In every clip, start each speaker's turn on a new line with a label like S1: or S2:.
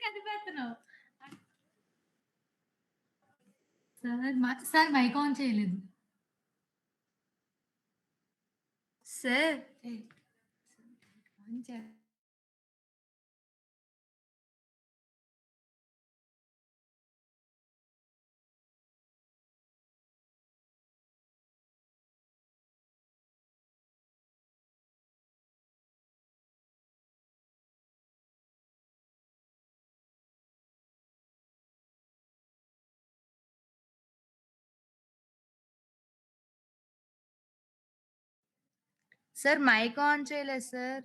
S1: కదిపేత్తన్నావు. Sir mike on చేయలేదు. Sir on చే sir mike on చేయలేదు sir.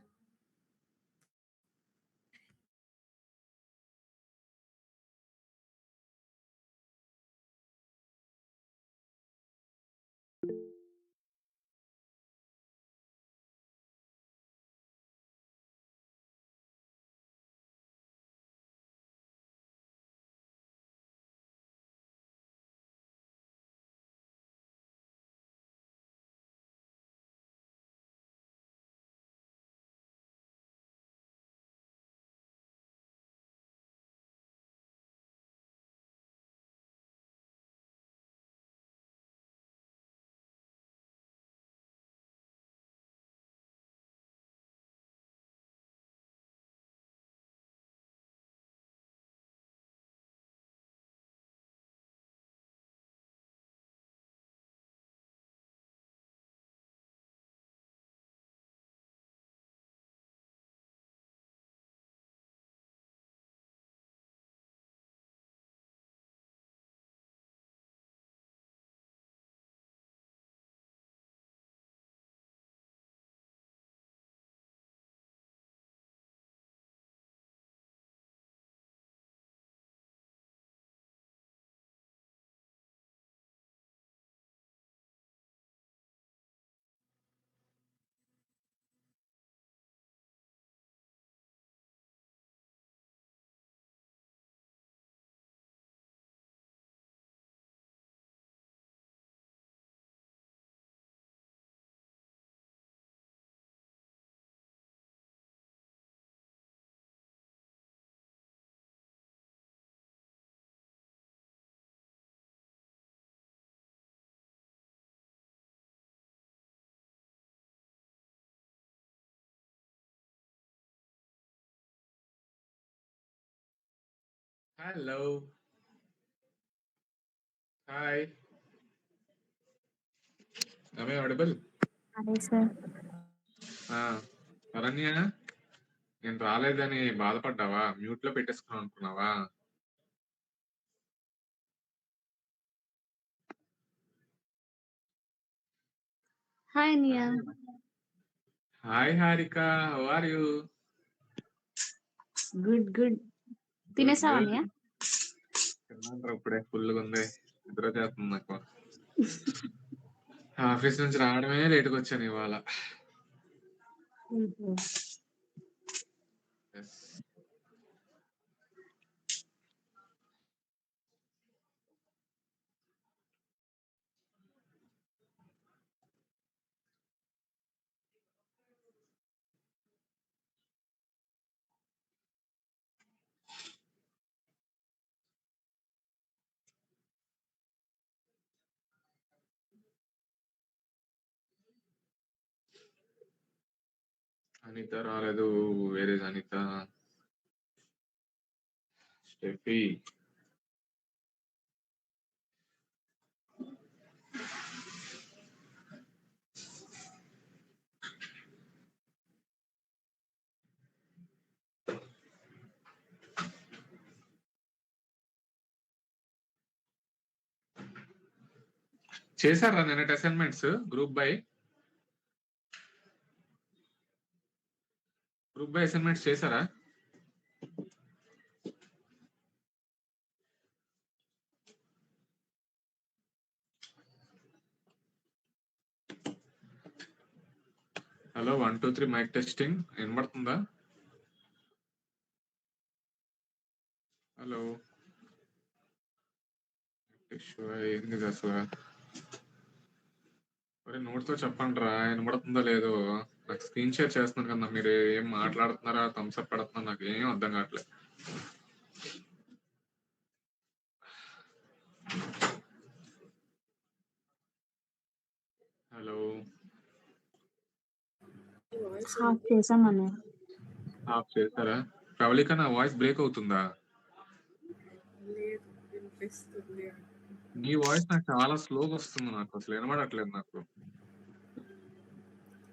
S2: Hello. Hi. Am I audible?
S3: అదే sir.
S2: Saranya, నేను రాలేదని బాధపడ్డావా? మ్యూట్ లో పెట్టేసుకున్నావు అనుకున్నావా?
S3: హాయ్ అన్నయ్య.
S2: Hi Harika, how are you?
S3: Good good. తినేసావా అన్నయ్య?
S2: తిన్నాను ఇప్పుడే, ఫుల్గా ఉంది, నిద్ర చేస్తుంది నాకు. ఆఫీస్ నుంచి రావడమే లేట్గా వచ్చాను ఇవాళ. Yes. అనిత రాలేదు. వేరే అనిత? స్టెఫీ. చేశారా నిన్నటి అసైన్మెంట్స్ గ్రూప్ బై అసైన్మెంట్స్ చేశారా? హలో, 1 2 3 మైక్ టెస్టింగ్, వినబడుతుందా? హలో, ఏంది ఇది అసలు? మరి నోట్తో చెప్పండి రా, వినబడుతుందో లేదో. నాకు స్క్రీన్ షేర్ చేస్తున్నాను కదా, మీరు ఏం మాట్లాడుతున్నారా, థమ్స్అప్ పెడుతున్నా, నాకు ఏం అర్థం కావట్లేదు. హలో
S3: హాఫ్ చేసాం అన్నయ్య.
S2: ఆఫ్ చేశారా? ప్రవళిక నా వాయిస్ బ్రేక్ అవుతుందా?
S4: లేదు వినిపిస్తుంది.
S2: నీ వాయిస్ నాకు చాలా స్లోగా వస్తుంది, నాకు అసలు వినబడట్లేదు నాకు.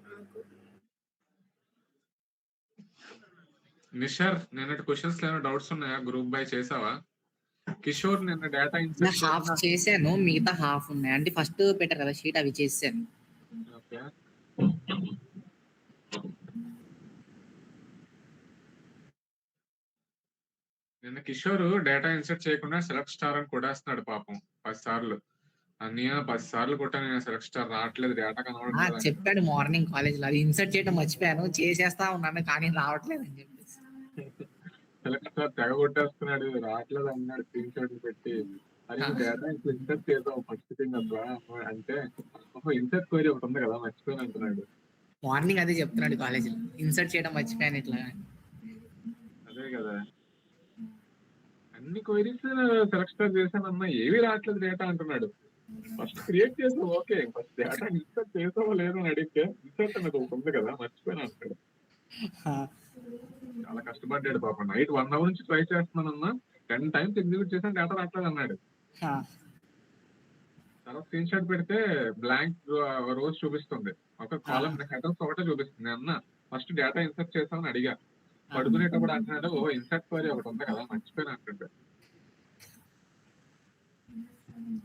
S4: నాకు
S2: నిషర్ నిన్నటి క్వశ్చన్స్ ఏమైనా డౌట్స్ ఉన్నాయా? గ్రూప్ బై చేసావా? కిషోర్ నిన్న డేటా ఇన్సర్ట్
S5: హాఫ్ చేశాను, మిగతా హాఫ్ ఉన్నాయి. అంటే ఫస్ట్ పెట్టారు కదా షీట్, అవి చేశాను.
S2: ఓకే. నిన్న కిషోర్ డేటా ఇన్సర్ట్ చేయకుండా సెలెక్ట్ స్టార్ అని కొట్టేస్తున్నాడు పాపం 10 సార్లు. అన్నయ్య 10 సార్లు కొట్టాను, నేను సెలెక్ట్ స్టార్ రావట్లేదు, డేటా కనబడట్లేదు అని.
S5: చెప్పాడు మార్నింగ్ కాలేజ్ లో, అది ఇన్సర్ట్ చేయడం మర్చిపోయాను, చేసేస్తా ఉన్నాను కానీ రావట్లేదు అని చెప్పేసి.
S2: సెలెక్ట్ స్టార్ తెగ కొట్టేస్తున్నాడు, రావట్లేదు అన్నాడు స్క్రీన్ షాట్ పెట్టి. అది డేటా ఇన్సర్ట్ చేద్దాం ఫస్ట్ థింగ్ అసలు అంటే ఇన్సర్ట్ క్వైరీ ఒకటి ఉంది కదా మర్చిపోయాను అంటున్నాడు.
S5: మార్నింగ్ అదే చెప్తున్నాడు కాలేజ్ లో, ఇన్సర్ట్ చేయడం మర్చిపోయాను ఇట్లా.
S2: అదే కదా, అన్ని క్వైరీస్ సెలెక్ట్ స్టార్ చేశానమ్మా, ఏవి రావట్లేదు డేటా అంటున్నాడు. ఫస్ట్ క్రియేట్ చేసావు, ఓకే, ఫస్ట్ డేటా ఇన్సర్ట్ చేసావో లేదో అని అడిగితే ఇన్సర్ట్ అనేది ఒకటి ఉంది కదా మర్చిపోయాను అంటాడు. చాలా కష్టపడ్డాడు పాపం, నైట్ 1 hour నుంచి ట్రై చేస్తున్నానన్నా, 10 times ఎగ్జిక్యూట్ చేసాను, డేటా రావట్లేదు అన్నాడు. తర్వాత స్క్రీన్ షాట్ పెడితే బ్లాంక్ రోజ్ చూపిస్తుంది, ఒక కాలం హెడర్స్ ఒకటే చూపిస్తుంది. అన్న ఫస్ట్ డేటా ఇన్సర్ట్ చేసామని అడిగా, పడుకునేటప్పుడు అంటున్నాడు, ఓ ఇన్సర్ట్ క్వైరీ ఒకటి ఉంది కదా మర్చిపోయాను అంటుండే.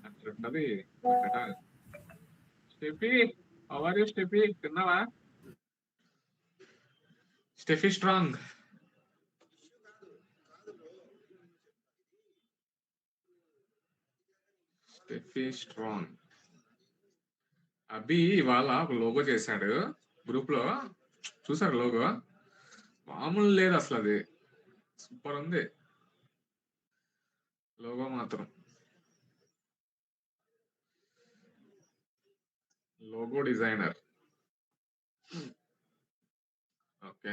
S2: అట్లుంటది. Steffi, how are you Steffi? తిన్నావా? Steffi strong. Steffi strong. Abhi ఇవాళ ఒక లోగో చేశాడు గ్రూప్ లో, చూసారు లోగో? మామూలు లేదు అసలు, అది సూపర్ ఉంది లోగో మాత్రం. Logo designer. ఓకే,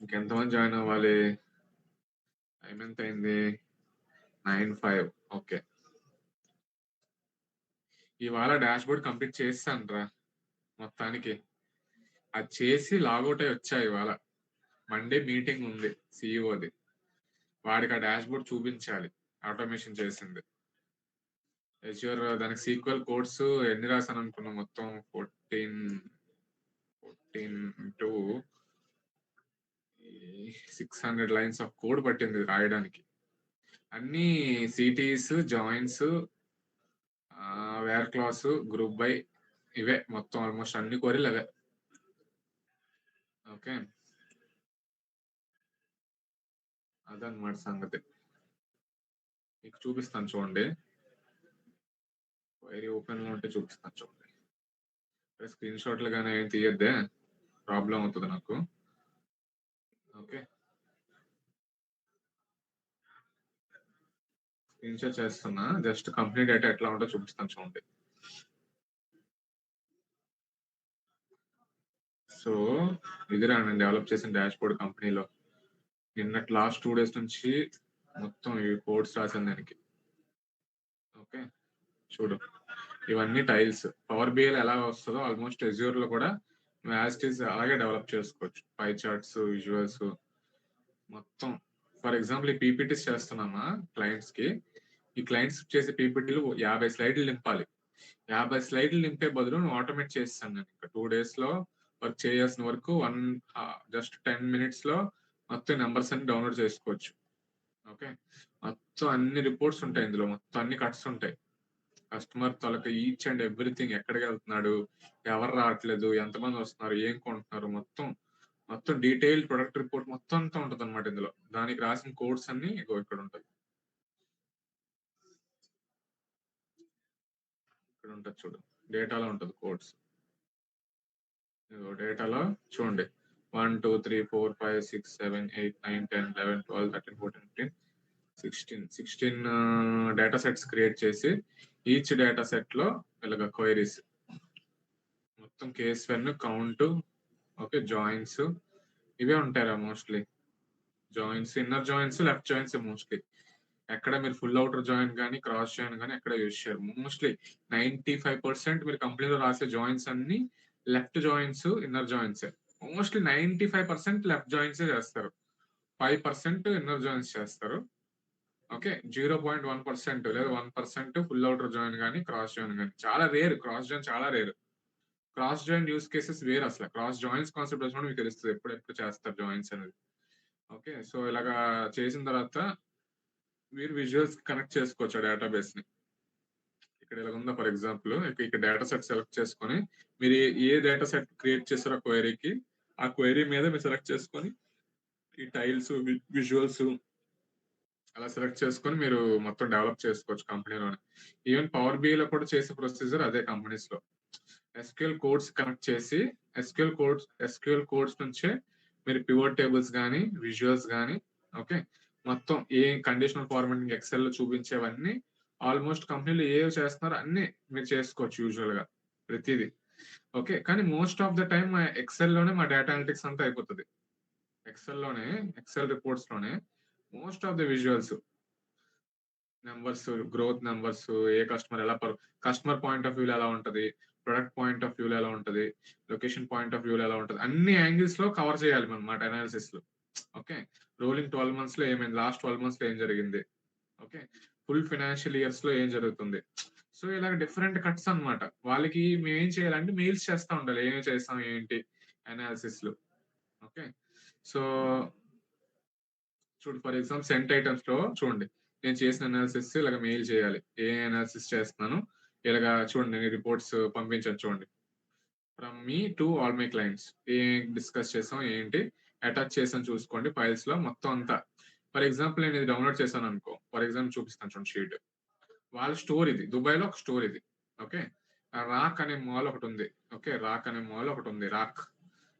S2: ఇంకెంతమంది జాయిన్ అవ్వాలి? టైం ఎంత అయింది? 9:05. ఓకే, ఇవాళ డాష్ బోర్డ్ కంప్లీట్ చేస్తాను రా మొత్తానికి. అది చేసి లాగౌట్ అయి వచ్చా. ఇవాళ మండే మీటింగ్ ఉంది సిఇఓది, వాడికి ఆ డాష్ బోర్డ్ చూపించాలి ఆటోమేషన్ చేసింది. ఎజ్యూర్ దానికి సీక్వెల్ కోడ్స్ ఎన్ని రాసాను అనుకున్నాం? మొత్తం 14 to 600 lines ఆఫ్ కోడ్ పట్టింది రాయడానికి. అన్ని CTEs, joins, where clause, group by, ఇవే మొత్తం ఆల్మోస్ట్ అన్ని కోరీలు అవే. ఓకే, అదనమాట సంగతి. మీకు చూపిస్తాను చూడండి, క్వైరీ ఓపెన్ లో ఉంటే చూపిస్తాను చూడండి. స్క్రీన్ షాట్లు కానీ ఏం తీయద్దే, ప్రాబ్లం అవుతుంది నాకు. ఓకే, స్క్రీన్ షాట్ చేస్తున్నా, జస్ట్ కంపెనీ డేటా ఎట్లా ఉంటుందో చూపిస్తాను చూడండి. సో ఇదిరా నేను డెవలప్ చేసిన డాష్ బోర్డ్ కంపెనీలో. నిన్నటి లాస్ట్ 2 days నుంచి మొత్తం ఈ కోడ్స్ రాసాను దానికి. ఓకే, చూడు, ఇవన్నీ టైల్స్. పవర్ బిఐలో ఎలా వస్తుందో ఆల్మోస్ట్ ఎజ్యూర్ లో కూడా యాజ్ ఇట్ ఈస్ అలాగే డెవలప్ చేసుకోవచ్చు. పై చార్ట్స్, విజువల్స్ మొత్తం. ఫర్ ఎగ్జాంపుల్ ఈ పీపీటీస్ చేస్తున్నామా క్లయింట్స్ కి, ఈ క్లయింట్స్ చేసే పీపీటీలు 50 స్లైడ్లు నింపాలి. 50 స్లైడ్లు నింపే బదులు నువ్వు ఆటోమేట్ చేస్తాను నేను ఇంకా 2 days లో వర్క్ చేయాల్సిన వరకు జస్ట్ 10 minutes లో మొత్తం నెంబర్స్ అన్ని డౌన్లోడ్ చేసుకోవచ్చు. ఓకే, మొత్తం అన్ని రిపోర్ట్స్ ఉంటాయి ఇందులో, మొత్తం అన్ని కట్స్ ఉంటాయి. కస్టమర్ తొలక ఈచ్ అండ్ ఎవ్రీథింగ్, ఎక్కడికి వెళ్తున్నాడు, ఎవరు రావట్లేదు, ఎంతమంది వస్తున్నారు, ఏం కొంటున్నారు, మొత్తం మొత్తం డీటెయిల్డ్ ప్రొడక్ట్ రిపోర్ట్ మొత్తం అంతా ఉంటుంది అనమాట ఇందులో. దానికి రాసిన కోడ్స్ అన్ని ఇక్కడ ఉంటాయి. ఇక్కడ ఉంటుంది చూడు, డేటాలో ఉంటుంది కోడ్స్. డేటాలో చూడండి, 1 2 3 4 5 6 7 8 9 10 11 12 13 14 15 16 డేటా సెట్స్ క్రియేట్ చేసి, ఈచ్ డేటా సెట్ లో ఇలాగ క్వైరీస్ మొత్తం, case when, count, okay, joins, ఇవే ఉంటారా mostly. Joins, inner joins, left joins mostly. ఎక్కడ మీరు ఫుల్ అవుటర్ జాయిన్ కానీ క్రాస్ జాయిన్ కానీ ఎక్కడ యూజ్ చేయరు. మోస్ట్లీ 95% మీరు కంపెనీలో రాసే జాయిన్స్ అన్ని left joins, inner joins. Mostly 95% left joins చేస్తారు, 5% ఇన్నర్ జాయిన్స్ చేస్తారు. ఓకే, 0.1% లేదా 1% ఫుల్ అవుటర్ జాయిన్ కానీ క్రాస్ జాయిన్ కానీ. చాలా రేర్, క్రాస్ జాయిన్ చాలా rare. Cross join use cases వేరు. అసలు క్రాస్ జాయిన్స్ కాన్సెప్ట్ వచ్చినప్పుడు మీకు తెలుస్తుంది ఎప్పుడు చేస్తారు జాయిన్స్ అనేది. ఓకే, సో ఇలాగా చేసిన తర్వాత మీరు విజువల్స్ కనెక్ట్ చేసుకోవచ్చు ఆ డేటాబేస్ ని. ఇక్కడ ఇలా ఉందా ఫర్ ఎగ్జాంపుల్, ఇక్కడ డేటా సెట్ సెలెక్ట్ చేసుకొని మీరు ఏ డేటా సెట్ క్రియేట్ చేస్తారో క్వైరీకి, ఆ క్వైరీ మీద మీరు సెలెక్ట్ చేసుకొని ఈ టైల్స్, విజువల్స్ అలా సెలెక్ట్ చేసుకొని మీరు మొత్తం డెవలప్ చేసుకోవచ్చు కంపెనీలోనే. ఈవెన్ పవర్ బిఐ లో కూడా చేసే ప్రొసీజర్ అదే కంపెనీస్ లో. ఎస్క్యూఎల్ కోడ్స్ కనెక్ట్ చేసి ఎస్క్యూఎల్ కోడ్స్ నుంచే మీరు పివట్ టేబుల్స్ కానీ విజువల్స్ కానీ, ఓకే, మొత్తం ఏ కండిషనల్ ఫార్మాటింగ్ ఎక్సెల్ లో చూపించేవన్నీ ఆల్మోస్ట్ కంపెనీలు ఏవి చేస్తున్నారో అన్ని మీరు చేసుకోవచ్చు యూజువల్ గా ప్రతిదీ. ఓకే, కానీ most of the time Excel లోనే మా డేటా అనలిటిక్స్ అంతా అయిపోతుంది. ఎక్సెల్ రిపోర్ట్స్ లోనే most of the visuals, numbers, growth numbers, ఏ కస్టమర్ ఎలా కస్టమర్ పాయింట్ ఆఫ్ వ్యూ ఎలా ఉంటది, ప్రొడక్ట్ పాయింట్ ఆఫ్ వ్యూ ఎలా ఉంటది, లొకేషన్ పాయింట్ ఆఫ్ వ్యూ ఎలా ఉంటది, అన్ని యాంగిల్స్ లో కవర్ చేయాలి మనం మాట అనాలిసిస్ లో. ఓకే, రోలింగ్ 12 months లో ఏమైంది, లాస్ట్ 12 months లో ఏం జరిగింది, ఓకే, ఫుల్ ఫైనాన్షియల్ ఇయర్స్ లో ఏం జరుగుతుంది. సో ఇలాగ డిఫరెంట్ కట్స్ అన్నమాట. వాళ్ళకి మేము ఏం చేయాలంటే మెయిల్స్ చేస్తా ఉండాలి, ఏం చేస్తాం ఏంటి అనాలిసిస్ లో. ఓకే, సో చూడు ఫర్ ఎగ్జాంపుల్ సెంట్ ఐటమ్స్ లో చూడండి, నేను చేసిన అనాలిసిస్ ఇలాగ మెయిల్ చేయాలి, ఏ అనాలిసిస్ చేస్తున్నాను ఇలాగా చూడండి, నేను రిపోర్ట్స్ పంపించాను చూడండి. From me to all my clients, ఏం డిస్కస్ చేసాం ఏంటి అటాచ్ చేసాను చూసుకోండి ఫైల్స్ లో మొత్తం అంతా. ఫర్ ఎగ్జాంపుల్ నేను ఇది డౌన్లోడ్ చేశాను అనుకో, ఫర్ ఎగ్జాంపుల్ చూపిస్తాను చూడండి షీట్. వాళ్ళ స్టోర్ ఇది, దుబాయ్ లో ఒక స్టోర్ ఇది. ఓకే, రాక్ అనే మాల్ ఒకటి ఉంది. ఓకే, రాక్ అనే మాల్ ఒకటి ఉంది. రాక్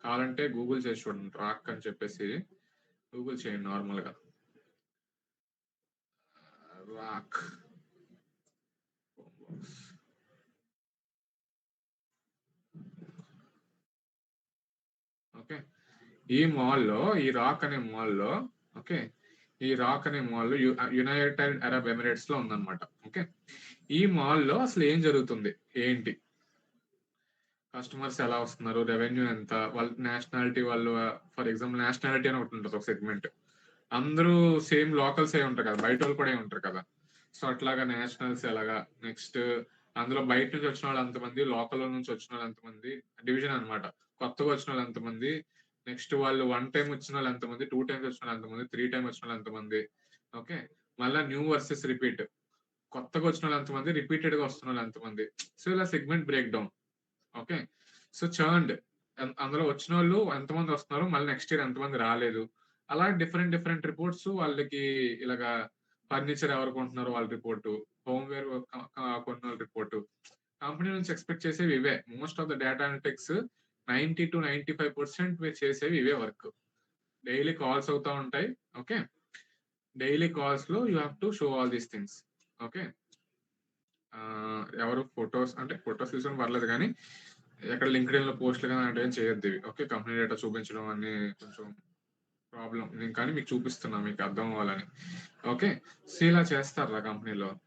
S2: కావాలంటే గూగుల్ చేసి చూడండి, రాక్ అని చెప్పేసి గూగుల్ చేయండి నార్మల్ గా. రాక్ ఓకే, ఈ మాల్లో, ఈ రాక్ అనే మాల్లో, ఓకే, ఈ రాక్ అనే మాల్లో యునైటెడ్ అరబ్ ఎమిరేట్స్ లో ఉందన్నమాట. ఓకే, ఈ మాల్లో అసలు ఏం జరుగుతుంది ఏంటి, కస్టమర్స్ ఎలా వస్తున్నారు, రెవెన్యూ ఎంత, వాళ్ళ నేషనాలిటీ, వాళ్ళు ఫర్ ఎగ్జాంపుల్ నేషనాలిటీ అని ఒకటి ఉంటుంది ఒక సెగ్మెంట్. అందరూ సేమ్ లోకల్స్ అయి ఉంటారు కదా, బయట వాళ్ళు కూడా ఉంటారు కదా. సో అట్లాగా నేషనల్స్ ఎలాగా, నెక్స్ట్ అందులో బయట నుంచి వచ్చిన వాళ్ళు ఎంతమంది, లోకల్ నుంచి వచ్చిన వాళ్ళు ఎంతమంది, డివిజన్ అన్నమాట. కొత్తగా వచ్చిన వాళ్ళు ఎంతమంది, నెక్స్ట్ వాళ్ళు 1 time వచ్చిన వాళ్ళు ఎంతమంది, 2 times వచ్చిన వాళ్ళు ఎంతమంది, 3 times వచ్చిన వాళ్ళు ఎంతమంది. ఓకే, మళ్ళీ న్యూ వర్సెస్ రిపీట్, కొత్తగా వచ్చిన వాళ్ళు ఎంతమంది, రిపీటెడ్ గా వస్తున్న వాళ్ళు ఎంతమంది. సో ఇలా segment break down. Okay, so churned, అందులో వచ్చిన వాళ్ళు ఎంతమంది వస్తున్నారు, మళ్ళీ నెక్స్ట్ ఇయర్ ఎంతమంది రాలేదు, అలా డిఫరెంట్ రిపోర్ట్స్. వాళ్ళకి ఇలాగా ఫర్నిచర్ ఎవరు కొంటున్నారు వాళ్ళ రిపోర్టు, హోమ్వేర్ కొన్న వాళ్ళ రిపోర్టు. కంపెనీ నుంచి ఎక్స్పెక్ట్ చేసేవి ఇవే. Most of the data analytics 90 to 95% మీరు చేసేవి ఇవే వర్క్. డైలీ కాల్స్ అవుతా ఉంటాయి. ఓకే, డైలీ కాల్స్ లో you have to show all these things. Okay, ఎవరు ఫొటోస్ అంటే ఫొటోస్ తీసుకొని పర్లేదు, కానీ ఎక్కడ లింక్డ్ఇన్ లో పోస్టులు కానీ అంటే ఏం చేయొద్దు ఇవి. ఓకే, కంపెనీ డేటా చూపించడం అన్ని కొంచెం ప్రాబ్లం. నేను కానీ మీకు చూపిస్తున్నా మీకు అర్థం అవ్వాలని. ఓకే, సో ఇలా చేస్తారా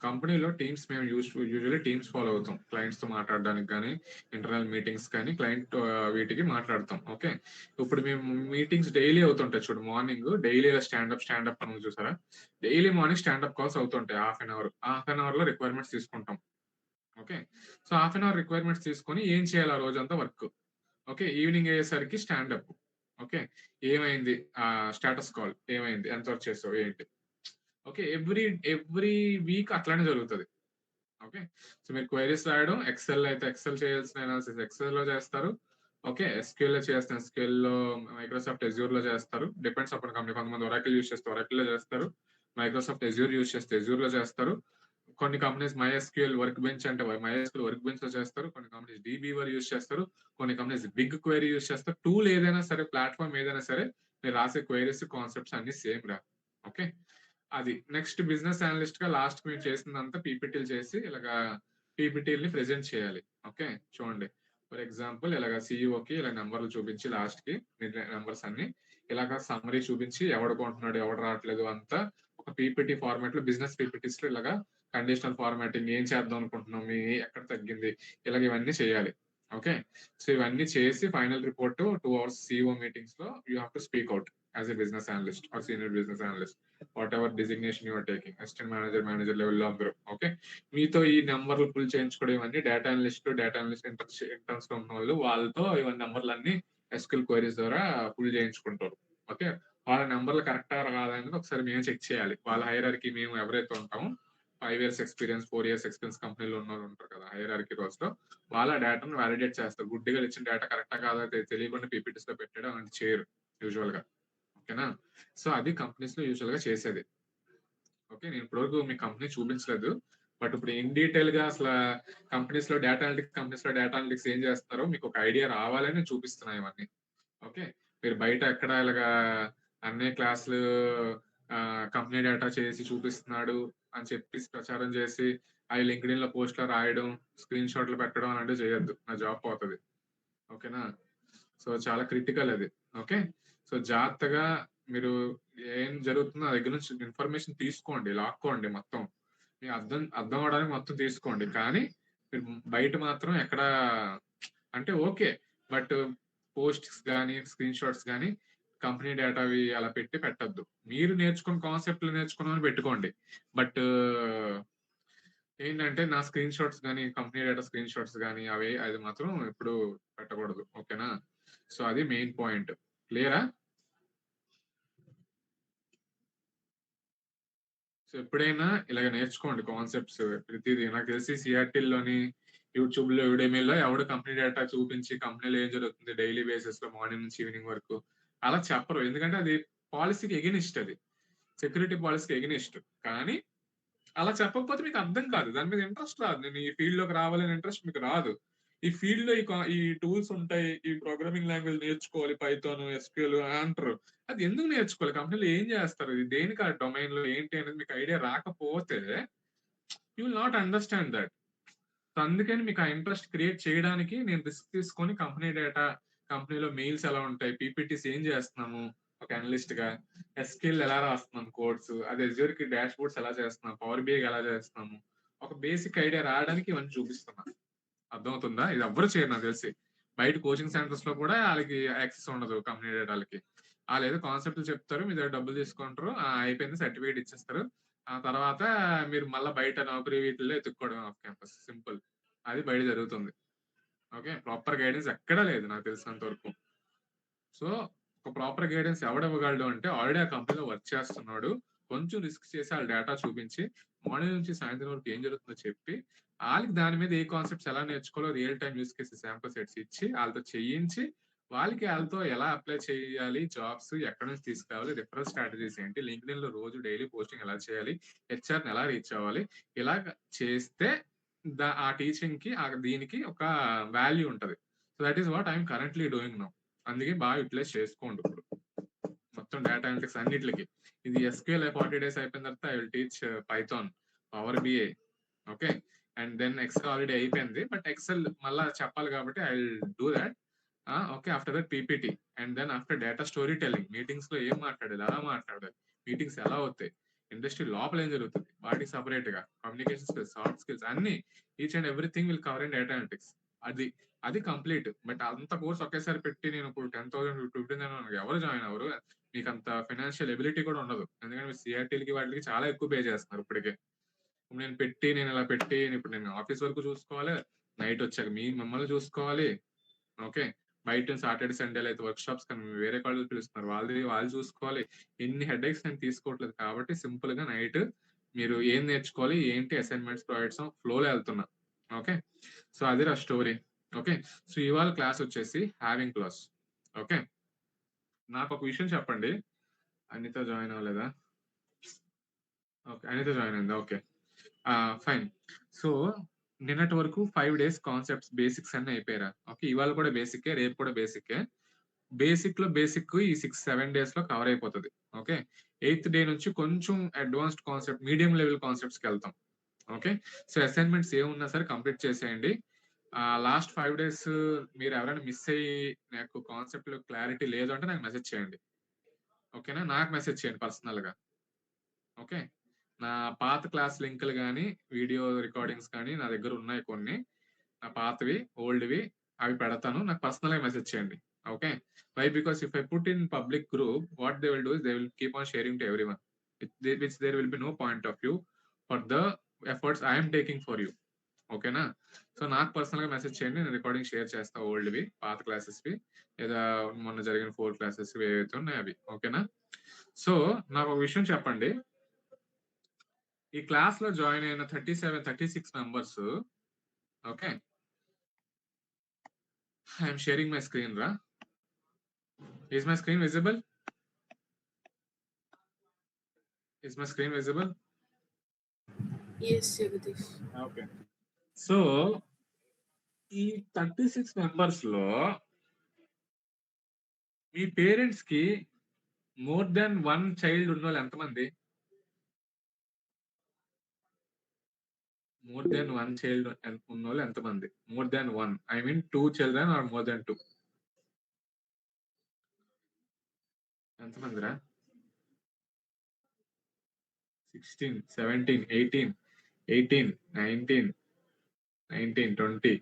S2: కంపెనీలో టీమ్స్ మేము యూజువల్లీ టీమ్స్ ఫాలో అవుతాం, క్లయింట్స్ తో మాట్లాడడానికి కానీ, ఇంటర్నల్ మీటింగ్స్ కానీ, క్లయింట్ వీటికి మాట్లాడతాం. ఓకే, ఇప్పుడు మేము మీటింగ్స్ డైలీ అవుతుంటాయి చూడు, మార్నింగ్ డైలీ స్టాండప్ అని చూసారా, డైలీ మార్నింగ్ స్టాండప్ కాల్స్ అవుతుంటాయి. హాఫ్ అన్ అవర్ లో రిక్వైర్మెంట్స్ తీసుకుంటాం. Okay, so half an hour requirements తీసుకొని ఏం చేయాలి ఆ రోజంతా వర్క్. ఓకే, ఈవినింగ్ అయ్యేసరికి స్టాండప్. ఓకే, ఏమైంది, స్టేటస్ కాల్ ఏమైంది, ఎంత వర్క్ చేస్తావు ఏంటి. ఓకే, ఎవ్రీ వీక్ అట్లానే జరుగుతుంది. ఓకే, సో మీరు క్వైరీస్ రాయడం, ఎక్సెల్ అయితే ఎక్సెల్ చేయాల్సిన అనాలిసిస్ ఎక్సెల్ లో చేస్తారు. ఓకే, ఎస్క్యూఎల్ లో చేస్తాను, ఎస్క్యూఎల్ లో మైక్రోసాఫ్ట్ అజ్యూర్ లో చేస్తారు. Depends upon company. కొంతమంది ఒరాకిల్ యూస్ చేస్తే ఒరాకిల్ లో చేస్తారు, మైక్రోసాఫ్ట్ అజ్యూర్ యూస్ చేస్తే అజ్యూర్ లో చేస్తారు. కొన్ని కంపెనీస్ MySQL వర్క్ బెంచ్ అంటే MySQL వర్క్ బెంచ్ లో చేస్తారు. కొన్ని కంపెనీస్ DBవర్ యూస్ చేస్తారు. కొన్ని కంపెనీస్ బిగ్ క్వైరీ యూస్ చేస్తారు. టూల్ ఏదైనా సరే, ప్లాట్ఫామ్ ఏదైనా సరే, మీరు రాసే క్వైరీస్ కాన్సెప్ట్స్ అన్ని సేమ్ రా. ఓకే, అది నెక్స్ట్ బిజినెస్ అనలిస్ట్ గా లాస్ట్ మీరు చేసిందంతా పీపీటీలు చేసి ఇలాగా పీపీటీని ప్రెజెంట్ చేయాలి. ఓకే, చూడండి ఫర్ ఎగ్జాంపుల్ ఇలాగా సిఇఓకి ఇలా నెంబర్లు చూపించి లాస్ట్ కి నెంబర్స్ అన్ని ఇలాగా సమ్మరీ చూపించి ఎవడు కొంటున్నాడు ఎవడు రావట్లేదు అంతా ఒక ఒక పీపీటీ ఫార్మాట్ లో బిజినెస్ పీపీటీస్ లో ఇలాగా కండిషనల్ ఫార్మాటింగ్ ఏం చేద్దాం అనుకుంటున్నాం, మీ ఎక్కడ తగ్గింది, ఇలాగ ఇవన్నీ చేయాలి. ఓకే, సో ఇవన్నీ చేసి final report 2 hours CEO meetings లో you have to speak out as a business analyst or senior business analyst, whatever designation your taking, assistant manager లెవెల్లో అందరూ. ఓకే, మీతో ఈ నెంబర్లు ఫుల్ చేయించుకోవడం ఇవన్నీ డేటా అనలిస్ట్ ఇంటర్న్స్ లో ఉన్న వాళ్ళు, వాళ్ళతో ఇవన్నీ నెంబర్లు అన్ని SQL క్వైరీస్ ద్వారా ఫుల్ చేయించుకుంటారు. ఓకే, వాళ్ళ నెంబర్లు కరెక్టా కాదనేది ఒకసారి మేము చెక్ చేయాలి. వాళ్ళ హైరార్కీ మేము ఎవరైతే ఉంటామో 5 years ఎక్స్పీరియన్స్ 4 years ఎక్స్పీరియన్స్ కంపెనీలో ఉన్న వాళ్ళు ఉంటారు కదా హైరార్కీ రోల్స్ లో, వాళ్ళ డేటాను వ్యాలిడేట్ చేస్తారు. గుడ్డిగా ఇచ్చిన డేటా కరెక్టా కాదా తెలియకుండా పీపీటీస్ లో పెట్టడం అనేది చేయరు యూజువల్ గా. ఓకేనా, సో అది కంపెనీస్ లో యూజువల్ గా చేసేది. ఓకే, నేను ఇప్పటివరకు మీ కంపెనీ చూపించలేదు, బట్ ఇప్పుడు ఇన్ డీటెయిల్ గా అసలు కంపెనీస్ లో డేటా అనలిటిక్స్ ఏం చేస్తారో మీకు ఒక ఐడియా రావాలని చూపిస్తున్నాయి ఇవన్నీ. ఓకే, మీరు బయట ఎక్కడ ఇలాగా అన్ని క్లాసులు కంపెనీ డేటా చేసి చూపిస్తున్నాడు అని చెప్పి ప్రచారం చేసి అవి లింక్డ్ఇన్ లో పోస్ట్ లో రాయడం, స్క్రీన్ షాట్లు పెట్టడం అలాంటివి చేయొద్దు, నా జాబ్ పోతుంది. ఓకేనా, సో చాలా క్రిటికల్ అది. ఓకే, సో జాగ్రత్తగా మీరు ఏం జరుగుతుందో ఆ దగ్గర నుంచి ఇన్ఫర్మేషన్ తీసుకోండి, లాక్కోండి మొత్తం, మీకు అర్థం అవడానికి మొత్తం తీసుకోండి. కానీ మీరు బయట మాత్రం ఎక్కడ అంటే ఓకే, బట్ పోస్ట్స్ కానీ స్క్రీన్ షాట్స్ కానీ కంపెనీ డేటావి అలా పెట్టద్దు. మీరు నేర్చుకున్న కాన్సెప్ట్లు నేర్చుకున్నామని పెట్టుకోండి, బట్ ఏంటంటే నా స్క్రీన్ షాట్స్ కానీ కంపెనీ డేటా స్క్రీన్ షాట్స్ కానీ అది మాత్రం ఎప్పుడు పెట్టకూడదు. ఓకేనా, సో అది మెయిన్ పాయింట్. క్లియరా? సో ఎప్పుడైనా ఇలాగ నేర్చుకోండి కాన్సెప్ట్స్ ప్రతిదీ. నాకు తెలిసి సిఆర్టీలోని యూట్యూబ్ లో యుడెమీలో ఎవడు కంపెనీ డేటా చూపించి కంపెనీలో ఏం జరుగుతుంది డైలీ బేసిస్ లో మార్నింగ్ నుంచి ఈవినింగ్ వరకు అలా చెప్పరు, ఎందుకంటే అది పాలసీకి ఎగెనిస్ట్, అది సెక్యూరిటీ పాలసీకి ఎగెనిస్ట్. కానీ అలా చెప్పకపోతే మీకు అర్థం కాదు, దాని మీద ఇంట్రెస్ట్ రాదు. నేను ఈ ఫీల్డ్ లోకి రావాలని ఇంట్రెస్ట్ మీకు రాదు. ఈ ఫీల్డ్ లో ఈ టూల్స్ ఉంటాయి, ఈ ప్రోగ్రామింగ్ లాంగ్వేజ్ నేర్చుకోవాలి, పైథాన్ SQL అంటారు. అది ఎందుకు నేర్చుకోవాలి, కంపెనీలో ఏం చేస్తారు, ఇది దేనికి ఆ డొమైన్ లో ఏంటి అనేది మీకు ఐడియా రాకపోతే you will not understand that. So అందుకని మీకు ఆ ఇంట్రెస్ట్ క్రియేట్ చేయడానికి నేను రిస్క్ తీసుకొని కంపెనీ డేటా, కంపెనీలో మెయిల్స్ ఎలా ఉంటాయి, పీపీటీస్ ఏం చేస్తున్నాము ఒక అనలిస్ట్ గా, SQL ఎలా రాస్తున్నాం కోడ్స్, అది Azure కి డాష్ బోర్డ్స్ ఎలా చేస్తున్నాం, పవర్ BI ఎలా చేస్తున్నాము, ఒక బేసిక్ ఐడియా రావడానికి ఇవన్నీ చూపిస్తున్నాను. అర్థమవుతుందా? ఇది ఎవ్వరు చేయరు నాకు తెలిసి. బయట కోచింగ్ సెంటర్స్ లో కూడా వాళ్ళకి యాక్సెస్ ఉండదు కంపెనీ డేటాలకి. వాళ్ళు ఏదో కాన్సెప్ట్లు చెప్తారు, మీ దగ్గర డబ్బులు తీసుకుంటారు, అయిపోయింది సర్టిఫికేట్ ఇచ్చేస్తారు. ఆ తర్వాత మీరు మళ్ళీ బయట నౌకరీ వీటిల్లో ఎత్తుక్కోవడం ఆఫ్ క్యాంపస్, సింపుల్. అది బయట జరుగుతుంది. ఓకే, ప్రాపర్ గైడెన్స్ ఎక్కడా లేదు నాకు తెలిసినంత వరకు. సో ఒక ప్రాపర్ గైడెన్స్ ఎవడివ్వగలడు అంటే ఆల్రెడీ ఆ కంపెనీలో వర్క్ చేస్తున్నాడు, కొంచెం రిస్క్ చేసి వాళ్ళ డేటా చూపించి మార్నింగ్ నుంచి సాయంత్రం వరకు ఏం జరుగుతుందో చెప్పి వాళ్ళకి దాని మీద ఏ కాన్సెప్ట్స్ ఎలా నేర్చుకోవాలో real time use cases sample sets ఇచ్చి వాళ్ళతో చేయించి వాళ్ళతో ఎలా అప్లై చేయాలి, జాబ్స్ ఎక్కడ నుంచి తీసుకురావాలి, రిఫరల్ స్ట్రాటజీస్ ఏంటి, లింక్డ్ఇన్ లో రోజు డైలీ పోస్టింగ్ ఎలా చేయాలి, HR ని ఎలా రీచ్ అవ్వాలి, ఇలా చేస్తే ఆ టీచింగ్ కి దీనికి ఒక వాల్యూ ఉంటది. So that is what I'm currently doing now. అందుకే బాగా యూటిలైజ్ చేసుకోండి ఇప్పుడు మొత్తం డేటా అనలిటిక్స్ అన్నిటికి. ఇది SQL 40 days అయిపోయిన తర్వాత I will teach Python, power BI. Okay, and then Excel already అయిపోయింది, బట్ ఎక్సెల్ మళ్ళా చెప్పాలి కాబట్టి I will do that. Okay, after that PPT, and then after data story telling, meetings లో ఏం మాట్లాడాలి, ఎలా మాట్లాడాలి, మీటింగ్స్ ఎలా అవుతాయి, ఇండస్ట్రీ లోపల ఏం జరుగుతుంది, వాటికి సపరేట్ గా కమ్యూనికేషన్ స్కిల్స్, సాఫ్ట్ స్కిల్స్ అన్ని each and everything will cover in data analytics. అది కంప్లీట్. బట్ అంత కోర్స్ ఒకేసారి పెట్టి నేను ఇప్పుడు 10,000 15,000 ఎవరు జాయిన్ అవ్వరు, మీకు అంత ఫైనాన్షియల్ ఎబిలిటీ కూడా ఉండదు, ఎందుకంటే సిఆర్టీలకి వాటికి చాలా ఎక్కువ పే చేస్తున్నారు ఇప్పటికే. నేను ఇలా పెట్టి ఇప్పుడు నేను ఆఫీస్ వరకు చూసుకోవాలి, నైట్ వచ్చాక మిమ్మల్ని చూసుకోవాలి. ఓకే, బయట సాటర్డే సండేలు అయితే వర్క్ షాప్స్ కానీ వేరే కాలేజ్ పిలుస్తున్నారు, వాళ్ళు చూసుకోవాలి. ఎన్ని హెడేక్స్ నేను తీసుకోవట్లేదు కాబట్టి సింపుల్ గా నైట్ మీరు ఏం నేర్చుకోవాలి, ఏంటి అసైన్మెంట్స్ ప్రాజెక్ట్స్ ఫ్లోలో వెళ్తున్నా. ఓకే, సో అది ఆ స్టోరీ. ఓకే, సో ఇవాళ క్లాస్ వచ్చేసి హ్యావింగ్ క్లాస్. ఓకే, నాకు ఒక విషయం చెప్పండి, అనిత జాయిన్ అవ్వలేదా? ఓకే, అనిత జాయిన్ అయిందా? Okay, fine. సో నిన్నటి వరకు 5 days కాన్సెప్ట్స్ బేసిక్స్ అన్ని అయిపోయారా? ఓకే, ఇవాళ కూడా బేసిక్, రేపు కూడా బేసిక్. బేసిక్ లో బేసిక్ ఈ 6-7 days లో కవర్ అయిపోతుంది. ఓకే, 8th day నుంచి కొంచెం advanced concept, medium level concepts కి వెళ్తాం. ఓకే, సో అసైన్మెంట్స్ ఏమున్నా సరే కంప్లీట్ చేసేయండి. లాస్ట్ 5 days మీరు ఎవరైనా మిస్ అయ్యి నాకు కాన్సెప్ట్ లో క్లారిటీ లేదు అంటే నాకు మెసేజ్ చేయండి. ఓకేనా, నాకు మెసేజ్ చేయండి పర్సనల్ గా. ఓకే, నా పాత క్లాస్ లింకులు కానీ వీడియో రికార్డింగ్స్ కానీ నా దగ్గర ఉన్నాయి కొన్ని, నా పాతవి ఓల్డ్వి అవి పెడతాను, నాకు పర్సనల్ గా మెసేజ్ చేయండి. Okay, why because if I put in public group what they will do is they will keep on sharing to every one, which there will be no point of view for the efforts I'm taking for you. ఓకేనా? సో నాకు personal గా message చేయండి, నేను recording share చేస్తా, ఓల్డ్వి పాత క్లాసెస్వి లేదా మొన్న జరిగిన 4 క్లాసెస్ ఏవైతే ఉన్నాయి అవి. ఓకేనా? సో నాకు ఒక విషయం చెప్పండి, ఈ క్లాస్ లో జాయిన్ అయిన 36 members, okay, I'm sharing my screen రా. Is my screen visible? Is my screen visible?
S4: Yes, Jagadish.
S2: Okay, so ఈ 36 మెంబర్స్ లో మీ పేరెంట్స్ కి మోర్ దాన్ 1 చైల్డ్ ఉన్న వాళ్ళు ఎంతమంది? మోర్ దాన్ 1 చైల్డ్ ఉన్న వాళ్ళు ఎంతమంది? More than 1, I mean 2 children or more than 2. ఎంతమందిరా? 16, 17, 18, 18, 19, 19, 20,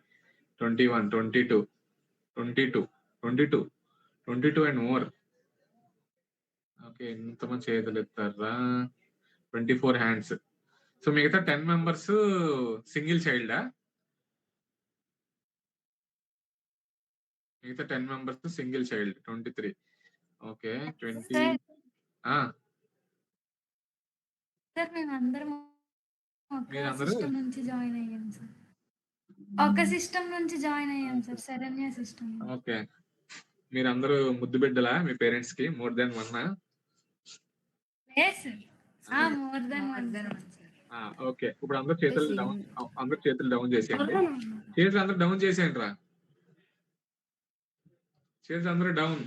S2: 21, 22, 22, 22, 22 అండ్ మోర్. ఓకే, ఎంతమంది చేతులు ఎత్తారా? 24 హ్యాండ్స్. సో మిగతా 10 మెంబర్స్ సింగిల్ చైల్డా? మిగతా 10 members single child 23. Okay, 20.
S1: Sir మేము అందరం ఒక
S2: మీరందరూ
S1: సిస్టమ్ నుంచి జాయిన్ అయ్యాం సార్. ఒక సిస్టమ్ నుంచి జాయిన్ అయ్యాం సార్, శరణ్య సిస్టమ్.
S2: ఓకే, మీరందరూ ముద్దు బిడ్డలా మీ పేరెంట్స్ కి? More than 1?
S1: More than 1.
S2: Okay, ఇప్పుడు అందరు చేతులు డౌన్ చేసేయండి. చేతులు అందరూ డౌన్ చేసేయండి రా, చేతులు అందరూ డౌన్.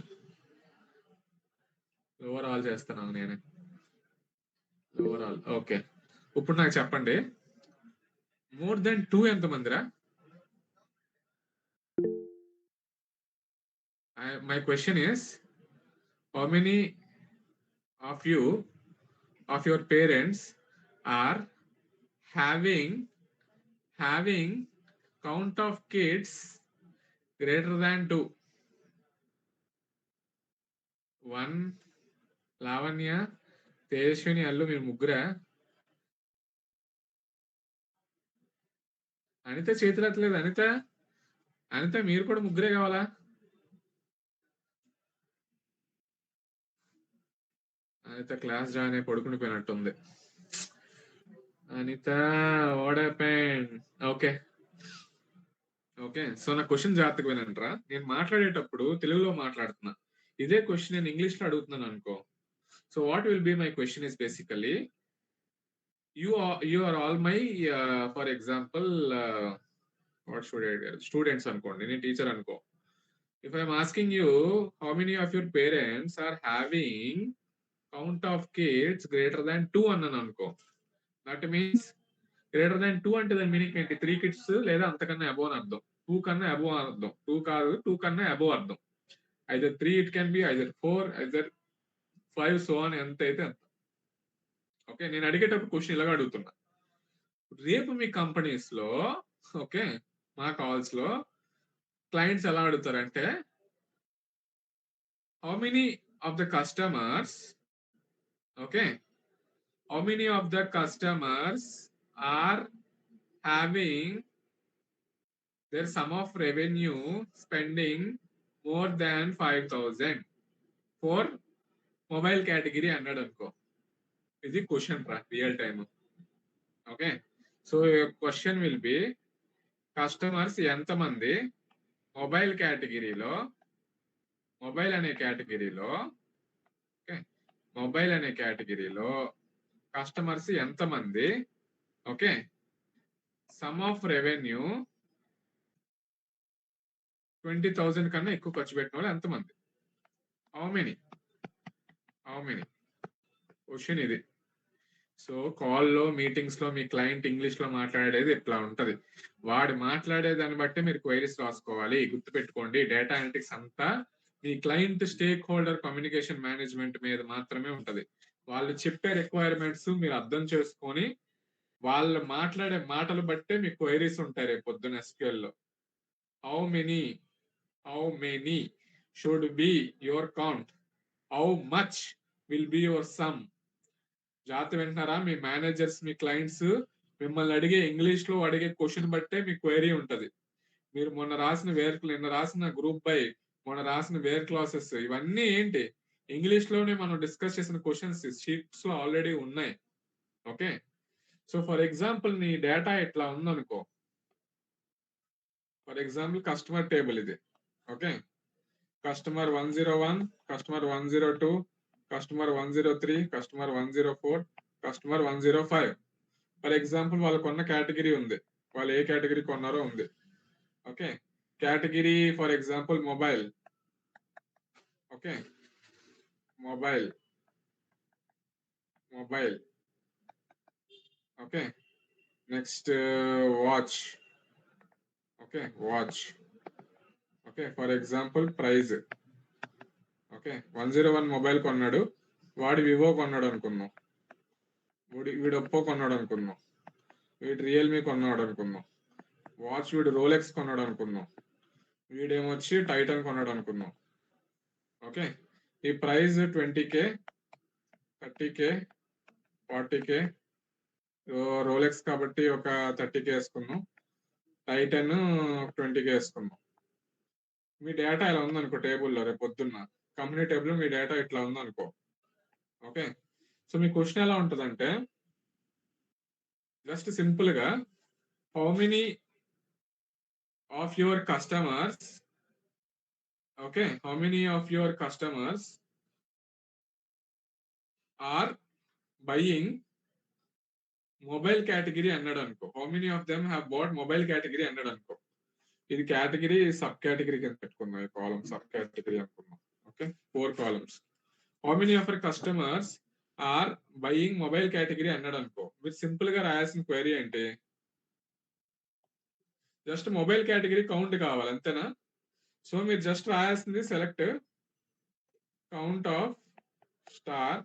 S2: ఓవరాల్ చేస్తున్నాను నేనే, ఓవరాల్. ఓకే, ఇప్పుడు నాకు చెప్పండి, మోర్ దెన్ 2 ఎంతమందిరా? My question is, how many of you, of your parents are having count of kids greater than 2? 1, Lavanya, Tejaswini, Allu, మీరు ముగ్గురా? అనిత చేతులు ఎత్తలేదు. అనిత మీరు కూడా ముగ్గురే కావాలా? అనిత క్లాస్ జాయిన్ అయి పడుకుని పోయినట్టుంది. Anitha, what happened? Okay okay, so నా క్వశ్చన్ జాగ్రత్తగా వినండిరా. నేను మాట్లాడేటప్పుడు తెలుగులో మాట్లాడుతున్నా, ఇదే క్వశ్చన్ నేను ఇంగ్లీష్ లో అడుగుతున్నాను అనుకో. So what will be my question is basically, you are all my for example what should I do? Students అనుకోండి, నేను టీచర్ అనుకో. If I am asking you how many of your parents are having count of kids greater than 2 అన్నాను అనుకో, that means greater than 2 అంటే దాని meaning ఏంటి? 3 kids లేదా అంతకన్నా అబోవ్ అని అర్థం. 2 కన్నా అబోవ్ అని అర్థం. 2 కాదు, 2 కన్నా అబోవ్ అర్థం. Either 3 it can be, either 4, either 5, so అని ఎంత అయితే అంత. ఓకే, నేను అడిగేటప్పుడు క్వశ్చన్ ఇలాగ అడుగుతున్నా. రేపు మీ కంపెనీస్ లో, ఓకే, మా కాల్స్ లో క్లయింట్స్ ఎలా అడుగుతారంటే, how many of the customers, okay, how many of the customers are having their sum of revenue spending more than 5,000 for mobile category అన్నాడు అనుకో. ఇది question real time. Okay, so question will be, customers ఎంతమంది mobile కేటగిరీలో, mobile అనే కేటగిరీలో customers ఎంతమంది, okay, sum of revenue 20,000 కన్నా ఎక్కువ ఖర్చు పెట్టిన వాళ్ళు ఎంతమంది? హౌ మెనీ క్వశ్చన్ ఇది. సో కాల్లో, మీటింగ్స్ లో మీ క్లయింట్ ఇంగ్లీష్ లో మాట్లాడేది ఇట్లా ఉంటది. వాడు మాట్లాడే దాన్ని బట్టి మీరు క్వైరీస్ రాసుకోవాలి. గుర్తుపెట్టుకోండి, డేటా అనలిటిక్స్ అంతా మీ client stakeholder communication management మీద మాత్రమే ఉంటది. వాళ్ళు చెప్పే రిక్వైర్మెంట్స్ మీరు అర్థం చేసుకొని వాళ్ళు మాట్లాడే మాటలు బట్టే మీ క్వైరీస్ ఉంటాయి రేపు పొద్దున SQL లో. How many should be your count, how much will be your some. జాగ్రత్త వింటున్నారా? మీ మేనేజర్స్, మీ క్లయింట్స్ మిమ్మల్ని అడిగే ఇంగ్లీష్ లో అడిగే క్వశ్చన్ బట్టే మీ క్వైరీ ఉంటది. మీరు నిన్న రాసిన గ్రూప్ బై, మొన్న రాసిన వేర్ క్లాసెస్, ఇవన్నీ ఏంటి ఇంగ్లీష్ లోనే మనం డిస్కస్ చేసిన క్వశ్చన్స్ షీట్స్ లో ఆల్రెడీ ఉన్నాయి. ఓకే, సో ఫర్ ఎగ్జాంపుల్ నీ డేటా ఇట్లా ఉందనుకో. ఫర్ ఎగ్జాంపుల్ కస్టమర్ టేబుల్ ఇది. Okay, customer 101, customer 102, customer 103, customer 104, customer 105. For example వాళ్ళు కొన్న కేటగిరీ ఉంది, వాళ్ళు ఏ కేటగిరీ కొన్నారో ఉంది. Okay, category for example mobile. Okay, mobile. Okay, next watch. Okay, watch. Okay, for example price. Okay, 101 mobile కొన్నాడు, వాడు వివో కొన్నాడు అనుకుందాం, వీడు ఒప్పో కొన్నాడు అనుకుందాం, వీడు రియల్మీ కొన్నాడు అనుకుందాం, వాచ్ వీడు రోలెక్స్ కొన్నాడు అనుకుందాం, వీడేమొచ్చి టైటన్ కొన్నాడు అనుకుందాం. ఓకే, ఈ price 20K, 30K, 40K. Rolex కాబట్టి ఒక 30K వేసుకుందాం, టైటన్ 20K వేసుకుందాం. మీ డేటా ఇలా ఉందనుకో టేబుల్లో, రేపు పొద్దున్న కంపెనీ టేబుల్ మీ డేటా ఇట్లా ఉందనుకో. ఓకే, సో మీ క్వశ్చన్ ఎలా ఉంటుందంటే జస్ట్ సింపుల్ గా how many of your customers, okay, how many of your customers are buying mobile category అన్నాడు అనుకో. How many of them have bought mobile category అన్నాడు అనుకో. ఇది కేటగిరీ, సబ్ కేటగిరీ కింద పెట్టుకుందాం, ఈ కాలం సబ్ కేటగిరీ అనుకుందాం. Okay, 4 columns. How many of your customers are buying mobile category అన్నాడు అనుకో. మీరు సింపుల్ గా రాయాల్సిన క్వైరీ ఏంటి, జస్ట్ మొబైల్ కేటగిరీ కౌంట్ కావాలి, అంతేనా? సో మీరు జస్ట్ రాయాల్సింది select count of star,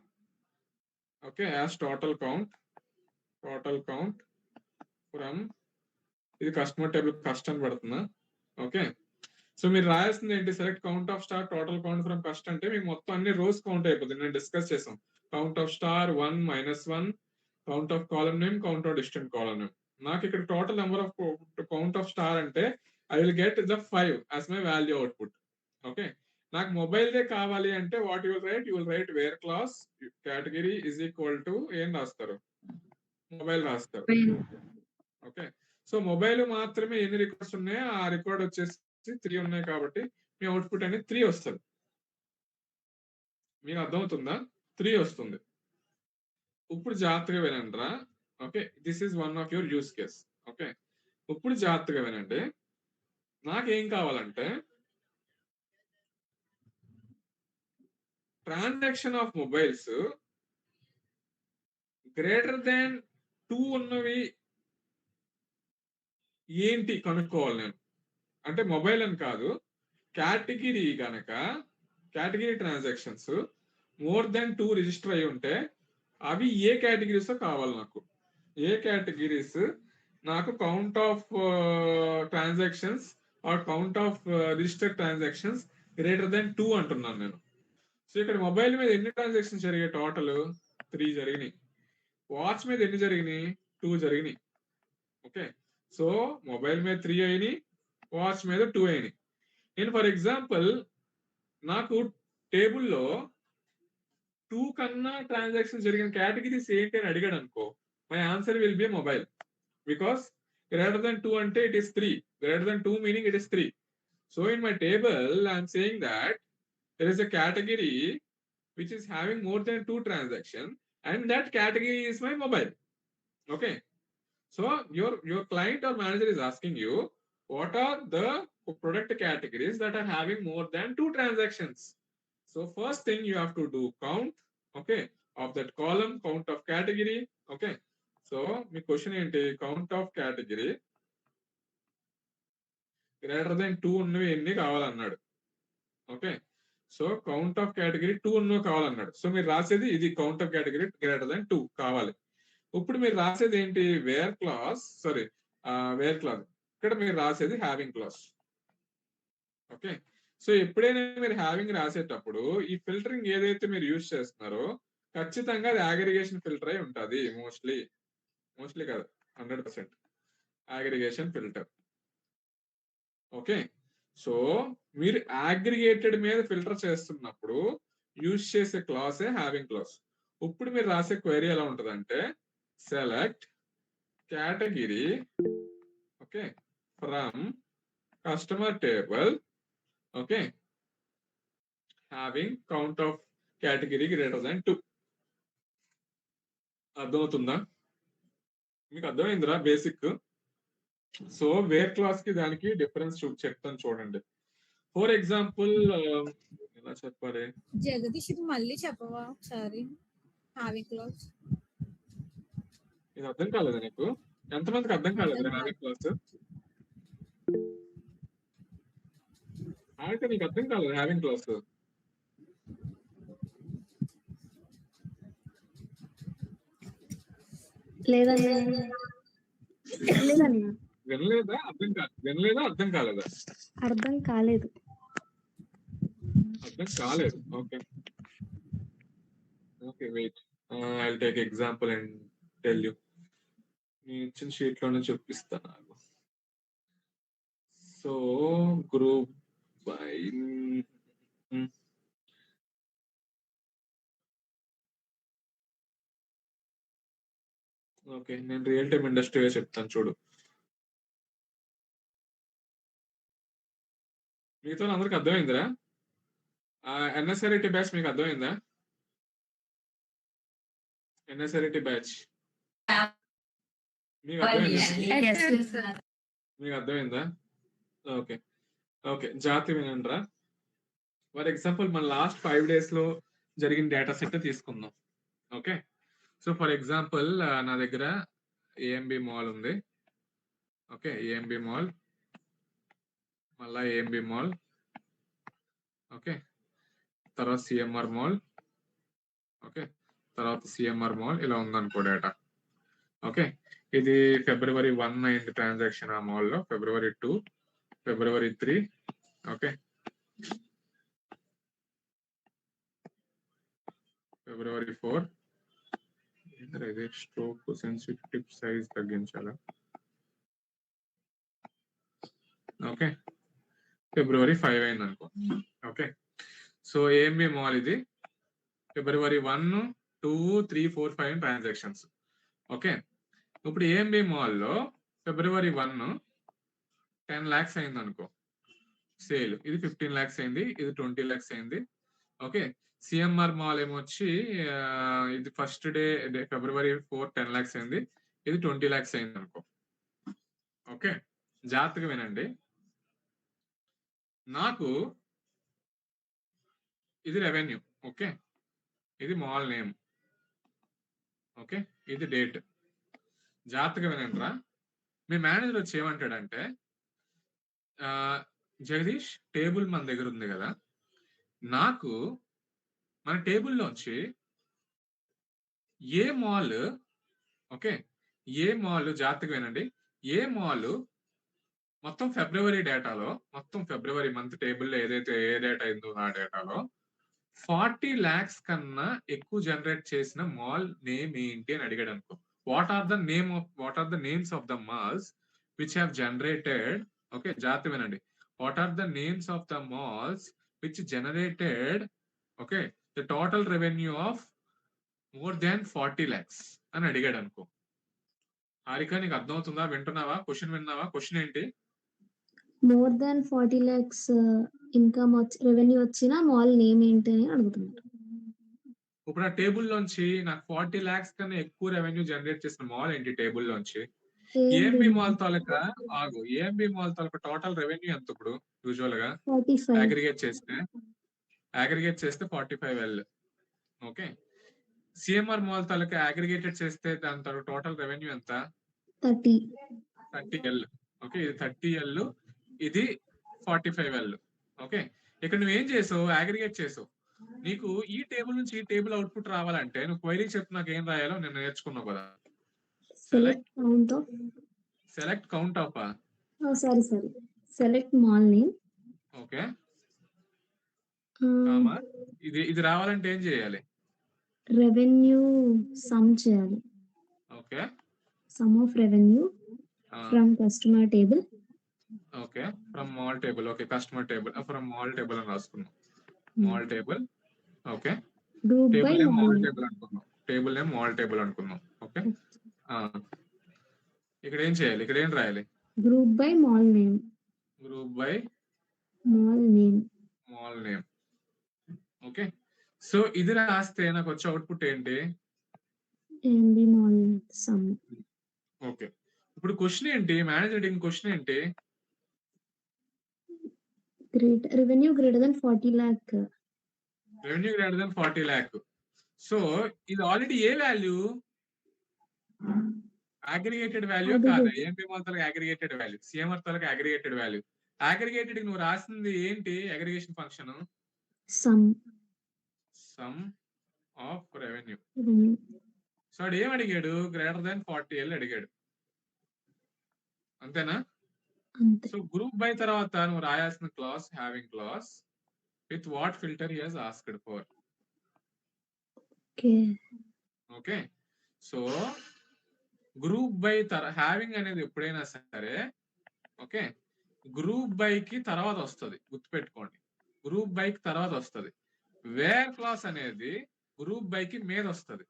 S2: okay, as total count from, ఇది కస్టమర్ టేబుల్ కస్ట్ అని పడుతుందా? ఓకే, సో మీరు రాయాల్సింది ఏంటి, select count of star total count from cust అంటే మీకు మొత్తం అన్ని రోస్ కౌంట్ అయిపోతుంది. నేను డిస్కస్ చేసాం. Count of star 1 - 1, count of column name, count of distinct column name. నాకు ఇక్కడ total number of count of star అంటే I will get the 5 as my value output. Okay, నాకు మొబైల్ దే కావాలి అంటే what you will write where clause category is equal to ఏం రాస్తారు, mobile రాస్తారు. ఓకే, సో మొబైల్ మాత్రమే ఎన్ని రికార్డ్స్ ఉన్నాయో ఆ రికార్డ్ వచ్చేసి 3 ఉన్నాయి కాబట్టి మీ అవుట్పుట్ అనేది 3 వస్తుంది. మీకు అర్థమవుతుందా? 3 వస్తుంది. ఇప్పుడు జాగ్రత్తగా వినండిరా. Okay, this is one of your use case. Okay, ఇప్పుడు జాగ్రత్తగా వినండి. నాకేం కావాలంటే transaction of mobiles greater than 2 ఉన్నవి ఏంటి కనుక్కోవాలి నేను. అంటే మొబైల్ అని కాదు, కేటగిరీ కనుక category transactions more than 2 register అయి ఉంటే అవి ఏ కేటగిరీస్ కావాలి నాకు. ఏ కేటగిరీస్ నాకు count of transactions or count of registered transactions greater than 2 అంటున్నాను నేను. సో ఇక్కడ మొబైల్ మీద ఎన్ని ట్రాన్సాక్షన్స్ జరిగాయి, టోటల్ 3 జరిగినాయి. వాచ్ మీద ఎన్ని జరిగినాయి, 2 జరిగినాయి. ఓకే, సో మొబైల్ మీద 3 అయినాయి, వాచ్ మీద 2 అయినాయి. నేను ఫర్ ఎగ్జాంపుల్ నాకు టేబుల్లో 2 కన్నా ట్రాన్సాక్షన్ జరిగిన కేటగిరీస్ ఏంటి అని అడిగాడు అనుకో, my answer will be mobile. Because greater than 2 అంటే it is 3, greater than 2 meaning it is 3. So in my table I'm saying that there is a category which is having more than 2 transactions and that category is my mobile. Okay, so your client or manager is asking you what are the product categories that are having more than 2 transactions. So first thing you have to do count, okay, of that column, count of category. Okay, so my question ఏంటి, count of category greater than 2 ఉన్నవి ఎన్ని కావాలన్నాడు. Okay, so count of category 2 ఉన్నో కావాలన్నాడు. So మీరు రాసేది ఇది count of category greater than 2 కావాలి. ఇప్పుడు మీరు రాసేది ఏంటి? వేర్ క్లాస్ ఇక్కడ మీరు రాసేది హ్యావింగ్ క్లాస్. ఓకే, సో ఎప్పుడైనా మీరు హ్యావింగ్ రాసేటప్పుడు ఈ ఫిల్టరింగ్ ఏదైతే మీరు యూజ్ చేస్తున్నారో ఖచ్చితంగా అది అగ్రిగేషన్ ఫిల్టర్ అయి ఉంటుంది. మోస్ట్లీ కాదు, 100% అగ్రిగేషన్ ఫిల్టర్. ఓకే, సో మీరు అగ్రిగేటెడ్ మీద ఫిల్టర్ చేస్తున్నప్పుడు యూజ్ చేసే క్లాసే హ్యావింగ్ క్లాస్. ఇప్పుడు మీరు రాసే క్వెరీ ఎలా ఉంటుందంటే select category okay from customer table okay having count of category greater than 2. అర్థమవుతుందా? మీకు అర్థమైందిరా బేసిక్? సో వేర్ క్లాస్ కి దానికి డిఫరెన్స్ చెప్తాను చూడండి. ఫర్ ఎగ్జాంపుల్ ఎలా చెప్పాలి?
S3: జగదీష్ ఇది మళ్ళీ చెప్పవా ఒకసారి? హ్యావింగ్ క్లాస్
S2: ఇది అర్థం కాలేదా నీకు? ఎంతమందికి అర్థం కాలేదు హ్యావింగ్ క్లాస్? అయితే నీకు అర్థం కాలేదు హ్యావింగ్ క్లాస్?
S3: లేదన్నా
S2: వినలేదా? అర్థం కాలేదా?
S3: అర్థం కాలేదు.
S2: అర్థం కాలేదు. Okay okay wait, I will take example and tell you. నేను ఇచ్చిన షీట్ లోనే చూపిస్తాను నాకు. సో గ్రూప్ బై ఓకే, నేను రియల్ టైమ్ ఇండస్ట్రీగా చెప్తాను చూడు. మీతో అందరికి అర్థమైందిరా? ఎన్ఎస్ఆర్ఐటి బ్యాచ్ మీకు అర్థమైందా? ఎన్ఎస్ఆర్ఐటి బ్యాచ్ మీకు అర్థమైందా? మీకు అర్థమైందా? ఓకే ఓకే, జాతి వినండిరా. ఫర్ ఎగ్జాంపుల్ మన లాస్ట్ 5 days లో జరిగిన డేటా సెట్ తీసుకుందాం. ఓకే, సో ఫర్ ఎగ్జాంపుల్ నా దగ్గర ఏఎంబి మాల్ ఉంది. ఓకే, ఏఎంబి మాల్, మళ్ళా ఏఎంబి మాల్, ఓకే తర్వాత సిఎంఆర్ మాల్, ఓకే తర్వాత సిఎంఆర్ మాల్, ఇలా ఉందనుకో డేటా. ఓకే, ఇది February 1 అయింది ట్రాన్సాక్షన్ ఆ మాల్లో, February 2, February 3, ఓకే February 4. ఇది స్ట్రోక్ సెన్సిటివ్ సైజ్ తగ్గించాలా? ఓకే, February 5 అయింది అనుకో. ఓకే, సో ఏఎంబి మాల్ ఇది February 1, 2, 3, 4, 5 ట్రాన్సాక్షన్స్. ఓకే, ఇప్పుడు ఏఎంబి మాల్లో February 1 10 lakhs అయింది అనుకో సేల్. ఇది 15 lakhs అయింది, ఇది 20 lakhs అయింది. ఓకే, సిఎంఆర్ మాల్ ఏమొచ్చి ఇది ఫస్ట్ డే February 4 10 lakhs అయింది, ఇది 20 lakhs అయింది అనుకో. ఓకే, జాగ్రత్తగా వినండి. నాకు ఇది రెవెన్యూ. ఓకే, ఇది మాల్ నేమ్. ఓకే, ఇది డేట్. జాగ్రత్తగా వినండి రా. మీ మేనేజర్ వచ్చి ఏమంటాడంటే జగదీష్ టేబుల్ మన దగ్గర ఉంది కదా, నాకు మన టేబుల్లోంచి ఏ మాల్, ఓకే ఏ మాల్, జాగ్రత్తగా వినండి, ఏ మాల్ మొత్తం ఫిబ్రవరి డేటాలో, మొత్తం ఫిబ్రవరి మంత్ టేబుల్లో ఏదైతే ఏ డేటా అయిందో ఆ డేటాలో 40 lakhs కన్నా ఎక్కువ జనరేట్ చేసిన మాల్ నేమ్ ఏంటి అని అడిగాడు అనుకో. What are the names of the malls which have generated, okay జాగ్రత్త వినండి, what are the names of the malls which generated okay the total revenue of more than 40 lakhs అని అడిగాడు అనుకో. హారిక నీకు అర్థమవుతుందా? వింటున్నావా? క్వశ్చన్ విన్నావా? క్వశ్చన్ ఏంటి?
S3: More than 40 lakhs income revenue వచ్చిన మాల్ నేమ్ ఏంటి అని అడుగుతున్నారు.
S2: ఇప్పుడు ఆ టేబుల్ లోంచి నాకు 40 lakhs కన్నా ఎక్కువ రెవెన్యూ జనరేట్ చేసిన మాల్ ఏంటి టేబుల్ లోంచి? ఏఎంబి మాల్ తాలూకా ఏఎంబి మాల్ తాలూకా టోటల్ రెవెన్యూ ఎంత ఇప్పుడు యూజువల్ గా
S3: 45.
S2: అగ్రిగేట్ చేస్తే 45L. ఓకే, సిఎంఆర్ మాల్ తాలూకా అగ్రిగేటెడ్ చేస్తే దాని తాలూకా టోటల్ రెవెన్యూ ఎంత? 30L. ఓకే, ఇది 30L, ఇది 45L. ఓకే, ఇక్కడ నువ్వేం చేసావు, అగ్రిగేట్ చేసావు. నీకు ఈ టేబుల్ నుంచి ఈ టేబుల్ అవుట్పుట్ రావాలంటే నువ్వు క్వైరీ చెప్పు నాకు ఏం రాయాలో నేను నేర్చుకున్నావు కదా.
S3: Select count of
S2: select count of
S3: sorry select mall name.
S2: Okay, ఇది రావాలంటే ఏం చేయాలి?
S3: రెవెన్యూ సమ్ చేయాలి.
S2: Okay,
S3: sum of revenue from customer table.
S2: Okay, from mall table. Okay, customer table from mall table అని రాసుకున్నాం. Mall table. Okay,
S3: group by
S2: table name
S3: mall
S2: mall
S3: name.
S2: Table అనుకున్నాం. Table name mall table అనుకున్నాం. Okay, ఇక్కడ ఏం చేయాలి? ఇక్కడ ఏం రాయాలి?
S3: Group by mall name.
S2: Group by
S3: mall name.
S2: Mall name. Okay, so ఇది రాస్తే నాకు వచ్చే అవుట్పుట్ ఏంటి?
S3: MB mall some.
S2: ఓకే, ఇప్పుడు క్వశ్చన్ ఏంటి? మేనేజర్ క్వశ్చన్ ఏంటి?
S3: Revenue greater than 40 lakh.
S2: Revenue greater than 40 lakh. So ఇది ఆల్రెడీ ఏ వాల్యూ? అగ్రిగేటెడ్ వాల్యూ కాదా? ఏఎంపీ మాల్ తాలూకు అగ్రిగేటెడ్ వాల్యూ, సిఎంఆర్ తాలూకు అగ్రిగేటెడ్ వాల్యూ. అగ్రిగేటెడ్ నువ్వు రాసింది ఏంటి? Aggregation function some of revenue. So వాడు ఏం అడిగాడు? గ్రేటర్ దాన్ 40L అడిగాడు, అంతేనా? సో గ్రూప్ బై తర్వాత నువ్వు రాయాల్సిన clause having clause with what filter he has asked for. Okay, so group by having అనేది ఎప్పుడైనా సరే ఓకే గ్రూప్ బై కి తర్వాత వస్తుంది, గుర్తుపెట్టుకోండి. గ్రూప్ బై కి తర్వాత వస్తుంది. వేర్ క్లాస్ అనేది గ్రూప్ బై కి మీద వస్తుంది.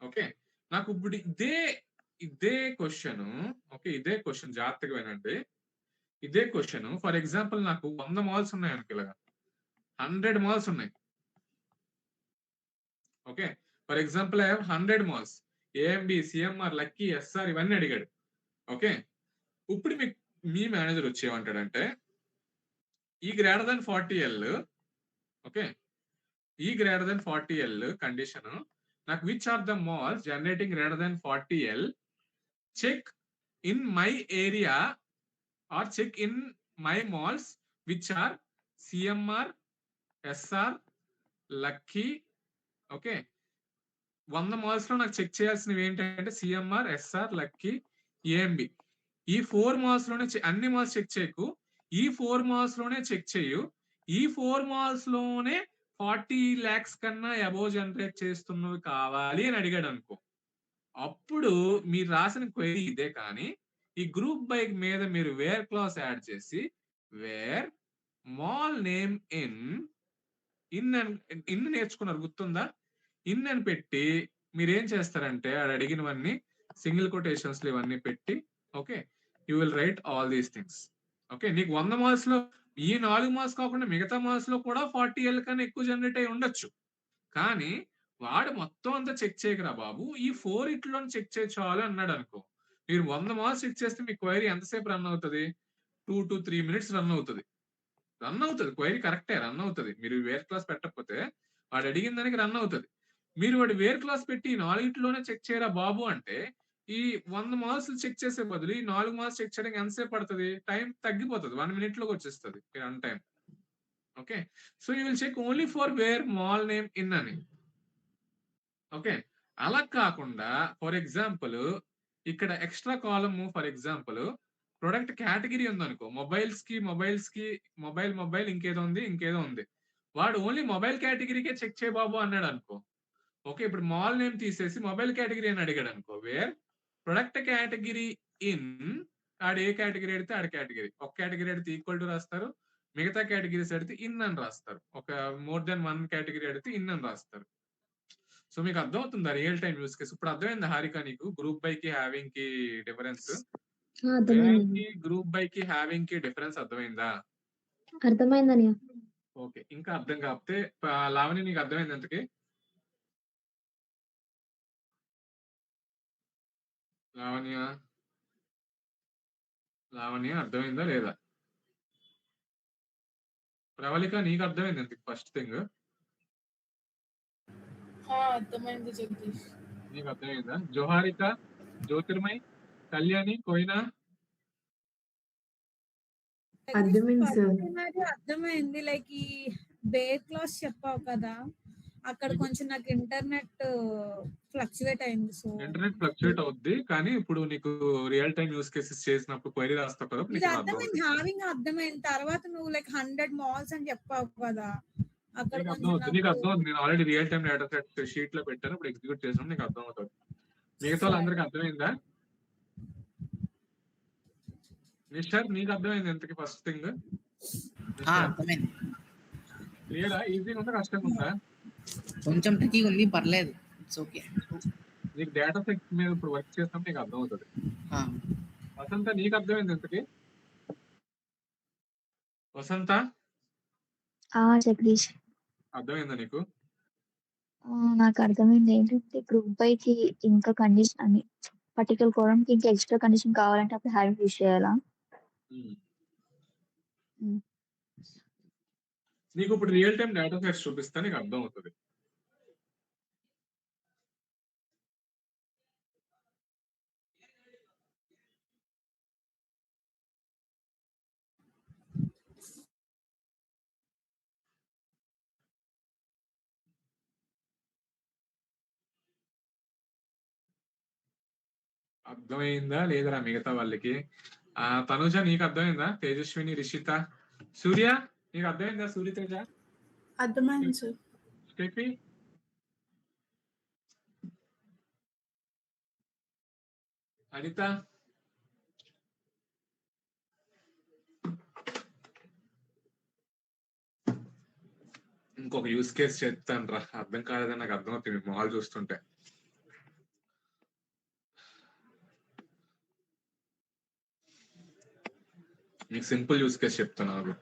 S2: ఓకే, నాకు ఇప్పుడు ఇదే క్వశ్చన్. ఓకే, ఇదే క్వశ్చన్ జాగ్రత్తగా వినండి. ఇదే క్వశ్చన్ ఫర్ ఎగ్జాంపుల్ నాకు 100 మాల్స్ ఉన్నాయి అనుకో, ఇలాగా 100 మాల్స్ ఉన్నాయి. Okay, for example I have 100 malls. AMB, CMR, Lucky, SR ఇవన్నీ అడిగాడు. ఓకే, ఇప్పుడు మీ మేనేజర్ వచ్చేమంటాడంటే ఈ గ్రేటర్ దాన్ 40L. ఓకే, ఈ గ్రేటర్ దాన్ 40L కండిషన్ నాకు which are the malls generating greater than 40L check in my area or check in my malls which are CMR, SR, Lucky. Okay, 100 malls లో నాకు check చేయాల్సినవి ఏంటంటే CMR, SR, lucky, AMB. ఈ 4 malls లోనే అన్ని malls check చేయకు, ఈ 4 malls లోనే చెక్ చేయు. ఈ 4 మాల్స్ లోనే 40 lakhs కన్నా అబోవ్ జనరేట్ చేస్తున్నవి కావాలి అని అడిగాడు అనుకో, అప్పుడు మీరు రాసిన క్వైరీ ఇదే. కానీ ఈ గ్రూప్ బై మీద మీరు వేర్ క్లాస్ యాడ్ చేసి వేర్ మాల్ నేమ్ ఇన్ నేర్చుకున్నారు, గుర్తుందా? ఇన్ అని పెట్టి మీరేం చేస్తారంటే అడిగినవన్నీ సింగిల్ కొటేషన్స్ లో ఇవన్నీ పెట్టి okay you will right all these things. Okay, నీకు 100 మార్క్స్ లో ఈ 4 మార్క్స్ కాకుండా మిగతా మార్క్స్ లో కూడా 40L కన్నా ఎక్కువ జనరేట్ అయి ఉండొచ్చు. కానీ వాడు మొత్తం అంతా చెక్ చేయకరా బాబు, ఈ 4 ఇట్లో చెక్ చేయ చాలు అన్నాడు అనుకో. మీరు 100 మార్క్స్ చెక్ చేస్తే మీ క్వైరీ ఎంతసేపు రన్ అవుతుంది? 2 to 3 minutes రన్ అవుతుంది. క్వైరీ కరెక్టే రన్ అవుతుంది. మీరు వేర్ క్లాస్ పెట్టకపోతే వాడు అడిగిన దానికి రన్ అవుతుంది. మీరు వాడు వేర్ క్లాస్ పెట్టి 4 చెక్ చేయరా బాబు అంటే ఈ 100 మార్క్స్ చెక్ చేసే బదులు ఈ 4 మార్క్స్ చెక్ చేయడానికి ఎంతసేపు పడుతుంది? టైం తగ్గిపోతుంది, 1 minute లోకి వచ్చేస్తుంది run time. Okay, so you will check only for where mall name in అని. ఓకే, అలా కాకుండా ఫర్ ఎగ్జాంపుల్ ఇక్కడ extra column for example product category ఉందనుకో, మొబైల్ ఇంకేదో ఉంది. వాడు ఓన్లీ మొబైల్ కేటగిరీకే చెక్ చేయ బాబు అన్నాడు అనుకో. ఓకే, ఇప్పుడు మాల్ నేమ్ తీసేసి మొబైల్ కేటగిరీ అని అడిగాడు అనుకో, వేర్ ప్రొడక్ట్ కేటగిరీ ఇన్ ఆడ ఏ కేటగిరీ అడితే ఆడ కేటగిరీ, ఒక కేటగిరీ అడితే ఈక్వల్ టు రాస్తారు, మిగతా కేటగిరీస్ అడితే ఇన్ అని రాస్తారు, ఒక మోర్ దెన్ 1 కేటగిరీ అడితే ఇన్ అని రాస్తారు. సో మీకు అర్థమవుతుందా రియల్ టైం యూస్ కేసు? ఇప్పుడు అర్థమైందా హారిక నీకు గ్రూప్ బై కి హ్యావింగ్ కి డిఫరెన్స్? గ్రూప్ బై కి హ్యావింగ్ కి డిఫరెన్స్ అర్థమైందా?
S3: అర్థమైందని.
S2: ఓకే, ఇంకా అర్థం కాకపోతే లావణి నీకు అర్థమైంది ఎంతకి? లావణ్య అర్థమైందా లేదా? ప్రవళిక నీకు అర్థమైంది ఎంత ఫస్ట్ థింగ్?
S4: అర్థమైంది జగదీష్.
S2: నీకు అర్థమైందా? జోహారిక, జ్యోతిర్మయ్, కళ్యాణి, కోయినా?
S6: అర్థమైంది సార్.
S4: అర్థమైంది. లైక్ ఈ బేర్ క్లాస్ చెప్పావు కదా, అక్కడ కొంచెం నాకు ఇంటర్నెట్ ఫ్లక్చువేట్ అయింది. సో
S2: ఇంటర్నెట్ ఫ్లక్చుయేట్ అవుద్ది, కానీ ఇప్పుడు నీకు రియల్ టైమ్ యూస్ కేసెస్ చేసినప్పుడు క్వైరీ రాస్తావు కదా,
S4: ఇది
S2: నీకు
S4: అర్థమైంది, హావింగ్ అర్థమైంది. తర్వాత నువ్వు లైక్ 100 మాల్స్ అని చెప్పావు కదా, అక్కడ
S2: నీకు
S4: కొంచెం
S2: అర్థమవుతుంది. నీకు
S4: నాకు
S2: అర్థమవుతుంది. నేను already real time data set sheet లో పెట్టాను, ఇప్పుడు ఎగ్జిక్యూట్ చేసాను, నీకు అర్థమవుతుంది. మిగతా వాళ్ళందరికీ అర్థమైందా? నిషర్ నీకు అర్థమైంది ఎంతకి ఫస్ట్ థింగ్?
S5: అర్థమైంది.
S2: క్లియరా? ఈజీగా ఉందా కష్టంగా ఉందా?
S5: కొంచెం ట్రికీ ఉంది, పర్లేదు, ఇట్స్ ఓకే.
S2: నీకు డేటా సెట్ మీద ఇప్పుడు వర్క్ చేస్తాం, నీకు అర్థమవుతుంది. వసంత నీకు అర్థమైంది ఎంతకి? వసంత
S3: జగదీష్
S2: అర్థమైందా నీకు?
S3: నాకు అర్థమైంది ఏంటంటే గ్రూప్ బైకి ఇంకా కండిషన్ అని పర్టికులర్ కోవడానికి ఇంకా ఎక్స్ట్రా కండిషన్ కావాలంటే అప్పుడు హ్యావింగ్ యూజ్ చేయాలా?
S2: నీకు ఇప్పుడు రియల్ టైమ్ డేటా సెట్స్ చూపిస్తా, నీకు అర్థం అవుతుంది. అర్థమైందా లేదరా మిగతా వాళ్ళకి? తనుజ నీకు అర్థమైందా? తేజస్విని, రిషిత, సూర్య నీకు అర్థమైందా? సూర్యతేజ
S4: అర్థమైంది సార్.
S2: స్టెఫీ, అనిత, ఇంకొక యూస్ కేస్ చెప్తాను రా, అర్థం కాలేదని నాకు అర్థమవుతుంది మీ మొహాలు చూస్తుంటే. నీకు సింపుల్ యూస్ కేస్ చెప్తాను నాకు.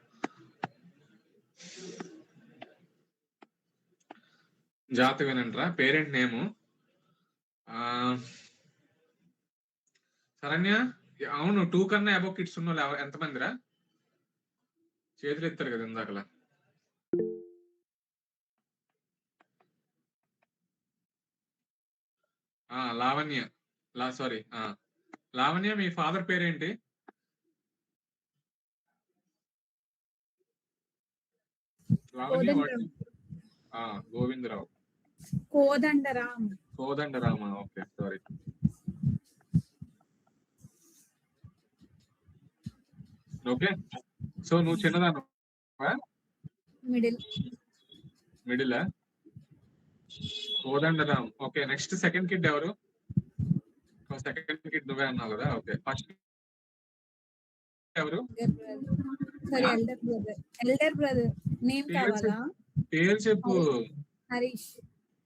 S2: జాగ్రత్త వినండిరా. పేరెంట్ నేము శరణ్య. అవును, 2 కన్నా అబౌవ్ కిడ్స్ ఉన్న వాళ్ళు ఎంతమందిరా? చేతులు ఎత్తారు కదా ఇందాకలా. లావణ్య, సారీ లావణ్య, మీ ఫాదర్ పేరేంటి? Lavanya, Govindarao. Kodandarama, okay sorry. Okay, so నువ్వు చిన్నదాన్ని middle Kodandaram. Okay, next second kid ఎవరు? సెకండ్ కిడ్ నువ్వే అన్నావు కదా. ఓకే, ఫస్ట్ ఎవరు?
S4: Elder brother. నేమ్ కావాలా?
S2: పేరు చెప్పు.
S4: హరీష్.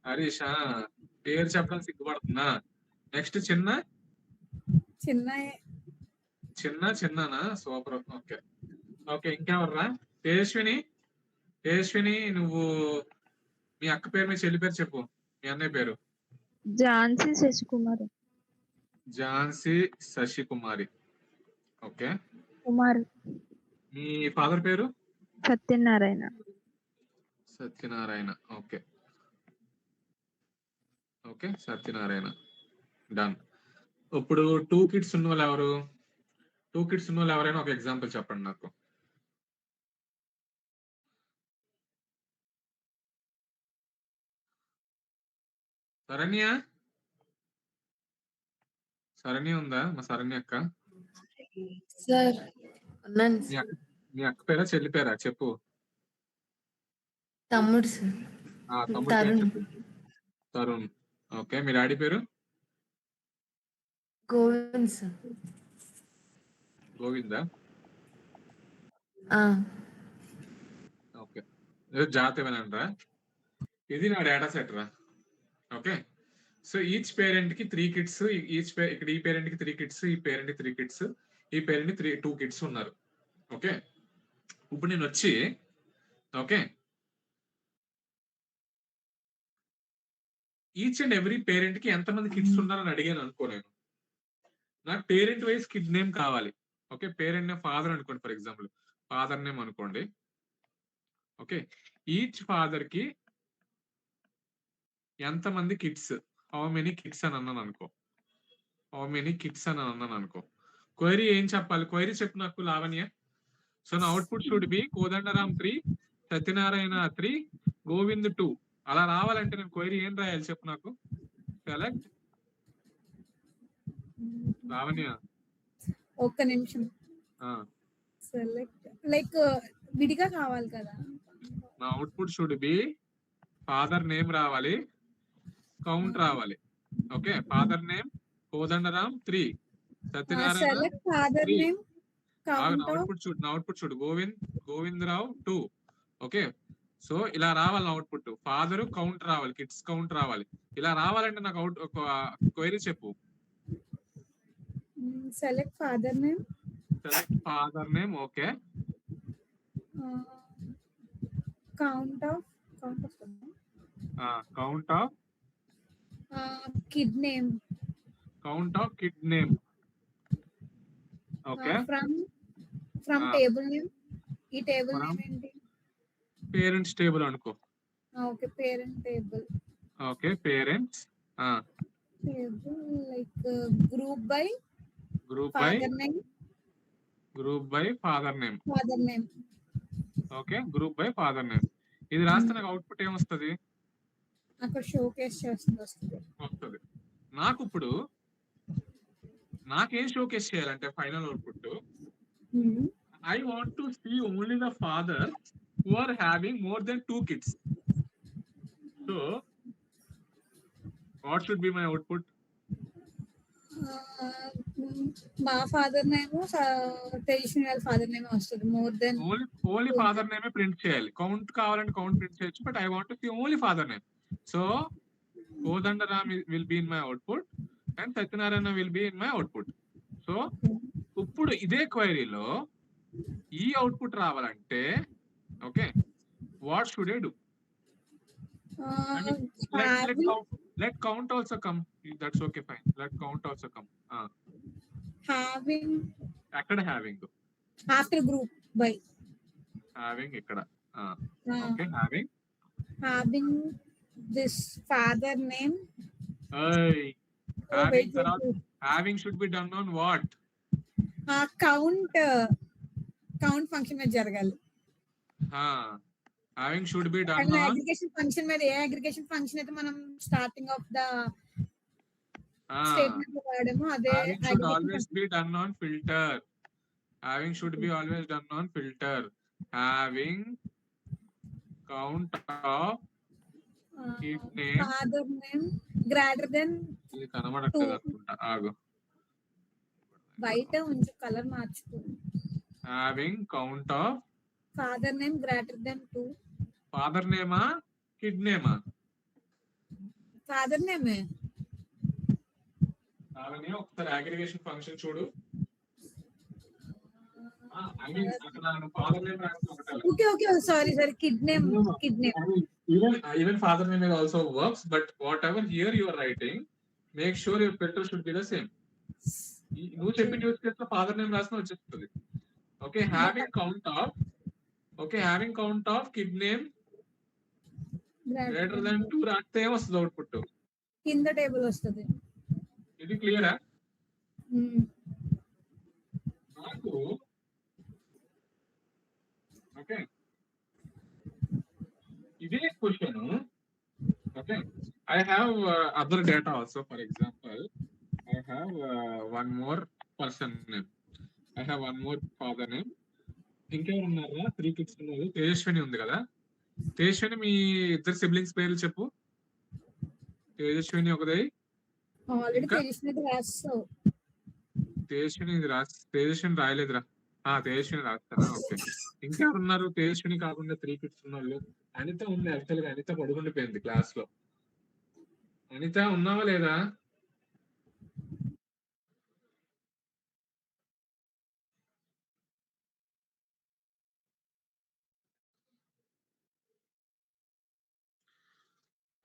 S2: హరీష్, పేరు చెప్పడం సిగ్గుపడుతున్నా. నెక్స్ట్ చిన్ననా? సూపర్. ఓకే ఓకే, ఇంకెవర్రా? తేజస్విని నువ్వు మీ అక్క పేరు, మీ చెల్లి పేరు చెప్పు. మీ అన్నయ్య పేరు? ఝాన్సీ శశికుమారి. ఓకే,
S7: కుమార్.
S2: మీ ఫాదర్ పేరు?
S7: Satyanarayana.
S2: Okay okay, Satyanarayana. Done. ఇప్పుడు 2 కిడ్స్ ఉన్న వాళ్ళు ఎవరు? 2 కిడ్స్ ఉన్న వాళ్ళు ఎవరైనా ఒక ఎగ్జాంపుల్ చెప్పండి నాకు. శరణ్య ఉందా? మా శరణ్య అక్క.
S6: సార్
S2: మీ అక్క పేరా చెల్లి పేరా చెప్పు.
S6: తమ్ముడు సార్.
S2: తమ్ముడు పేరు చెప్పు. తరుణ్. ఓకే, మీ డాడీ పేరు?
S6: గోవింద్ సార్.
S2: గోవిందా?
S6: ఆ,
S2: ఓకే, జాగ్రత్త వినండిరా. ఇది నా డేటా సెట్ రా. ఓకే, సో ఈచ్ పేరెంట్ కి 3 కిడ్స్, ఇక్కడ ఈ పేరెంట్ కి 3 కిడ్స్, ఈ పేరెంట్ కి 3 కిడ్స్, ఈ పేరెంట్ కి 2 కిడ్స్ ఉన్నారు. ఓకే, ఇప్పుడు నేను వచ్చి okay each and every parent కి ఎంతమంది కిడ్స్ ఉన్నారని అడిగాను అనుకో. నేను నాకు పేరెంట్ వైజ్ కిడ్ నేమ్ కావాలి. ఓకే, పేరెంట్ నేమ్ ఫాదర్ అనుకోండి, ఫర్ ఎగ్జాంపుల్ ఫాదర్ నేమ్ అనుకోండి. ఓకే, ఈచ్ ఫాదర్ కి ఎంతమంది కిడ్స్, హౌ మెనీ కిడ్స్ అని అన్నాను అనుకో. క్వైరీ ఏం చెప్పాలి? క్వైరీ చెప్పు నాకు లావణ్య. సో నా output should be Kodandaram 3, Satyanarayana 3, Govind 2. అలా రావాలంటే నేను క్వైరీ ఏం రాయాలి చెప్పు నాకు. సెలెక్ట్ లావణ్య.
S4: ఒక్క నిమిషం. సెలెక్ట్ లైక్ విడిగా కావాలి కదా.
S2: నా output should be father name రావాలి, కౌంట్ రావాలి. Okay, father name Kodandaram 3, Satyanarayana
S4: select father
S2: 3.
S4: Name count of
S2: నా అవుట్పుట్ చూడు గోవిందరావు 2. ఓకే, సో ఇలా రావాలి నా అవుట్పుట్. ఫాదర్ కౌంట్ రావాలి, కిడ్స్ కౌంట్ రావాలి. ఇలా రావాలంటే నాకు క్వైరీ చెప్పు.
S4: Select father name.
S2: Select father name. Okay,
S4: count of kid name.
S2: Count of kid name. Okay,
S4: from table name. ఈ టేబుల్ నేమ్ ఏంటి?
S2: పేరెంట్స్ టేబుల్ అనుకో.
S4: Okay, parent table.
S2: Okay, parents
S4: table like group by
S2: father name.
S4: Father name.
S2: Okay, group by father name. ఇది రాస్తే నాకు output ఏమొస్తుంది?
S4: అక్కడ showcase వస్తుంది.
S2: నాకు ఇప్పుడు నాకేం షోకేస్ చేయాలంటే final output I want to see only the father who are having more than 2 kids. So what should be my output?
S4: మా father name traditional father name వస్తుంది. మోర్ దెన్
S2: ఓన్లీ ఫాదర్ నేమే print చేయాలి. Count కావాలంటే count print చేయొచ్చు, but I want to see only father name. So Kodandaram will be in my output and Satyanarayana will be in my output. So ఇప్పుడు ఇదే క్వైరీలో ఈ output రావాలంటే okay, what should I do? Let count also come. That's okay, fine. Let count also come.
S4: having
S2: అక్కడ having
S4: after group by
S2: ఇక్కడ okay,
S4: having this father name.
S2: Having should be done on what?
S4: Count function మీద జరగాలి.
S2: Having should be done on
S4: aggregation function మీద. ఏ aggregation function అయితే మనం starting of the statement వాడామో అదే.
S2: Having should always be done on filter. Having should be always done on filter. Having count of kid name,
S4: father name greater then.
S2: ఇది కనబడట్లేదు అనుకుంటా, ఆగు.
S4: బయట ఉంచి కలర్ మార్చుకో.
S2: Having count of
S4: father name greater then 2.
S2: Father నేమా kid నేమా?
S4: Father నేమే.
S2: అలానే ఒకసారి అగ్రిగేషన్ ఫంక్షన్ చూడు. Father name
S4: okay sorry kid name.
S2: even father name also works, but whatever here you are writing, make sure your filter should be the same. నువ్వు చెప్పిన use case లో father name రాసిన వచ్చేస్తుంది. Okay, having count of kid name greater than 2 రాస్తే ఏమొస్తుంది output?
S4: కింద table వస్తుంది.
S2: ఇది క్లియరా? నాకు ఓకే, ఇదే question. Okay, I have other data also. For example, I have one more person name. I have one more father name. ఇంకెవరు ఉన్నారా? 3 kids ఉన్నారు. తేజస్విని ఉంది కదా. తేజస్విని మీ ఇద్దరు సిబ్లింగ్స్ పేర్లు చెప్పు. తేజస్విని ఒకది.
S4: ఆల్రెడీ తెలిసినది రాస్తావు.
S2: తేజస్విని రాయలేదురా. తేజస్విని రాస్తారా? ఓకే, ఇంకెవరు ఉన్నారు తేజస్విని కాకుండా 3 kids ఉన్న వాళ్ళు? అనిత ఉంది. యాక్చువల్ గా అనిత పడుకుండిపోయింది క్లాస్ లో. అనిత ఉన్నావా లేదా?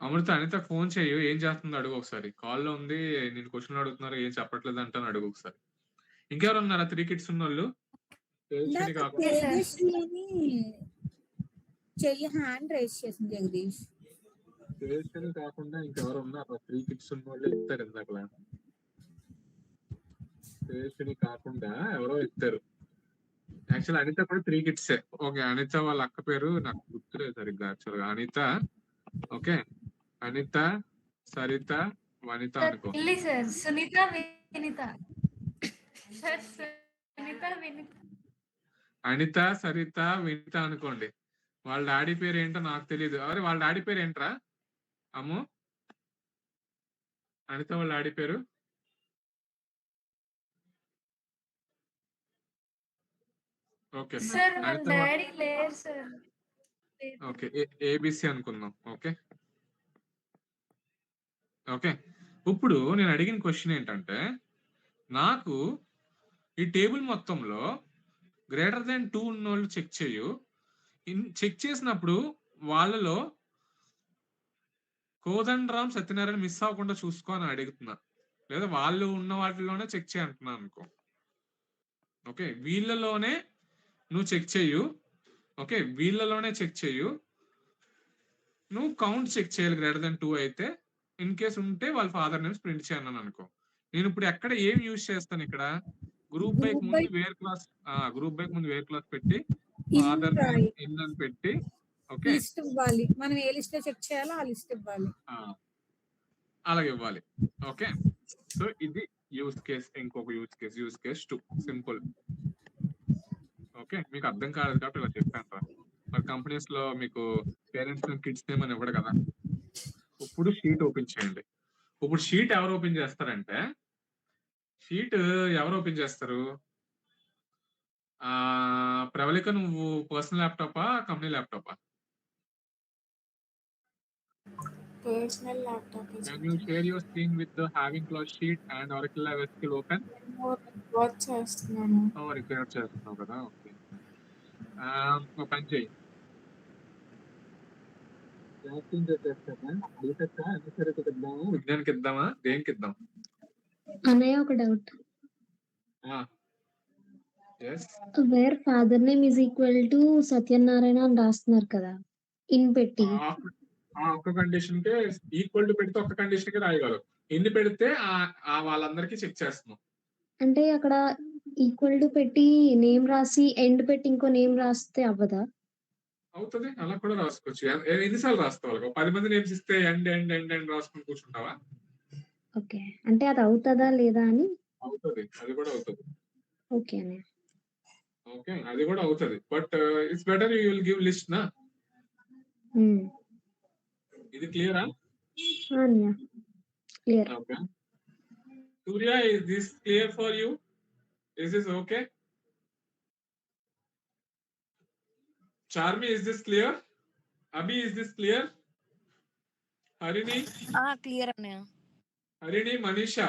S2: అమృత, అనిత ఫోన్ చేయు. ఏం చేస్తుందో అడుగు ఒకసారి. కాల్లో ఉంది, నేను క్వశ్చన్ అడుగుతున్నారు, ఏం చెప్పట్లేదు అంటాను, అడుగు ఒకసారి. ఇంకెవరు ఉన్నారా 3 kids ఉన్న వాళ్ళు?
S4: చెయ్యి హ్యాండ్ రైజ్ చేసింది జగదీష్.
S2: తేజస్విని కాకుండా ఇంకెవరు ఉన్నారు 3 kids ఉన్న వాళ్ళు? ఇస్తారు ఇందాక. తేజస్విని కాకుండా ఎవరో ఇస్తారు. యాక్చువల్ అనిత కూడా 3 కిడ్సే. ఓకే. అనిత వాళ్ళ అక్క పేరు నాకు గుర్తులేదు సరిగ్గా యాక్చువల్‌గా. అనిత, ఓకే. అనిత, సరిత, వనిత
S1: సార్
S2: అనుకో.
S1: ఢిల్లీ సార్. సునీత, వినీత. సార్ సునీత, వినీత.
S2: అనిత, సరిత, వినిత అనుకోండి. వాళ్ళ డాడీ పేరు ఏంటో నాకు తెలీదు. అరే వాళ్ళ డాడీ పేరు ఏంట్రా అమ్ము? అనిత వాళ్ళ డాడీ పేరు? ఓకే.
S1: సార్ వాళ్ళ
S2: అనిత వాళ్ళ
S1: డాడీ లేరు సార్.
S2: ఓకే. ఏబిసి అనుకుందాం. ఓకే. ఓకే. ఇప్పుడు నేను అడిగిన క్వశ్చన్ ఏంటంటే, నాకు ఈ టేబుల్ మొత్తంలో గ్రేటర్ దెన్ 2 ఉన్నోళ్ళు చెక్ చేయు. చెక్ చేసినప్పుడు వాళ్ళలో కోదండరామ్, సత్యనారాయణ మిస్ అవ్వకుండా చూసుకో అని అడుగుతున్నా. లేదా వాళ్ళు ఉన్న వాటిలోనే చెక్ చేయంటున్నా అనుకో. ఓకే. వీళ్ళలోనే నువ్వు చెక్ చేయు. ఓకే. వీళ్ళలోనే చెక్ చేయు. నువ్వు కౌంట్ చెక్ చేయాలి గ్రేటర్ దెన్ 2 అయితే. ఇన్ కేస్ ఉంటే వాళ్ళ ఫాదర్ నేమ్స్ ప్రింట్ చేయను అనుకో. నేను ఇప్పుడు ఎక్కడ ఏం యూజ్ చేస్తాను ఇక్కడ? గ్రూప్ బైక్
S4: గ్రూప్
S2: ముందు
S4: by
S2: where clause group by ముందు వేర్ క్లాస్ పెట్టి
S4: ఇన్
S2: ఫాదర్ నేమ్
S4: రాయి.
S2: ఇన్ అని పెట్టి ఓకే.
S4: లిస్ట్ ఇవ్వాలి. మనం ఏ లిస్ట్ లో చెక్ చేయాలో ఆ లిస్ట్ ఇవ్వాలి.
S2: అలాగే ఇవ్వాలి. ఓకే. సో ఇది యూజ్ కేస్. ఇంకొక యూజ్ కేస్ 2 సింపుల్. ఓకే. మీకు అర్థం కాలేదు కాబట్టి ఇలా చెప్పాను రా. మరి కంపెనీస్ లో మీకు పేరెంట్స్ కిడ్స్ నేమ్ అని ఇవ్వడు కదా. ఇప్పుడు షీట్ ఓపెన్ చేయండి. ఇప్పుడు షీట్ ఎవరు ఓపెన్ చేస్తారంటే, షీట్ ఎవరు ఓపెన్ చేస్తారు? ప్రవళిక నువ్వు పర్సనల్ ల్యాప్టాపా, కంపెనీ ల్యాప్టాపా?
S8: Personal laptop
S2: Can you share your screen with the having clause sheet and Oracle Live SQL open?
S8: Work చేస్తున్నాను.
S2: రికార్డ్ చేస్తున్నావు కదా. ఓకే. ఒక పని చేయి. విజ్ఞానికి ఇద్దామా, దేనికి ఇద్దాం?
S9: అన్నయ్య ఒక doubt. Where father name is equal to Satyanarayana అని రాస్తున్నారు కదా ఇన్ పెట్టి.
S2: ఒక్క కండిషన్ కే ఈక్వల్ టు పెడితే ఒక్క కండిషన్ కి రాయగలరు. ఎన్ని పెడితే వాళ్ళందరికీ చెక్ చేస్తున్నాం.
S9: అంటే అక్కడ ఈక్వల్ టు పెట్టి నేమ్ రాసి ఎండ్ పెట్టి ఇంకో నేమ్ రాస్తే అవ్వదా?
S2: అవుతుంది. అలా కూడా రాసుకోవచ్చు. ఎన్నిసార్లు రాస్తావు? 10 మంది నేమ్స్ ఇస్తే ఎండ్ ఎండ్ ఎండ్ ఎండ్ రాసుకుని కూర్చుంటావా?
S9: ఓకే. అంటే అది అవుతుందా లేదా అని.
S2: అవుతుంది. అది కూడా అవుతుంది.
S9: ఓకే అన్నయ్య.
S2: ఓకే. అది కూడా అవుతుంది. But it's better you will give list నా. ఇది క్లియరా?
S9: అన్నయ్య clear.
S2: Okay. Surya, is this clear for you? Is this okay? Charmi, is this clear? Abhi, is this clear? Harini?
S10: Clear annaya.
S2: Harini, Manisha?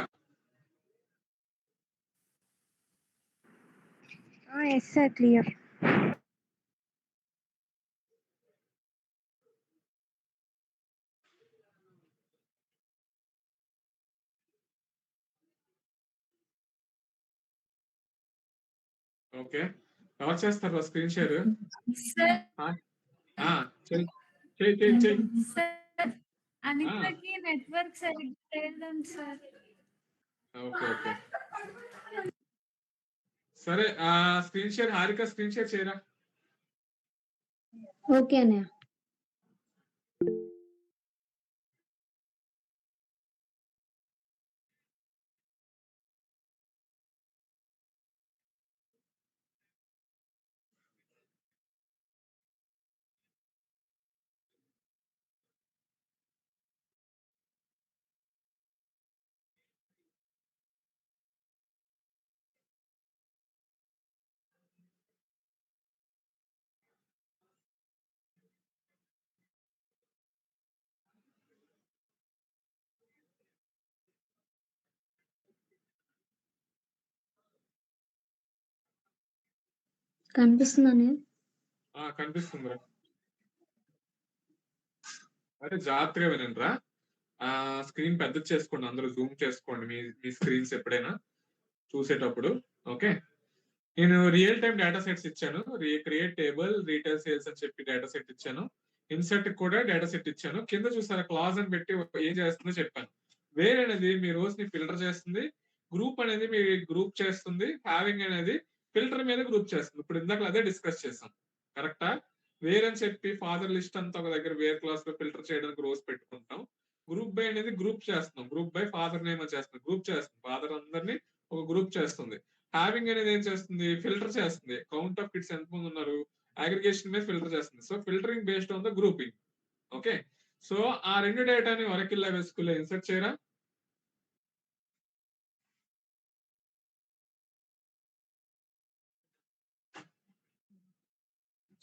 S7: Yes sir, clear.
S2: Okay. ఎవరు చేస్తారు screen share?
S1: Sir అనితకి network సరిగ్గా లేదండి sir.
S2: Okay. Okay. సరే screen share Harika screen share చేయరా.
S9: Okay అన్నయ్య. కనిపిస్తుందనే?
S2: కనిపిస్తుందిరా. అరే జాగ్రత్తగా వినండిరా. Screen పెద్ద చేసుకోండి. అందరూ జూమ్ చేసుకోండి మీ స్క్రీన్స్ ఎప్పుడైనా చూసేటప్పుడు. ఓకే. నేను రియల్ టైమ్ డేటా సెట్స్ ఇచ్చాను. క్రియేట్ టేబుల్, రీటైల్ సేల్స్ అని చెప్పి డేటా సెట్ ఇచ్చాను. ఇన్సర్ట్ కూడా డేటా సెట్ ఇచ్చాను. కింద చూసారా క్లాజ్ అని పెట్టి ఏం చేస్తుందో చెప్పాను. వేర్ అనేది మీ రోజ్ ని ఫిల్టర్ చేస్తుంది. గ్రూప్ అనేది మీ గ్రూప్ చేస్తుంది. హ్యావింగ్ అనేది ఫిల్టర్ మీద గ్రూప్ చేస్తుంది. ఇప్పుడు ఇందాక అదే డిస్కస్ చేసాం, కరెక్టా? వేర్ అని చెప్పి ఫాదర్ లిస్ట్ అంతా ఒక దగ్గర వేర్ క్లాస్ లో ఫిల్టర్ చేయడానికి రోస్ పెట్టుకుంటాం. గ్రూప్ బై అనేది గ్రూప్ చేస్తున్నాం, గ్రూప్ బై ఫాదర్ నేమ్ చేస్తున్నాం, గ్రూప్ చేస్తుంది, ఫాదర్ అందరినీ ఒక గ్రూప్ చేస్తుంది. హ్యావింగ్ అనేది ఏం చేస్తుంది, ఫిల్టర్ చేస్తుంది, కౌంట్ ఆఫ్ కిడ్స్ ఎంతమంది ఉన్నారు అగ్రిగేషన్ మీద ఫిల్టర్ చేస్తుంది. So filtering based on the grouping. Okay, so ఆ రెండు డేటాని ఒరకిల్ SQL లో ఇన్సర్ట్ చేయరా?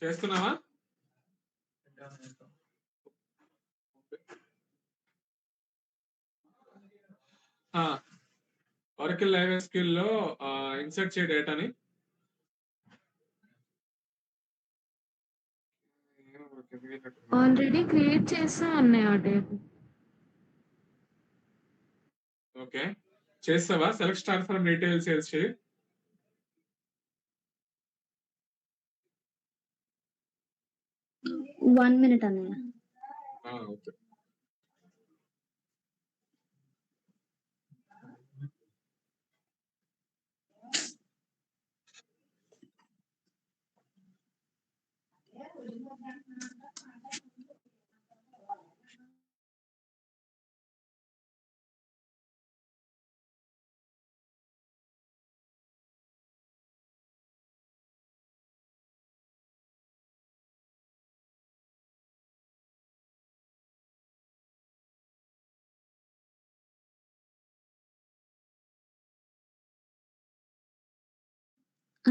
S2: చేస్తున్నావా? ఒరకిల్ SQL లో ఇన్సర్ట్ చేయ డేటాని.
S6: ఆల్రెడీ క్రియేట్ చేస్తా అన్నయ్య ఆ టేబుల్.
S2: ఓకే, చేస్తావా? Select star from retail sales చేయి.
S9: వన్ మినిట్ అన్నయ్య.
S2: ఓకే,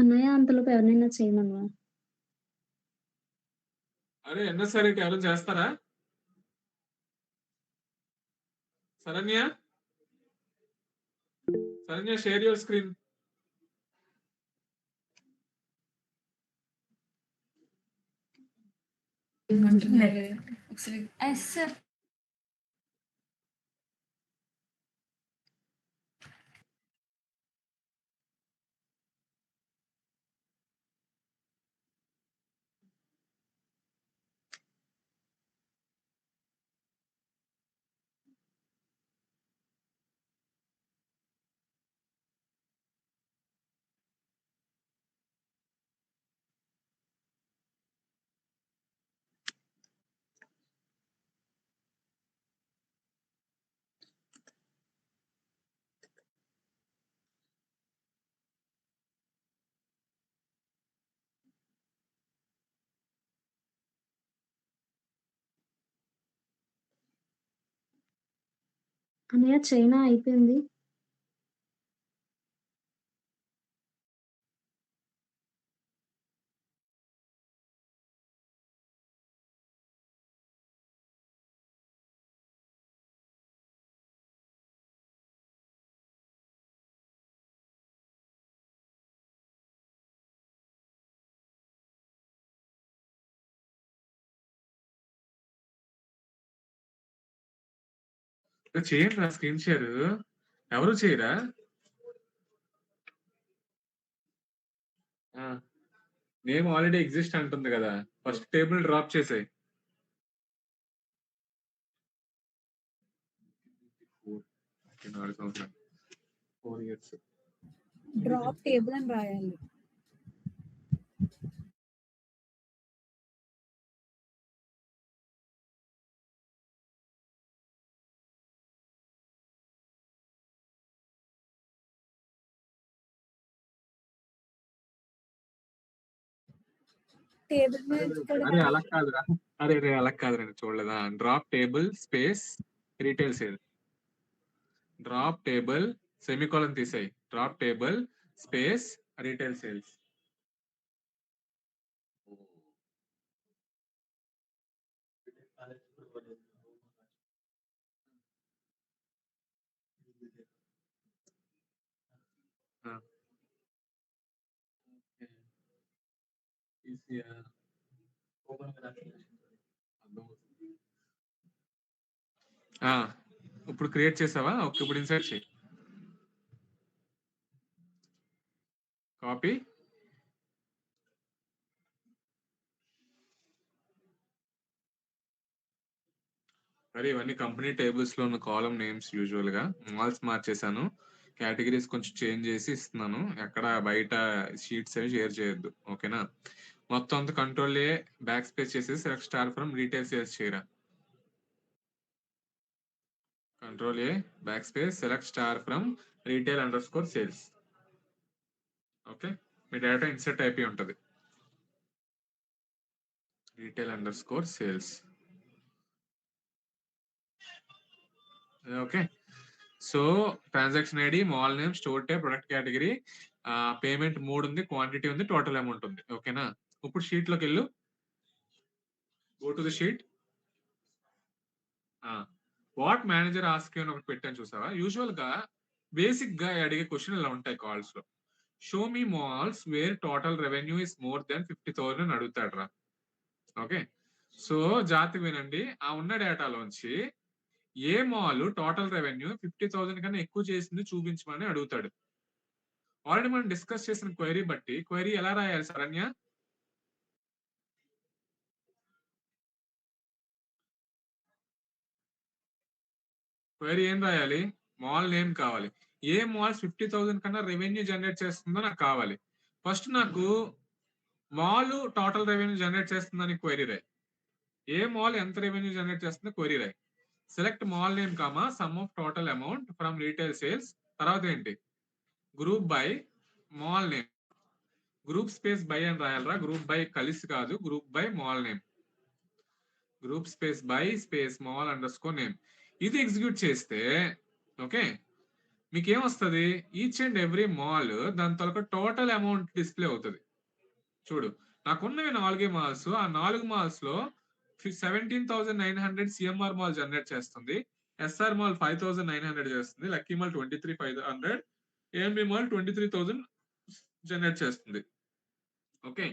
S9: అన్నయ్య అంతలోపు ఎవరినైనా చేయమను.
S2: అరే ఎన్ఎస్ఆర్ ఎవరు చేస్తారా? Saranya, Saranya share your screen.
S1: Yes sir.
S9: అన్నయ్య చైనా అయిపోయింది.
S2: చేయండి రా స్క్రీన్ షేర్. ఎవరు చేయరా? నేమ్ ఆల్రెడీ ఎగ్జిస్ట్ అంటుంది కదా, ఫస్ట్ టేబుల్ డ్రాప్ చేసాయి.
S4: డ్రాప్ టేబుల్ అని రాయాలి. టేబుల్ మీద
S2: అరే అలా కాదురా, అరే రే అలా కాదురా, చూడలేదా? Drop table space retail sale, drop table semicolon తీసాయి, drop table space retail sales. ఇప్పుడు క్రియేట్ చేసావా? ఓకే, ఇప్పుడు ఇన్సర్ట్ చేయి. కాపీ, మరి ఇవన్నీ కంపెనీ టేబుల్స్ లో ఉన్న కాలం నేమ్స్. యూజువల్ గా మాల్స్ మార్చేసాను. కేటగిరీస్ కొంచెం చేంజ్ చేసి ఇస్తున్నాను. ఎక్కడ బయట షీట్స్ అవి షేర్ చేయొద్దు, ఓకేనా? మొత్తం అంతా కంట్రోల్ ఏ బ్యాక్ స్పేస్ చేసి select star from retail sales చేయరా. Control A backspace select star from retail underscore sales. Okay, మీ డేటా ఇన్సర్ట్ అయిపోయి ఉంటుంది. Retail underscore sales. Okay, so transaction ID, mall name, store type, product category, payment mode ఉంది, quantity ఉంది, total amount ఉంది. ఓకేనా? ఇప్పుడు sheet లోకి వెళ్ళు. Go to the sheet. What manager ask అని ఒకటి పెట్టాను చూసావా? యూజువల్ గా బేసిక్ గా అడిగే క్వశ్చన్ ఇలా ఉంటాయి కాల్స్ లో. Show me malls where total revenue is more than 50,000 అని అడుగుతాడు రా. ఓకే, సో జాతి వినండి. ఆ ఉన్న డేటాలోంచి ఏ మాల్ టోటల్ రెవెన్యూ 50,000 కన్నా ఎక్కువ చేసింది చూపించమని అడుగుతాడు. ఆల్రెడీ మనం డిస్కస్ చేసిన క్వైరీ బట్టి క్వైరీ ఎలా రాయాలి శరణ్య? క్వైరీ ఏం రాయాలి? మాల్ నేమ్ కావాలి. ఏ మాల్స్ 50,000 కన్నా రెవెన్యూ జనరేట్ చేస్తుందో నాకు కావాలి. ఫస్ట్ నాకు మాల్ టోటల్ రెవెన్యూ జనరేట్ చేస్తుందని క్వైరీ రాయి. ఏ మాల్ ఎంత రెవెన్యూ జనరేట్ చేస్తుందో క్వైరీ రాయి. Select mall name comma sum of total amount from retail sales. తర్వాత ఏంటి? Group by mall name. Group space by అని రాయాలరా, గ్రూప్ బై కలిసి కాదు, group by mall name. Group space by space mall under score name. ఇది execute చేస్తే okay మీకు ఏమొస్తుంది? Each and every mall దాని తొలక టోటల్ అమౌంట్ డిస్ప్లే అవుతుంది. చూడు, నాకున్నవి 4 మాల్స్. ఆ 4 మాల్స్ లో 17,900 సిఎంఆర్ మాల్ జనరేట్ చేస్తుంది, ఎస్ఆర్ మాల్ 5,900 చేస్తుంది, lucky mall 23,500, AMB mall 23,000 generate చేస్తుంది. ఓకే,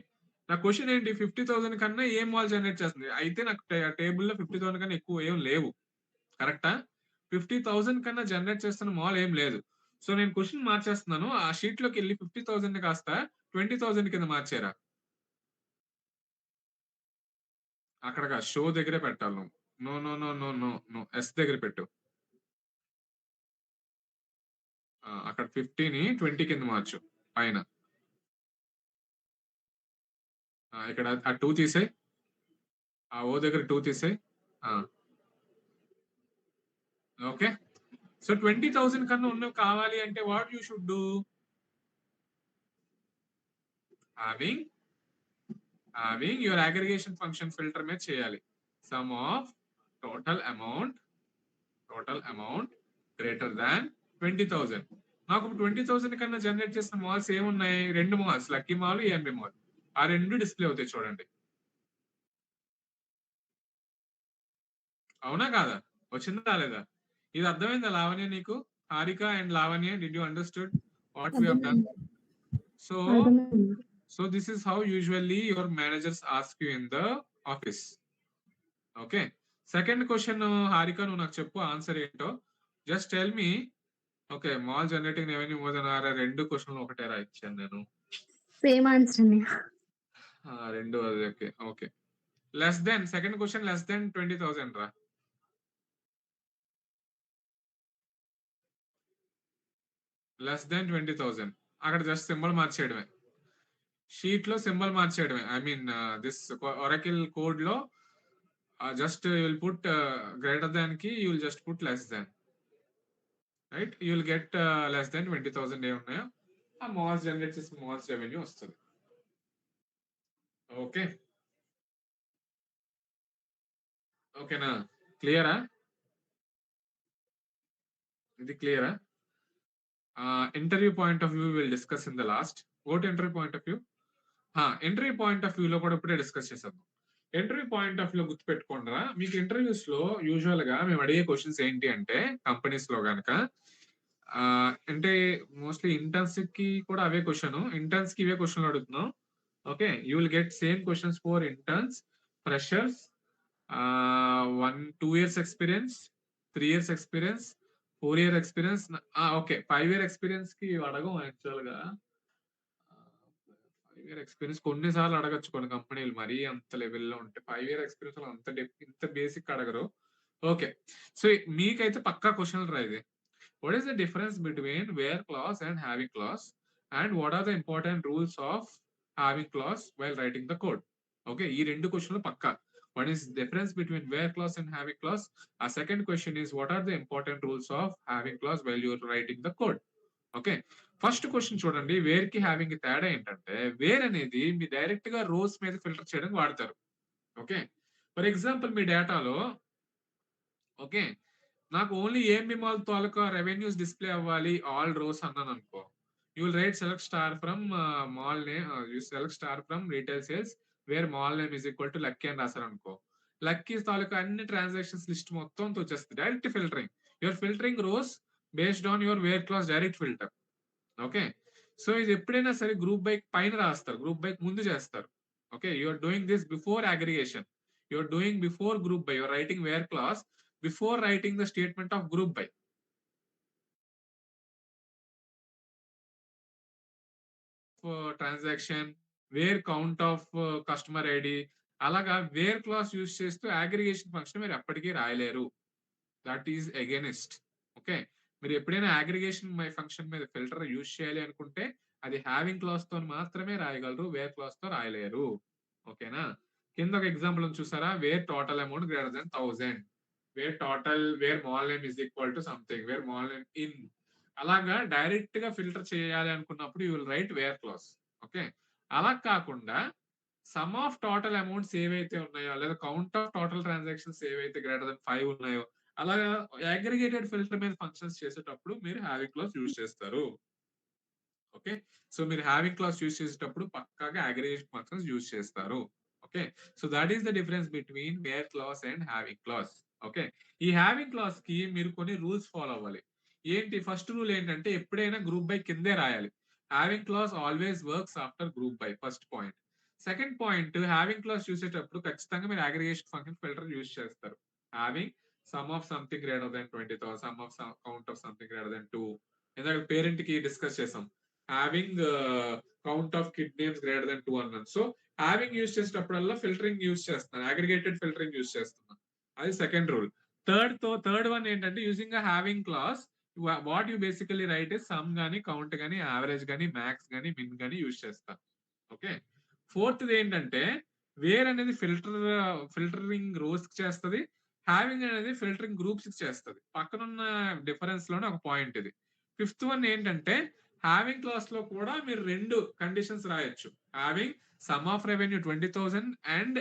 S2: నా క్వశ్చన్ ఏంటి? 50,000 కన్నా ఏ మాల్ జనరేట్ చేస్తుంది? అయితే నాకు టేబుల్లో 50,000 కన్నా ఎక్కువ ఏం లేవు. కరెక్టా? 50,000 కన్నా జనరేట్ చేస్తున్న మాల్ ఏం లేదు. సో నేను క్వశ్చన్ మార్చేస్తున్నాను. ఆ షీట్ లోకి వెళ్ళి 50,000 కాస్త 20,000 కింద మార్చారా. అక్కడ షో దగ్గరే పెట్టాలి నువ్వు. No no no no no no, as దగ్గర పెట్టు. అక్కడ 50ని 20 కింద మార్చు పైన. ఇక్కడ ఆ 2 తీసేయి. ఆ ఓ దగ్గర 2 తీసేయి. ఓకే, సో 20,000 కన్నా ఉన్నవి కావాలి అంటే what you should do? having your aggregation function filter మీద చేయాలి. sum of total amount greater than 20,000. నాకు 20,000 కన్నా జనరేట్ చేసిన మాల్స్ ఏమున్నాయి? 2 malls, lucky mall, AMB mall. ఆ 2 డిస్ప్లే అవుతాయి చూడండి. అవునా కాదా? వచ్చిందా రాలేదా? ఇది అర్థమైందా లావణ్య నీకు? Harika and Lavanya, did you understood what we have done? So this is how usually your managers ask you in the office. Okay, second question, Harika, nu నాకు చెప్పు ఆన్సర్ ఏంటో. Just tell me. Okay, mall generating revenue more than or రెండు క్వశ్చన్లు ఒకటే రా ఇచ్చాను నేను.
S9: Same answer
S2: రెండు అదే. Okay okay, less than, second question less than 20,000 రా. లెస్ దెన్ 20,000 అక్కడ జస్ట్ సింబల్ మార్చేయడమే. షీట్ లో సింబల్ మార్చేయడమే. I mean this Oracle code లో just you will put greater than కి you will just put less than. Right, you will get less than 20,000 ఏ ఉన్నాయో ఆ మాల్స్ జనరేట్ చేసిన మాల్స్ రెవెన్యూ వస్తుంది. ఓకే ఓకేనా? క్లియరా? ఇది క్లియరా? Interview point of view will discuss in the last. Vote interview point of view. Interview point of view లో కూడా ఇప్పుడే డిస్కస్ చేసేద్దాం. ఇంటర్వ్యూ పాయింట్ ఆఫ్ వ్యూ లో గుర్తుపెట్టుకోండిరా, మీకు ఇంటర్వ్యూస్ లో యూజువల్ గా మేము అడిగే క్వశ్చన్స్ ఏంటి అంటే కంపెనీస్ లో గనక అంటే మోస్ట్లీ ఇంటర్న్స్ కి కూడా అవే క్వశ్చన్, ఇంటర్న్స్ కి ఇవే క్వశ్చన్లు అడుగుతున్నాం. Okay, you will get same questions for interns, freshers, 2 years experience, 3 years experience, 4 year experience. Okay, 5 year experience కి అడగం యాక్చువల్ గా. 5 year ఎక్స్పీరియన్స్ కొన్నిసార్లు అడగచ్చు కొన్ని కంపెనీలు, మరీ అంత లెవెల్లో ఉంటే 5 year ఎక్స్పీరియన్స్ ఇంత బేసిక్ అడగరు. ఓకే, సో మీకైతే పక్కా క్వశ్చన్లు రా ఇది. what is the difference between where clause and having clause, and what are the important rules of having clause while writing the code? Okay, ఈ రెండు క్వశ్చన్లు పక్కా. One is difference between where clause and having clause. A second question is what are the important rules of having clause while you're writing the code? Okay, first question చూడండి, where కి having కి తేడా ఏంటంటే where అనేది మీ direct గా rows మీద filter చేయడానికి వాడతారు. ఓకే, ఫర్ ఎగ్జాంపుల్ మీ డేటాలో ఓకే నాకు ఓన్లీ ఏఎంబి మాల్ తాలూకా రెవెన్యూస్ డిస్ప్లే అవ్వాలి ఆల్ రోస్ అన్నాను అనుకో, you will write select star from mall name, you select star from retail sales where mall name is equal to Lucky అని రాశారు అనుకో, లక్కీ తాలూకా అన్ని ట్రాన్సాక్షన్స్ లిస్ట్ మొత్తం వచ్చేస్తుంది. Direct filtering, your filtering rows based on your where clause direct filter. Okay, so ఇది ఎప్పుడైనా సరే group bike పైన రాస్తారు, గ్రూప్ బైక్ ముందు చేస్తారు. Okay, you're doing this before aggregation, you're doing before group by, you're writing where clause before writing the statement of group by. Transaction, where count of customer ID, అలాగా where clause use చేస్తూ aggregation function మీరు ఎప్పటికీ రాయలేరు. That is against. Okay, మీరు ఎప్పుడైనా aggregation function మీద filter use చేయాలి అనుకుంటే అది హ్యావింగ్ క్లాస్ తో మాత్రమే రాయగలరు, వేర్ క్లాస్ తో రాయలేరు. ఓకేనా, కింద ఒక ఎగ్జాంపుల్ చూసారా, where total amount greater than 1000, where total where mall name is equal to something, where mall name in, అలాగా డైరెక్ట్ గా ఫిల్టర్ చేయాలి అనుకున్నప్పుడు you will write where clause. Okay, అలా కాకుండా సమ్ ఆఫ్ టోటల్ అమౌంట్స్ ఏవైతే ఉన్నాయో లేదా కౌంట్ ఆఫ్ టోటల్ ట్రాన్సాక్షన్స్ ఏవైతే గ్రేటర్ దెన్ 5 ఉన్నాయో అలాగా అగ్రిగేటెడ్ ఫిల్టర్ మీద ఫంక్షన్స్ చేసేటప్పుడు మీరు హ్యావింగ్ క్లాస్ యూజ్ చేస్తారు. ఓకే, సో మీరు హ్యావింగ్ క్లాస్ యూజ్ చేసేటప్పుడు పక్కాగా అగ్రిగేషన్ ఫంక్షన్స్ యూజ్ చేస్తారు. Okay, so that is the difference between where clause and having clause. Okay, ఈ హ్యావింగ్ క్లాస్ కి మీరు కొన్ని రూల్స్ ఫాలో అవ్వాలి. ఏంటి, ఫస్ట్ రూల్ ఏంటంటే ఎప్పుడైనా గ్రూప్ బై కిందే రాయాలి. Having clause always works after group by, first point. Second point, having clause చూసేటప్పుడు ఖచ్చితంగా మీరు అగ్రిగేషన్ ఫంక్షన్ ఫిల్టర్ యూజ్ చేస్తారు. Having sum of something greater then 20,000, sum of count of something greater then 2, ఎందుకంటే parent కి discuss చేసాం. Having count of kid names greater then 2 అన్నాను. So having use చేసేటప్పుడల్లా filtering use చేస్తున్నాను, aggregated filtering use చేస్తున్నాను. అది second rule. Third one ఏంటంటే using having class what you basically right is some గానీ కౌంట్ గానీ యావరేజ్ గానీ మ్యాక్స్ గానీ మిన్ గానీ యూజ్ చేస్తాం. ఓకే, ఫోర్త్ ఏంటంటే వేర్ అనేది ఫిల్టరింగ్ రోస్ కి చేస్తుంది, హ్యావింగ్ అనేది ఫిల్టరింగ్ గ్రూప్స్ కి చేస్తుంది. పక్కనున్న డిఫరెన్స్ లోనే ఒక పాయింట్ ఇది. ఫిఫ్త్ వన్ ఏంటంటే హ్యావింగ్ క్లాస్ లో కూడా మీరు రెండు కండిషన్స్ రాయొచ్చు. Having sum of revenue 20,000 and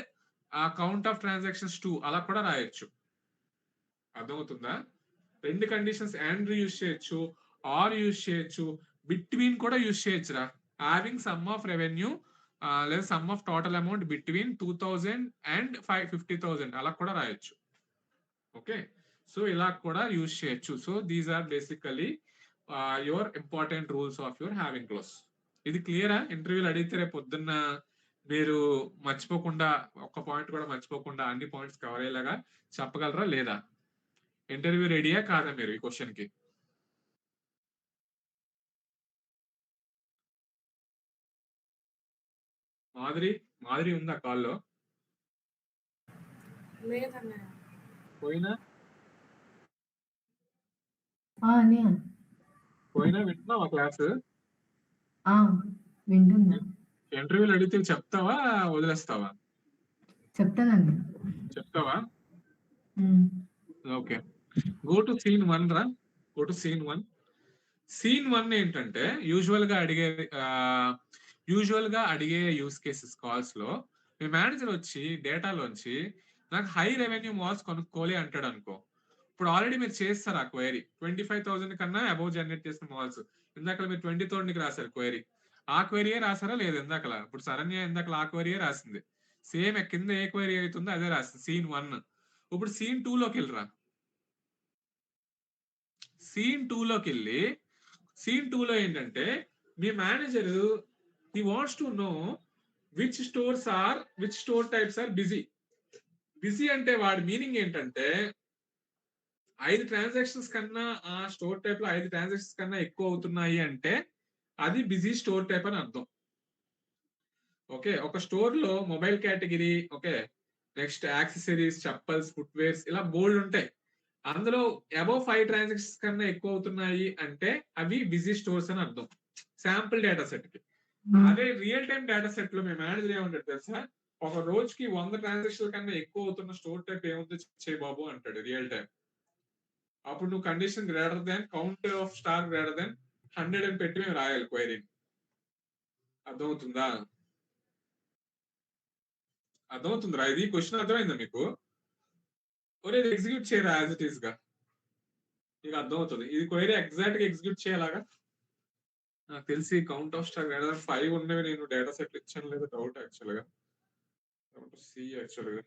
S2: count of transactions 2 అలా కూడా రాయొచ్చు. అర్థమవుతుందా? రెండు కండిషన్స్ అండ్ యూజ్ చేయొచ్చు, ఆర్ యూజ్ చేయొచ్చు, బిట్వీన్ కూడా యూజ్ చేయొచ్చు రా. హ్యావింగ్ సమ్ ఆఫ్ రెవెన్యూ లేదా some of total amount between 2,000 and 50,000 అలా కూడా రాయొచ్చు. ఓకే, సో ఇలా కూడా యూజ్ చేయొచ్చు. So these are basically your important rules of your having clause. ఇది క్లియరా? ఇంటర్వ్యూలు అడిగితే రేపు పొద్దున్న మీరు మర్చిపోకుండా, ఒక్క పాయింట్ కూడా మర్చిపోకుండా అన్ని పాయింట్స్ కవర్ అయ్యేలాగా చెప్పగలరా లేదా? ఇంటర్వ్యూ రెడీయా కాదా మీరు ఈ క్వశ్చన్ కి? మాదిరి ఉందా కాల్లో?
S8: లేదన్నయ్య.
S2: పోయినా వింటున్నావా క్లాస్?
S10: వింటున్నా.
S2: ఇంటర్వ్యూలు అడిగితే చెప్తావా వదిలేస్తావా?
S10: చెప్తానండి.
S2: చెప్తావా? ఓకే, గో టు సీన్ 1 రా. Go to scene 1. సీన్ 1 ఏంటంటే యూజువల్ గా అడిగే యూస్ కేసెస్ కాల్స్ లో మీ మేనేజర్ వచ్చి డేటాలోంచి నాకు హై రెవెన్యూ మాల్స్ కొనుక్కోవాలి అంటాడు అనుకో. ఇప్పుడు ఆల్రెడీ మీరు చేస్తారు ఆ క్వైరీ, 25,000 కన్నా అబౌవ్ జనరేట్ చేసిన మాల్స్. ఇందాక మీరు 20,000కి రాశారు క్వైరీ, ఆ క్వైరీయే రాసారా లేదు? ఇందాకలా ఇప్పుడు శరణ్య ఇందాకలా ఆ క్వైరీయే రాసింది. సేమ్ కింద ఏ క్వైరీ అవుతుందో అదే రాసింది సీన్ 1. ఇప్పుడు సీన్ 2 లోకి వెళ్ళరా. సీన్ 2 లోకి వెళ్ళి సీన్ 2 లో ఏంటంటే మీ manager he wants to know which store types are busy. Busy అంటే వాడి మీనింగ్ ఏంటంటే 5 ట్రాన్సాక్షన్స్ కన్నా ఆ స్టోర్ టైప్ లో 5 ట్రాన్సాక్షన్స్ కన్నా ఎక్కువ అవుతున్నాయి అంటే అది బిజీ స్టోర్ టైప్ అని అర్థం. ఓకే, ఒక స్టోర్ లో mobile category, okay, next accessories, chappals, footwears ఇలా బోల్డ్ ఉంటాయి. అందులో అబౌవ్ 5 ట్రాన్సాక్షన్స్ కన్నా ఎక్కువ అవుతున్నాయి అంటే అవి బిజీ స్టోర్స్ అని అర్థం శాంపుల్ డేటా సెట్ కి. అదే రియల్ టైం డేటా సెట్ లో మేము మేనేజర్ ఏమంటాడు తెలుసా, ఒక రోజుకి 100 ట్రాన్సాక్షన్ కన్నా ఎక్కువ అవుతున్న స్టోర్ టైప్ ఏముందో చేయి బాబు అంటాడు రియల్ టైం. అప్పుడు నువ్వు condition greater than count of star greater than 100 అని పెట్టి మేము రాయాలి క్వైరీ. అర్థమవుతుందా? అర్థమవుతుందిరా? ఇది క్వశ్చన్ అర్థమైందా మీకు? ఒరే ఇది ఎగ్జిక్యూట్ చేయరా యాజ్ ఇట్ ఈస్ గా, నీకు అర్థమవుతుంది. ఇది క్వైరీ ఎగ్జాక్ట్ గా ఎగ్జిక్యూట్ చేయాలాగా. నాకు తెలిసి count of star greater than 5 ఉన్నవి నేను డేటా సెట్ ఇచ్చాను లేదా డౌట్ యాక్చువల్ గా. సి యాక్చువల్ గా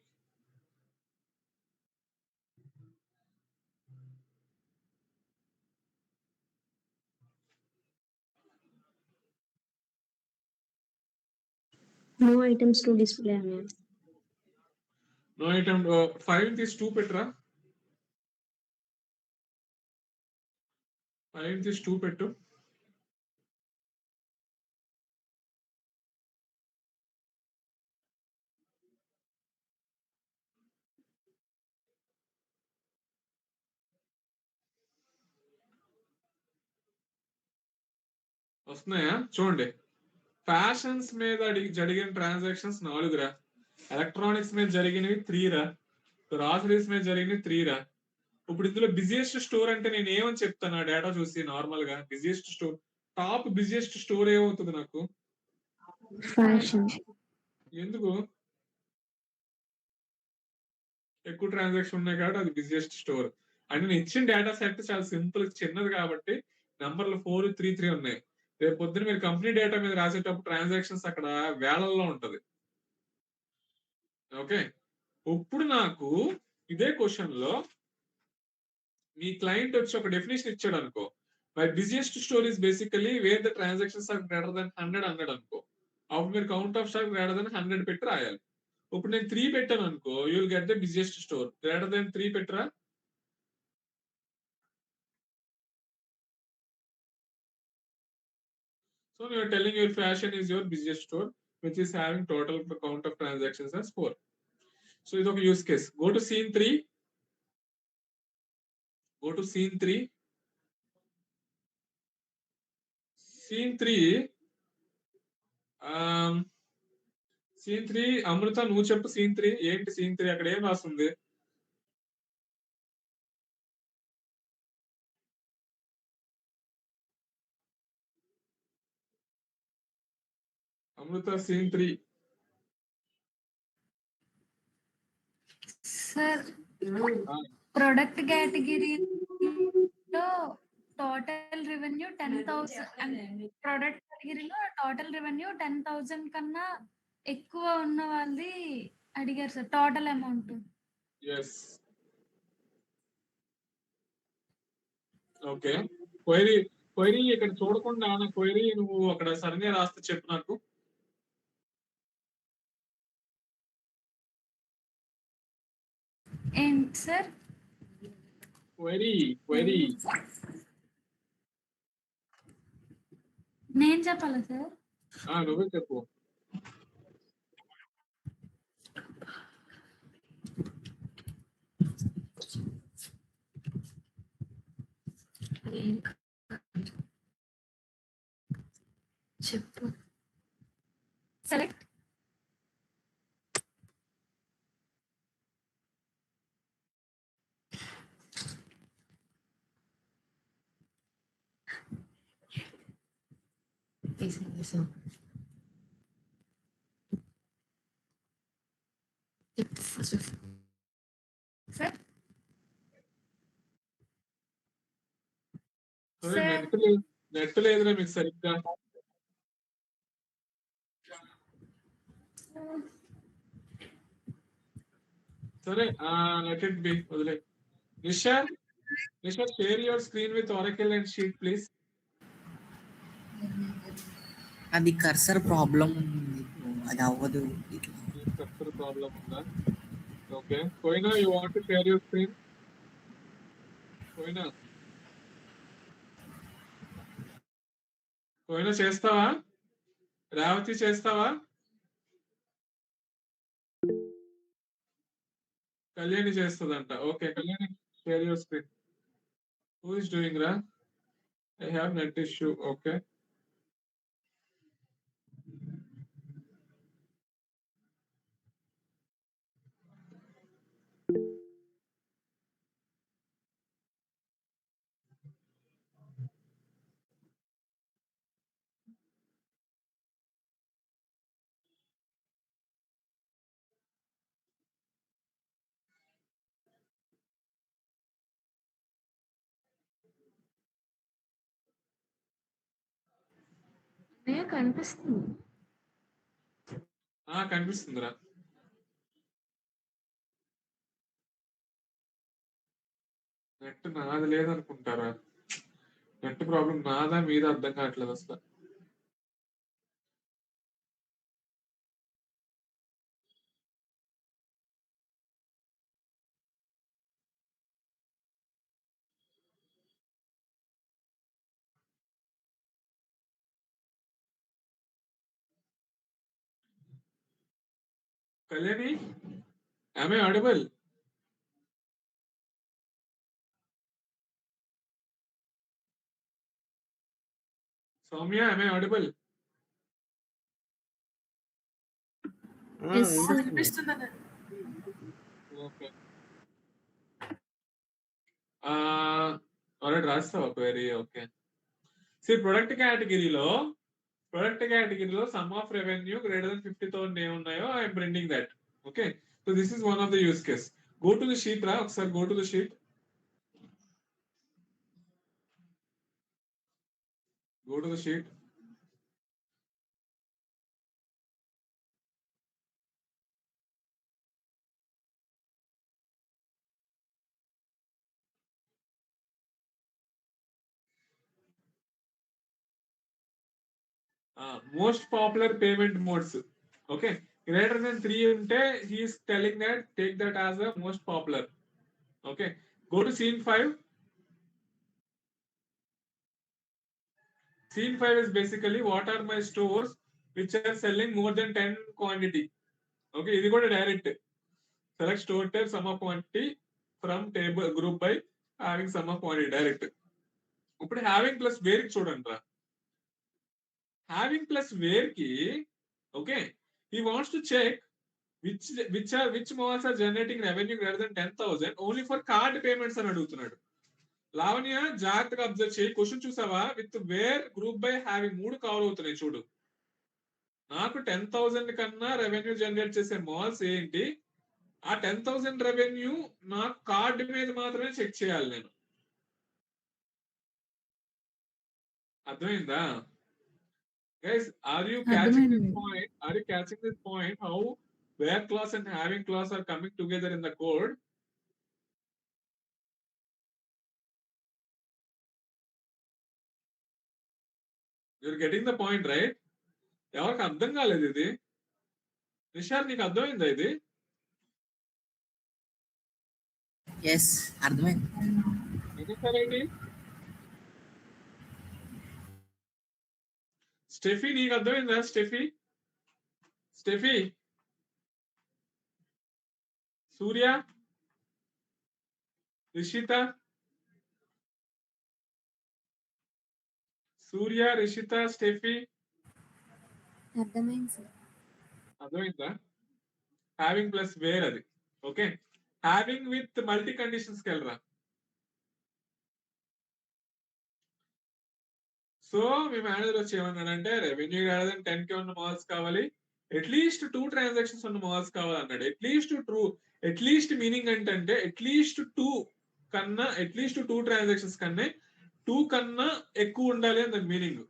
S9: నో ఐటమ్స్ టు డిస్ప్లే అనే.
S2: నో ఐటమ్ 5 తీసి 2 పెట్టరా, 5 తీసి 2 పెట్టు. వస్తున్నాయా చూడండి. ఫ్యాషన్స్ మీద జరిగిన ట్రాన్సాక్షన్స్ 4 రా, ఎలక్ట్రానిక్స్ మీద జరిగినవి 3 రా, గ్రాసరీస్ మీద జరిగినవి 3 రా. ఇప్పుడు ఇందులో బిజియెస్ట్ స్టోర్ అంటే నేను ఏమని చెప్తాను ఆ డేటా చూసి నార్మల్ గా? Busiest store, top busiest store ఏమవుతుంది నాకు?
S9: ఫ్యాషన్.
S2: ఎందుకు? ఎక్కువ ట్రాన్సాక్షన్ ఉన్నాయి కాబట్టి అది బిజియెస్ట్ స్టోర్. అంటే నేను ఇచ్చిన డేటా సెట్ చాలా సింపుల్ చిన్నది కాబట్టి నంబర్లు 4, 3, 3 ఉన్నాయి. రేపు పొద్దున మీరు కంపెనీ డేటా మీద రాసేటప్పుడు ట్రాన్సాక్షన్స్ అక్కడ వేలల్లో ఉంటది. ఓకే, ఇప్పుడు నాకు ఇదే క్వశ్చన్ లో మీ క్లయింట్ వచ్చి ఒక డెఫినేషన్ ఇచ్చాడు అనుకో, my busiest store is basically where the transactions are greater than 100 అన్నాడు అనుకో, అప్పుడు మీరు count of star greater than 100 పెట్టి రాయాలి. ఇప్పుడు నేను 3 పెట్టాను అనుకో, you will get the busiest store. Greater than 3 పెట్టరా? So you are telling your fashion is your busiest store, which is having total count of transactions as 4. So ఇది ఒక use case. Go to scene 3. Go to scene 3. Scene 3. Scene 3 అమృత నువ్వు చెప్పు. scene 3 ఏంటి? scene 3 అక్కడ ఏం రాస్తుంది? అమృత scene 3.
S1: Sir product కేటగిరీలో total revenue 10,000, product కేటగిరీలో టోటల్ రెవెన్యూ 10,000 కన్నా ఎక్కువ ఉన్న వాళ్ళది అడిగారు sir total amount.
S2: yes. Okay, query ఇక్కడ చూడకుండా నా క్వైరీ నువ్వు అక్కడ సరిగ్గా రాస్తే చెప్పు నాకు.
S1: ఏంటి సార్?
S2: క్వైరీ
S1: నేను చెప్పాలా సార్?
S2: నువ్వే చెప్పు.
S1: చెప్పు. సెలెక్ట్. సార్
S2: నెట్ లేదురా మీకు సరిగ్గా. సరే లెట్ ఇట్ బి, వదిలే. Nisha share your screen with Oracle and sheet please.
S5: అది కర్సర్ ప్రాబ్లం, అది అవ్వదు.
S2: కర్సర్ ప్రాబ్లం ఉందా? ఓకే, పోయినా you want to share your screen? పోయినా చేస్తావా? రేవతి చేస్తావా? కళ్యాణి చేస్తుందంట. Okay Kalyani share your screen. Who is doing that? I have net issue. Okay.
S6: కనిపిస్తుంది.
S2: కనిపిస్తుందిరా. నెట్ నాది లేదనుకుంటారా? నెట్ ప్రాబ్లం నాదా మీద అర్థం కావట్లేదు అసలు. Kalyani, am I audible? Soumya, am I audible?
S9: Yes, sir.
S2: Okay. Alright, రాస్తావా query? Okay. See, product category లో sum of revenue greater than 50,000 ఏమున్నాయో I am printing that. Okay. So this is one of the use case. Go to the sheet, ra. Sir, go to the sheet. Go to the sheet. Most popular payment modes. Okay. Greater than 3 unte, he is telling that take that as the most popular. Okay. Go to scene 5. Scene 5 is basically what are my stores which are selling more than 10 quantity. Okay. This is direct. Select store type sum of quantity from table group by having sum of quantity direct. ఇప్పుడు having plus where చూడండి రా. Having plus where ki, okay, he wants to check which malls are generating revenue greater than 10,000 only for card payments అని అడుగుతున్నాడు. లావణ్య జాగ్రత్తగా observe చేయి. Question చూసావా? With where group by having 3 cover అవుతున్నాయి చూడు. నాకు 10,000 కన్నా రెవెన్యూ జనరేట్ చేసే మాల్స్ ఏంటి? ఆ 10,000 రెవెన్యూ నాకు కార్డు మీద మాత్రమే చెక్ చేయాలి నేను. అర్థమైందా? Guys, are you catching this point? Are you catching this point? How where clause and having clause are coming together in the code? You're getting the point, right? ఎవరికి అర్థం కాలేదు ఇది? నిషార్ నీకు అర్థమైందా ఇది?
S5: ఎస్, అర్థమైంది.
S2: ఏంటి? స్టెఫీ నీకు అర్థమైందా? స్టెఫీ సూర్య రిషిత స్టెఫీ అర్థమైందా? హ్యావింగ్ ప్లస్ వేర్ అది. Okay. Having with multi conditions కి వెళ్ళరా. సో మీ మేనేజర్ వచ్చి ఏమన్నాడంటే రెవెన్యూ కాదని 10K ఉన్న మాల్స్ కావాలి, అట్లీస్ట్ 2 ట్రాన్సాక్షన్స్ ఉన్న మాల్స్ కావాలి అన్నాడు. అట్లీస్ట్ మీనింగ్ అంటే అట్లీస్ట్ 2 ట్రాన్సాక్షన్స్ కన్నా 2 కన్నా ఎక్కువ ఉండాలి అని దాని meaning.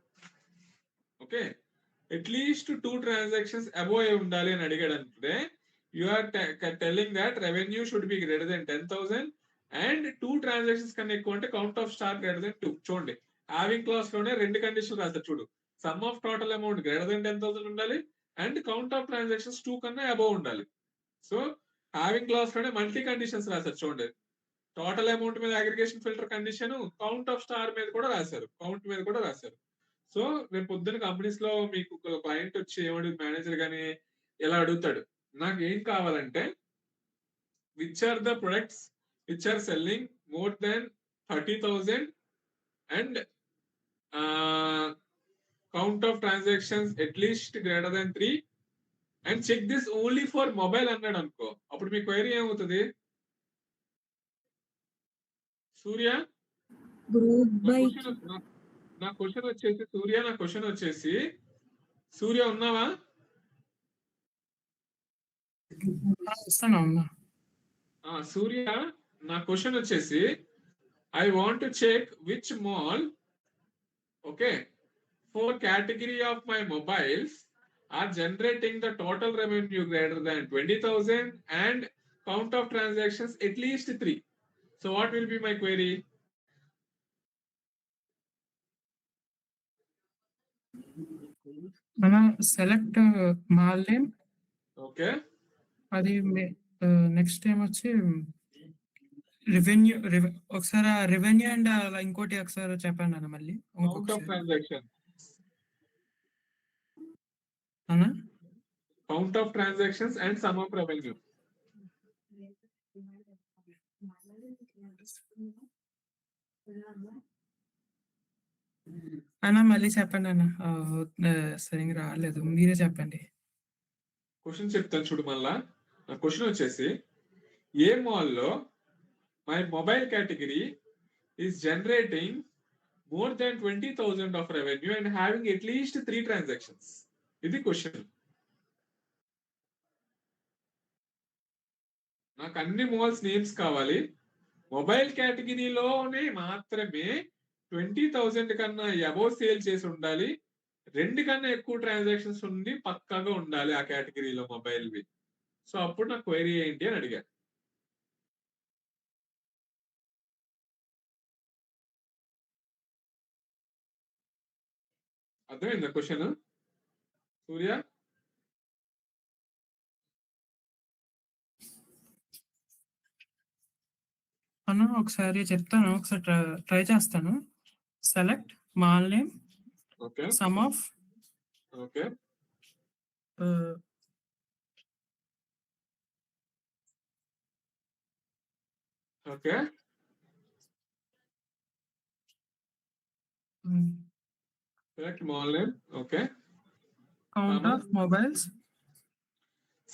S2: Okay. At least 2 transactions above ఉండాలి అని అడిగాడు అంటే you are telling that revenue should be greater than 10,000 and 2 transactions కన్నా ఎక్కువ అంటే count of star greater then 2. చూడండి, హ్యావింగ్ క్లాస్ లోనే 2 కండిషన్లు రాస్తారు చూడు. Sum of total amount greater than 10,000 ఉండాలి అండ్ కౌంట్ ఆఫ్ ట్రాన్సాక్షన్స్ 2 కన్నా అబోవ్ ఉండాలి. సో హ్యావింగ్ క్లాస్ లోనే మల్టీ కండిషన్స్ రాస్తారు చూడండి. టోటల్ అమౌంట్ మీద aggregation filter condition, count of star మీద కూడా రాశారు. సో రేపు పొద్దున్న కంపెనీస్ లో మీకు క్లయింట్ వచ్చి ఏమడుగు మేనేజర్ గానీ ఎలా అడుగుతాడు, నాకు ఏం కావాలంటే which are the products which are selling more than 30,000 and count of transactions at least greater than 3 and check this only for mobile అన్నాడు అనుకో, అప్పుడు మీ క్వైరీ ఏమవుతుంది? సూర్య
S4: గ్రూప్ బై
S2: నా క్వశ్చన్ వచ్చేసి సూర్య ఉన్నావా? సూర్య, నా క్వశ్చన్ వచ్చేసి I want to check which mall okay for category of my mobiles are generating the total revenue greater than 20,000 and count of transactions at least 3. So what will be my query?
S11: Select mall name.
S2: Okay.
S11: అది next time వచ్చి revenue. ఒకసారి revenue and అలా ఇంకోటి ఒకసారి చెప్పండి అన్న మళ్ళీ.
S2: Count of transaction.
S11: అన్నా
S2: Count of transactions and sum of revenue.
S11: అన్నా మళ్ళీ చెప్పండి అన్న. సరిగ్గా రాలేదు, మీరే చెప్పండి.
S2: క్వశ్చన్ చెప్తాను చూడు మళ్ళా. నా క్వశ్చన్ వచ్చేసి ఏ మాల్లో my mobile category is generating more than 20,000 of revenue and having at least 3 transactions. ఇది క్వశ్చన్. నాకు అన్ని మాల్స్ నేమ్స్ కావాలి. మొబైల్ కేటగిరీలోనే మాత్రమే 20,000 కన్నా అబోవ్ సేల్ చేసి ఉండాలి, 2 కన్నా ఎక్కువ ట్రాన్సాక్షన్స్ ఉండి పక్కాగా ఉండాలి ఆ కేటగిరీలో మొబైల్వి. సో అప్పుడు నాకు క్వైరీ ఏంటి అని అడిగాను. అర్థమైందా క్వశ్చన్ సూర్య?
S11: అన్న ఒకసారి చెప్తాను, ఒకసారి ట్రై చేస్తాను. Select mall name,
S2: okay,
S11: sum of
S2: okay, okay, select mall name, okay,
S11: count of mobiles.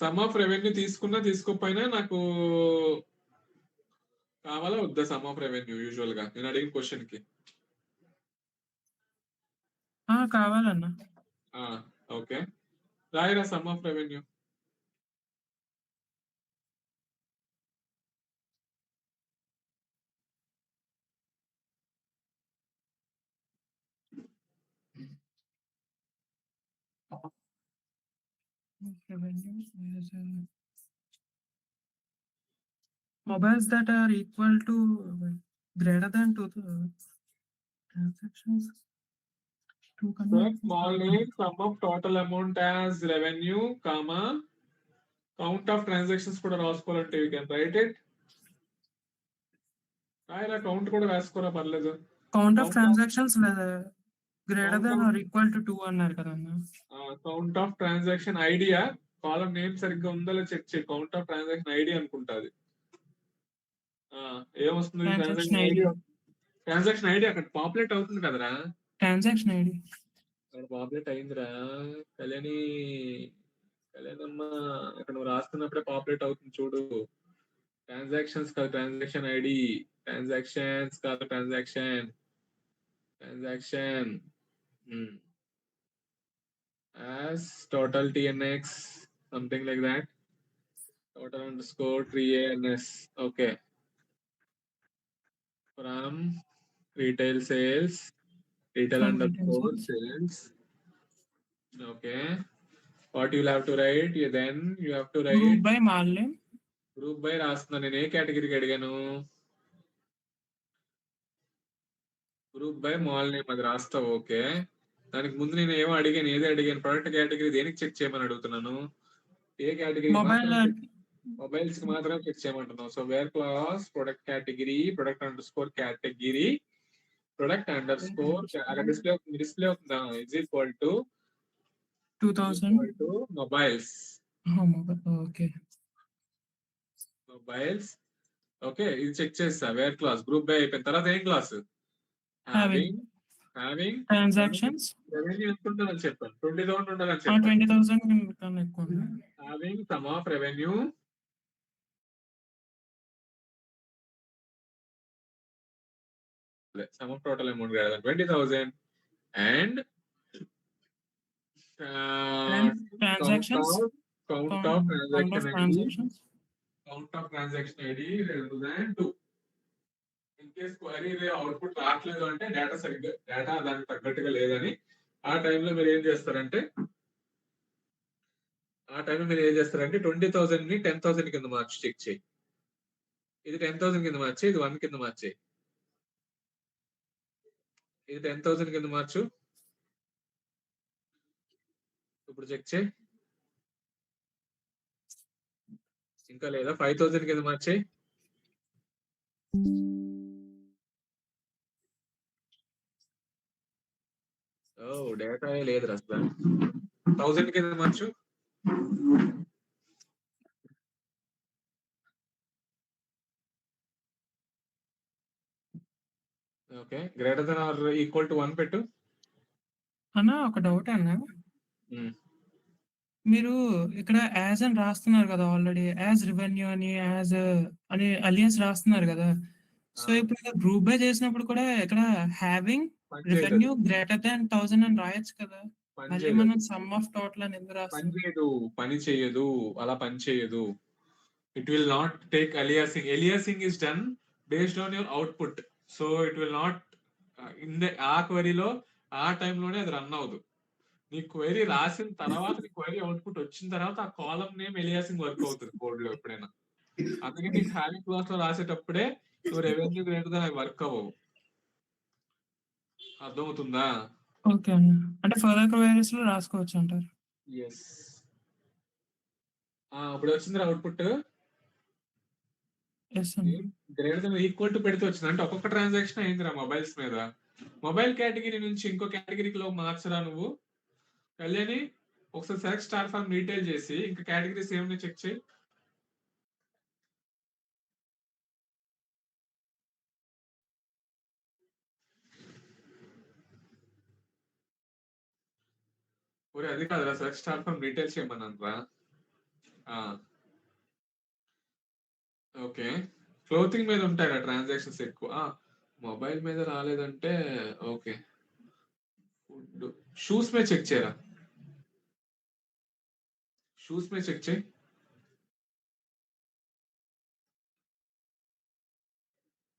S2: Some of revenue తీసుకున్నా తీసుకోకపోయినా నాకు కావాలా వద్దా సమ్ ఆఫ్ రెవెన్యూ? యూజువల్ గా నేను అడిగిన క్వశ్చన్ కి
S11: కావాలన్నా.
S2: ఓకే, రాయరా sum of revenue.
S11: Mobiles that are equal to greater than 2 transactions.
S2: Small name, sum of total amount as revenue, comma, count of transactions కూడా రాసుకోవాలంటే you can write it. రాయరా, count కూడా రాసుకోరా పర్లేదు.
S11: Count of transactions greater then or equal to 2 అన్నారు కదా అన్న.
S2: Count of transaction ID column name సరిగ్గా ఉందో చెక్ చేయి. కౌంట్ ఆఫ్ ట్రాన్సాక్షన్ ఐడి అనుకుంటాది. ఏమొస్తుంది? ట్రాన్సాక్షన్ ఐడి అక్కడ పాపులేట్ అవుతుంది కదరా.
S11: ట్రాన్సాక్షన్ ఐడి
S2: అక్కడ పాపులేట్ అయిందిరా. కళ్యాణమ్మ ఇక్కడ నువ్వు రాస్తున్నప్పుడే పాపులేట్ అవుతుంది చూడు. ట్రాన్సాక్షన్స్ కాదు, ట్రాన్సాక్షన్ ఐడి. ట్రాన్సాక్షన్స్ కాదు, transaction. as total TNX, something like that. Total underscore 3ANS. Okay. From retail sales, retail underscore sales. Okay. What you'll have to write? Then you have to write
S11: group by mall name.
S2: Group by రాస్తున్నా. నేను ఏ కేటగిరీకి అడిగాను? Group by mall name అది రాస్తావు. Okay, దానికి ముందు నేను ఏమో అడిగాను, ఏదో అడిగాను. ప్రొడక్ట్ కేటగిరీ దేనికి చెక్ చేయమని అడుగుతున్నాను? ఏ కేటగిరీ? మొబైల్స్ కి మాత్రమే చెక్ చేయమంటున్నావు. So where clause product category, product underscore category, product underscore display అవుతుందా? Is equal to
S11: 2000
S2: mobiles.
S11: Okay,
S2: mobiles okay, ఇది చెక్ చేస్తా. వేర్ క్లాస్ గ్రూప్ బై అయిపోయిన తర్వాత ఏం clause?
S11: Having
S2: having
S11: transactions
S2: revenue ఎంత ఉండాలని చెప్పాను, 20,000 ఉండాలని చెప్పాను.
S11: 20,000 కన్నా ఎక్కువ ఉంది.
S2: Having sum of revenue sum of total amount కదా 20,000 and
S11: transactions
S2: count of transaction ID
S11: transactions
S2: greater than 2. In case query output రావట్లేదు అంటే డేటా దానికి తగ్గట్టుగా లేదని ఆ టైంలో మీరు ఏం చేస్తారంటే 20,000 ని 10,000 కింద మార్చి చెక్ చేయి. ఇది 10,000 కింద మార్చి, ఇది 1 కింద మార్చి, ఇది 10,000 కింద మార్చు. ఇప్పుడు చెక్ చేయి. ఇంకా లేదా 5,000 కింద మార్చి. డేటా లేదు అసలు. 1,000 కింద మార్చు. Okay, greater then or equal to 1 పెట్టు.
S11: అన్న ఒక డౌట్ అన్న, మీరు ఇక్కడ యాజ్ అని రాస్తున్నారు కదా, ఆల్రెడీ యాజ్ రెవెన్యూ అని అలియన్స్ రాస్తున్నారు కదా. సో ఇప్పుడు గ్రూప్ బై చేసినప్పుడు కూడా ఇక్కడ హ్యావింగ్ రెవెన్యూ గ్రేటర్ దాన్ 1,000 అని రాయొచ్చు కదా. మళ్ళీ మనం సమ్ ఆఫ్ టోటల్ అని ఎందుకు రాస్తాం?
S2: పని చేయదు, అలా పని చేయదు. It will not take aliasing. Aliasing is done based on your output. So it will not ఆ క్వరీలో ఆ టైంలోనే అది రన్ అవ్వదు. నీ క్వరీ రాసిన తర్వాత, నీ క్వరీ అవుట్పుట్ వచ్చిన తర్వాత ఆ కాలం నేమ్ ఎలియాసింగ్ వర్క్ అవుతుంది కోడ్ లో ఎప్పుడైనా. అందుకే నీకు హ్యావింగ్ క్లాస్ లో రాసేటప్పుడే నువ్వు రెవెన్యూ గ్రేటర్ దాన్ అవి వర్క్ అవ్వవు. అర్థమవుతుందా?
S11: ఓకే అన్న, అంటే ఫర్దర్ క్వైరీస్ లో రాసుకోవచ్చు అంటారు.
S2: ఎస్. ఇప్పుడు వచ్చింది output greater than equal to పెడితే వచ్చింది అంటే ఒక్కొక్క ట్రాన్సాక్షన్ అయిందిరా మొబైల్స్ మీద. మొబైల్ కేటగిరీ నుంచి ఇంకో కేటగిరీలో మార్చరా నువ్వు. కళ్యాణి ఒకసారి సెలెక్ట్ స్టార్ ఫార్మ్ డీటెయిల్ చేసి ఇంకా కేటగిరీస్ ఏమైనా చెక్ చేయి. ఒరే అది కాదురా, సెలెక్ట్ స్టార్ ఫార్మ్ డీటెయిల్స్ చేయమన్నారా. ఓకే, క్లోతింగ్ మీద ఉంటాయా ట్రాన్సాక్షన్స్ ఎక్కువ. మొబైల్ మీద రాలేదంటే ఓకే, ఫుడ్ షూస్ మీద చెక్ చేయరా. షూస్ మీద చెక్ చేయి.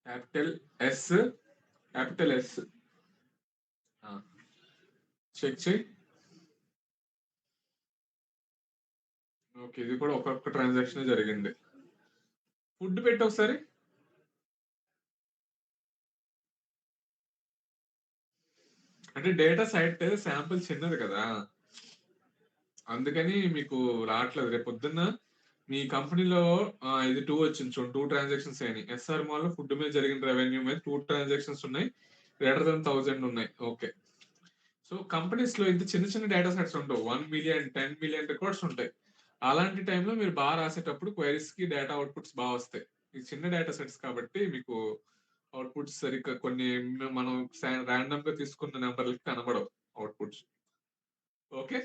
S2: క్యాపిటల్ ఎస్ చెక్ చేయి. ఓకే, ఇది కూడా ఒక్కొక్క ట్రాన్సాక్షన్ జరిగింది. ఫుడ్ పెట్టి ఒకసారి. అంటే డేటా సైట్ శాంపుల్ చిన్నది కదా, అందుకని మీకు రావట్లేదు. రేపు పొద్దున్న మీ కంపెనీలో ఇది 2 వచ్చింది చూడండి, 2 ట్రాన్సాక్షన్స్ అయినాయి. ఎస్ఆర్ మాల్ లో ఫుడ్ మీద జరిగిన రెవెన్యూ మీద 2 ట్రాన్సాక్షన్స్ ఉన్నాయి, గ్రేటర్ దాన్ 1,000 ఉన్నాయి. ఓకే, సో కంపెనీస్ లో ఇంత చిన్న చిన్న డేటా సెట్స్ ఉండవు, 1 మిలియన్ 10 మిలియన్ రికార్డ్స్ ఉంటాయి. అలాంటి టైంలో మీరు బాగా రాసేటప్పుడు క్వైరీస్ కి డేటా అవుట్పుట్స్ బాగా వస్తాయి. ఇది చిన్న డేటా సెట్స్ కాబట్టి మీకు అవుట్పుట్స్ సరిగ్గా కొన్ని మనం ర్యాండమ్ గా తీసుకున్న నెంబర్లకి కనబడవు అవుట్పుట్స్. ఓకే,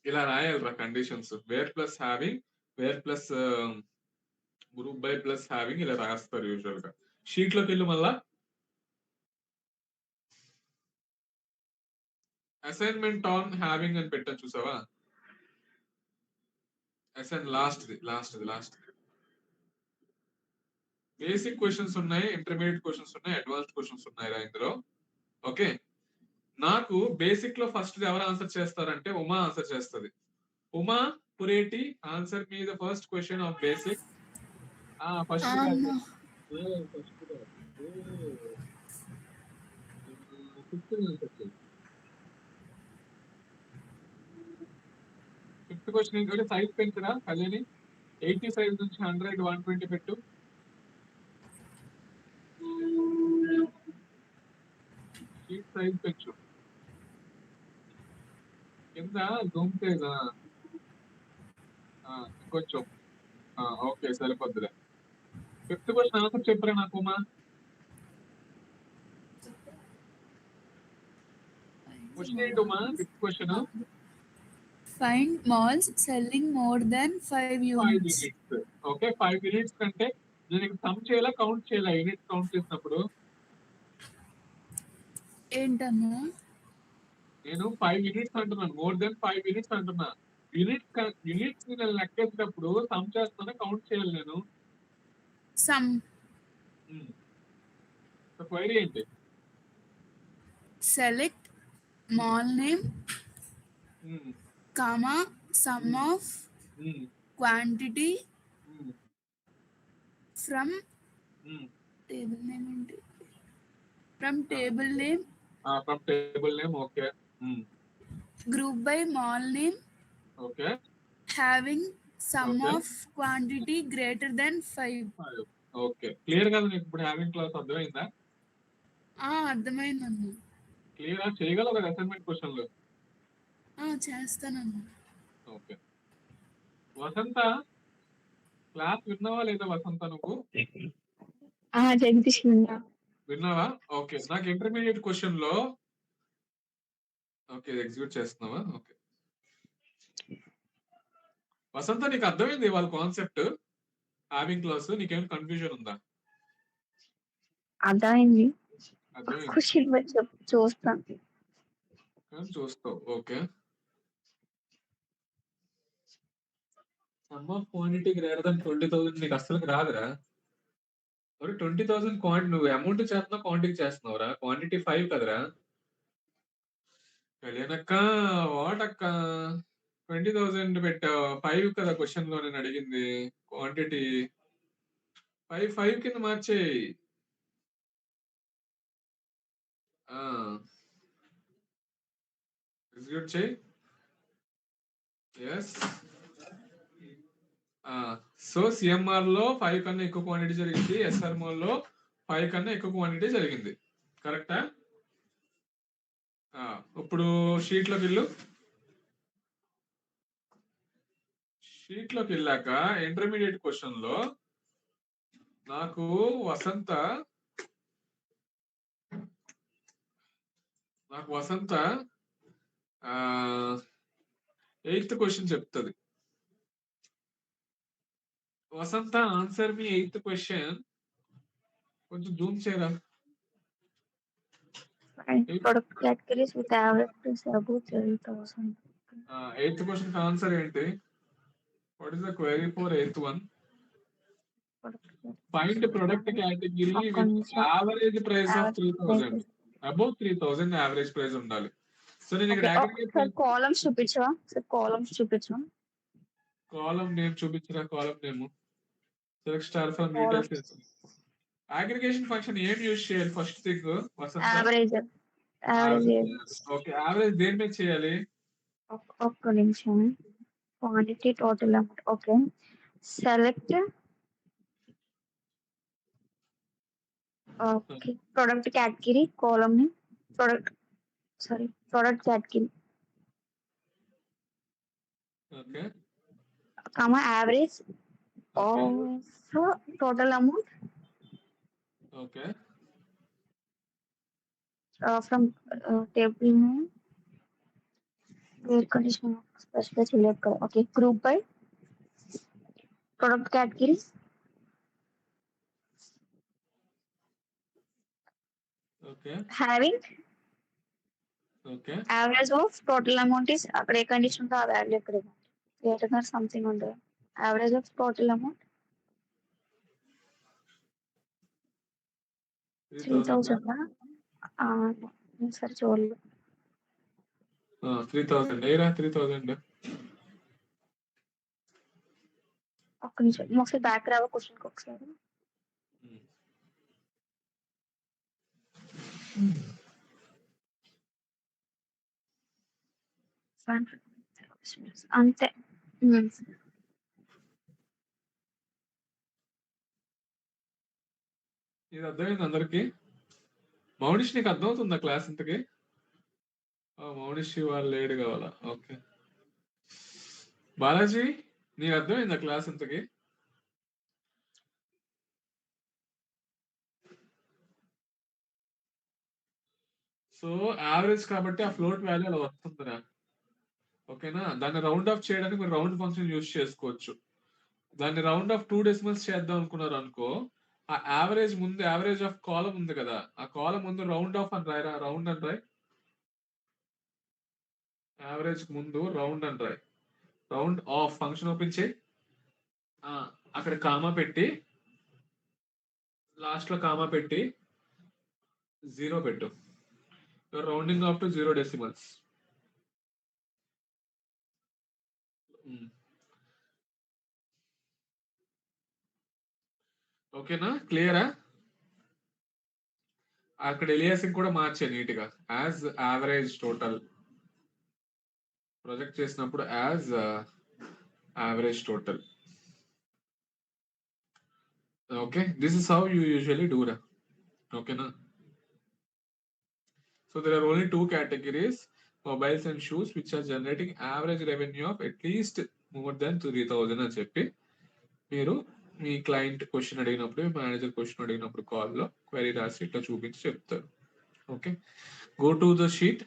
S2: ఇలా రాయాలిరా conditions. Where plus having, where plus group by plus having, ఇలా రాస్తారు యూజువల్ గా. షీట్ లోకి వెళ్ళి మళ్ళా అసైన్మెంట్ ఆన్ హ్యావింగ్ అని పెట్టాను చూసావా. అసైన్ లాస్ట్ బేసిక్ క్వశ్చన్స్ ఉన్నాయి, ఇంటర్మీడియట్ క్వశ్చన్స్ ఉన్నాయి, అడ్వాన్స్డ్ క్వశ్చన్స్ ఉన్నాయి ఇందులో. ఓకే, నాకు బేసిక్ లో ఫస్ట్ ఎవరు ఆన్సర్ చేస్తారంటే ఉమా ఆన్సర్ చేస్తుంది. Uma Pureti answer me the first question of basic. First fifth question ఏంటంటే సైజ్ పెంచురా కళ్యాణి. 80 సైజ్ నుంచి 100 120 పెట్టు. షీట్ సైజ్ పెంచు. కింద జూమ్ చేయదా కొంచెం. ఓకే, సరిపోద్దులే. ఫిఫ్త్ క్వశ్చన్ ఆన్సర్ చెప్పరా నాకు ఉమా? క్వశ్చన్ ఏంటి Uma? Fifth question
S4: find malls selling more then 5
S2: 5
S4: units.
S2: Units. Okay, 5 units కంటే నేను సమ్ చేయాలా కౌంట్ చేయాలా? యూనిట్ కౌంట్ చేసినప్పుడు
S4: ఏంటన్నా?
S2: నేను 5 యూనిట్స్ అంటున్నాను, మోర్ దెన్ 5 యూనిట్స్ అంటున్నా. యూనిట్స్ నేను లెక్కేసినప్పుడు సమ్ చేస్తున్నా కౌంట్ చేయాలి నేను.
S4: సమ్
S2: క్వైరీ ఏంటి?
S4: Select mall name comma sum of quantity from table name ఏంటి? From table name
S2: from table name. Okay.
S4: Group by mall name
S2: okay.
S4: Having sum
S2: Okay.
S4: Of quantity greater then 5.
S2: Okay, clear కదా నీకు ఇప్పుడు having class అర్థమైందా?
S4: అర్థమైందన్నా.
S2: Clear చేయగలవు కదా assignment క్వశ్చన్లు?
S4: చేస్తానన్నా.
S2: Okay. వసంత class విన్నావా లేదా వసంత నువ్వు?
S3: జగదీష్
S2: విన్నావా? ఓకే. నాకు ఇంటర్మీడియట్ క్వశ్చన్ లో ఓకే ఎగ్జిక్యూట్ చేస్తున్నావా? ఓకే. వసంత నీకు అర్థమైంది వాళ్ళ కాన్సెప్ట్ హ్యావింగ్ క్లాస్? నీకేమైనా కన్ఫ్యూజన్ ఉందా?
S3: అర్థమైంది.
S2: అర్థమైంది.
S3: క్వశ్చన్ చూస్తాను.
S2: చూస్తావు. Okay. Sum of quantity greater then 20,000 నీకు అసలు రాదురా? మరి 20,000 క్వాంటిటీ నువ్వు అమౌంట్ చేస్తున్నావు క్వాంటిటీ చేస్తున్నావురా? క్వాంటిటీ 5 కదరా? కళ్యాణక్క వాటక్క 20,000 పెట్టావు, 5 కదా క్వశ్చన్ లో నేను అడిగింది. క్వాంటిటీ 5 కింద మార్చేయి. ఎగ్జిక్యూట్ చేయి. ఎస్. సో సిఎంఆర్ లో 5 కన్నా ఎక్కువ క్వాంటిటీ జరిగింది, ఎస్ఆర్ఎంఆర్ లో 5 కన్నా ఎక్కువ క్వాంటిటీ జరిగింది. కరెక్టా? ఇప్పుడు షీట్ లోకి వెళ్ళు. షీట్ లోకి వెళ్ళాక ఇంటర్మీడియట్ క్వశ్చన్ లో నాకు వసంత 8th క్వశ్చన్ చెప్తుంది. Vasantha answer me 8th question. కొంచెం జూమ్ చేయరా?
S3: Product categories with average price above 30,000.
S2: 8th question answer ఏంటి? What is the query for 8th one? Find product category with average price of 3,000. Above 3,000 average price ఉండాలి. So నేను ఇక్కడ
S3: sir columns చూపించవా?
S2: Column name చూపించరా? Column name select star from details. Aggregation function ఏం use చేయాలి? First thing Vasantha
S3: average.
S2: Okay, average దేని మీద చేయాలి?
S3: ఒక్క నిమిషం. Quantity total amount. Okay, select okay product category column ని product category
S2: okay
S3: comma average of total amount
S2: okay
S3: from table name where condition specify చేయలేదు కదా. Okay, group by product category
S2: okay
S3: having
S2: okay
S3: average of total amount is అక్కడ ఏ condition ఉందో ఆ value ఇక్కడ greater than something ఉంటుంది. Average of total amount 3,000. సరే చూడలేదు.
S2: 3,000 ఏరా 3,000.
S3: ఒక్క నిమిషం ఒకసారి బ్యాక్ రావా క్వశ్చన్ ఒకసారి. అంతే.
S2: ఇది అర్థమైంది అందరికి? మౌనిష్ నీకు అర్థమవుతుందా క్లాస్ ఇంతకి? మౌనిష్ వాళ్ళు లేడు కావాలా? ఓకే బాలాజీ నీకు అర్థమైందా క్లాస్ ఇంతకి? సో యావరేజ్ కాబట్టి ఆ ఫ్లోట్ వాల్యూ అలా వస్తుందిరా. ఓకేనా? దాన్ని రౌండ్ ఆఫ్ చేయడానికి మీరు రౌండ్ ఫంక్షన్ యూజ్ చేసుకోవచ్చు. దాన్ని రౌండ్ ఆఫ్ 2 డెసిమల్స్ చేద్దాం అనుకున్నారు అనుకో, ఆ యావరేజ్ ముందు యావరేజ్ ఆఫ్ కాలం ఉంది కదా, ఆ కాలం ముందు రౌండ్ ఆఫ్ అని రాయరా, రౌండ్ అని రాయ్. యావరేజ్ ముందు రౌండ్ అని రాయ్. రౌండ్ ఆఫ్ ఫంక్షన్ ఓపెన్ చేయి. అక్కడ కామా పెట్టి, లాస్ట్ లో కామా పెట్టి 0 పెట్టు. Rounding off to 0 decimals. ఓకేనా? క్లియరా? అక్కడ ఎలియాసింగ్ కూడా మార్చే నీట్ గా, యాజ్ యావరేజ్ టోటల్ ప్రొజెక్ట్ చేసినప్పుడు as average total. Okay, this is how you usually do రా. ఓకేనా? So there are only 2 categories, mobiles and shoes, which are generating average revenue of at least more than 3,000 అని చెప్పి మీరు మీ client question అడిగినప్పుడు, manager question అడిగినప్పుడు కాల్లో query రాసి ఇట్లా చూపించి చెప్తారు. Okay, go to the sheet.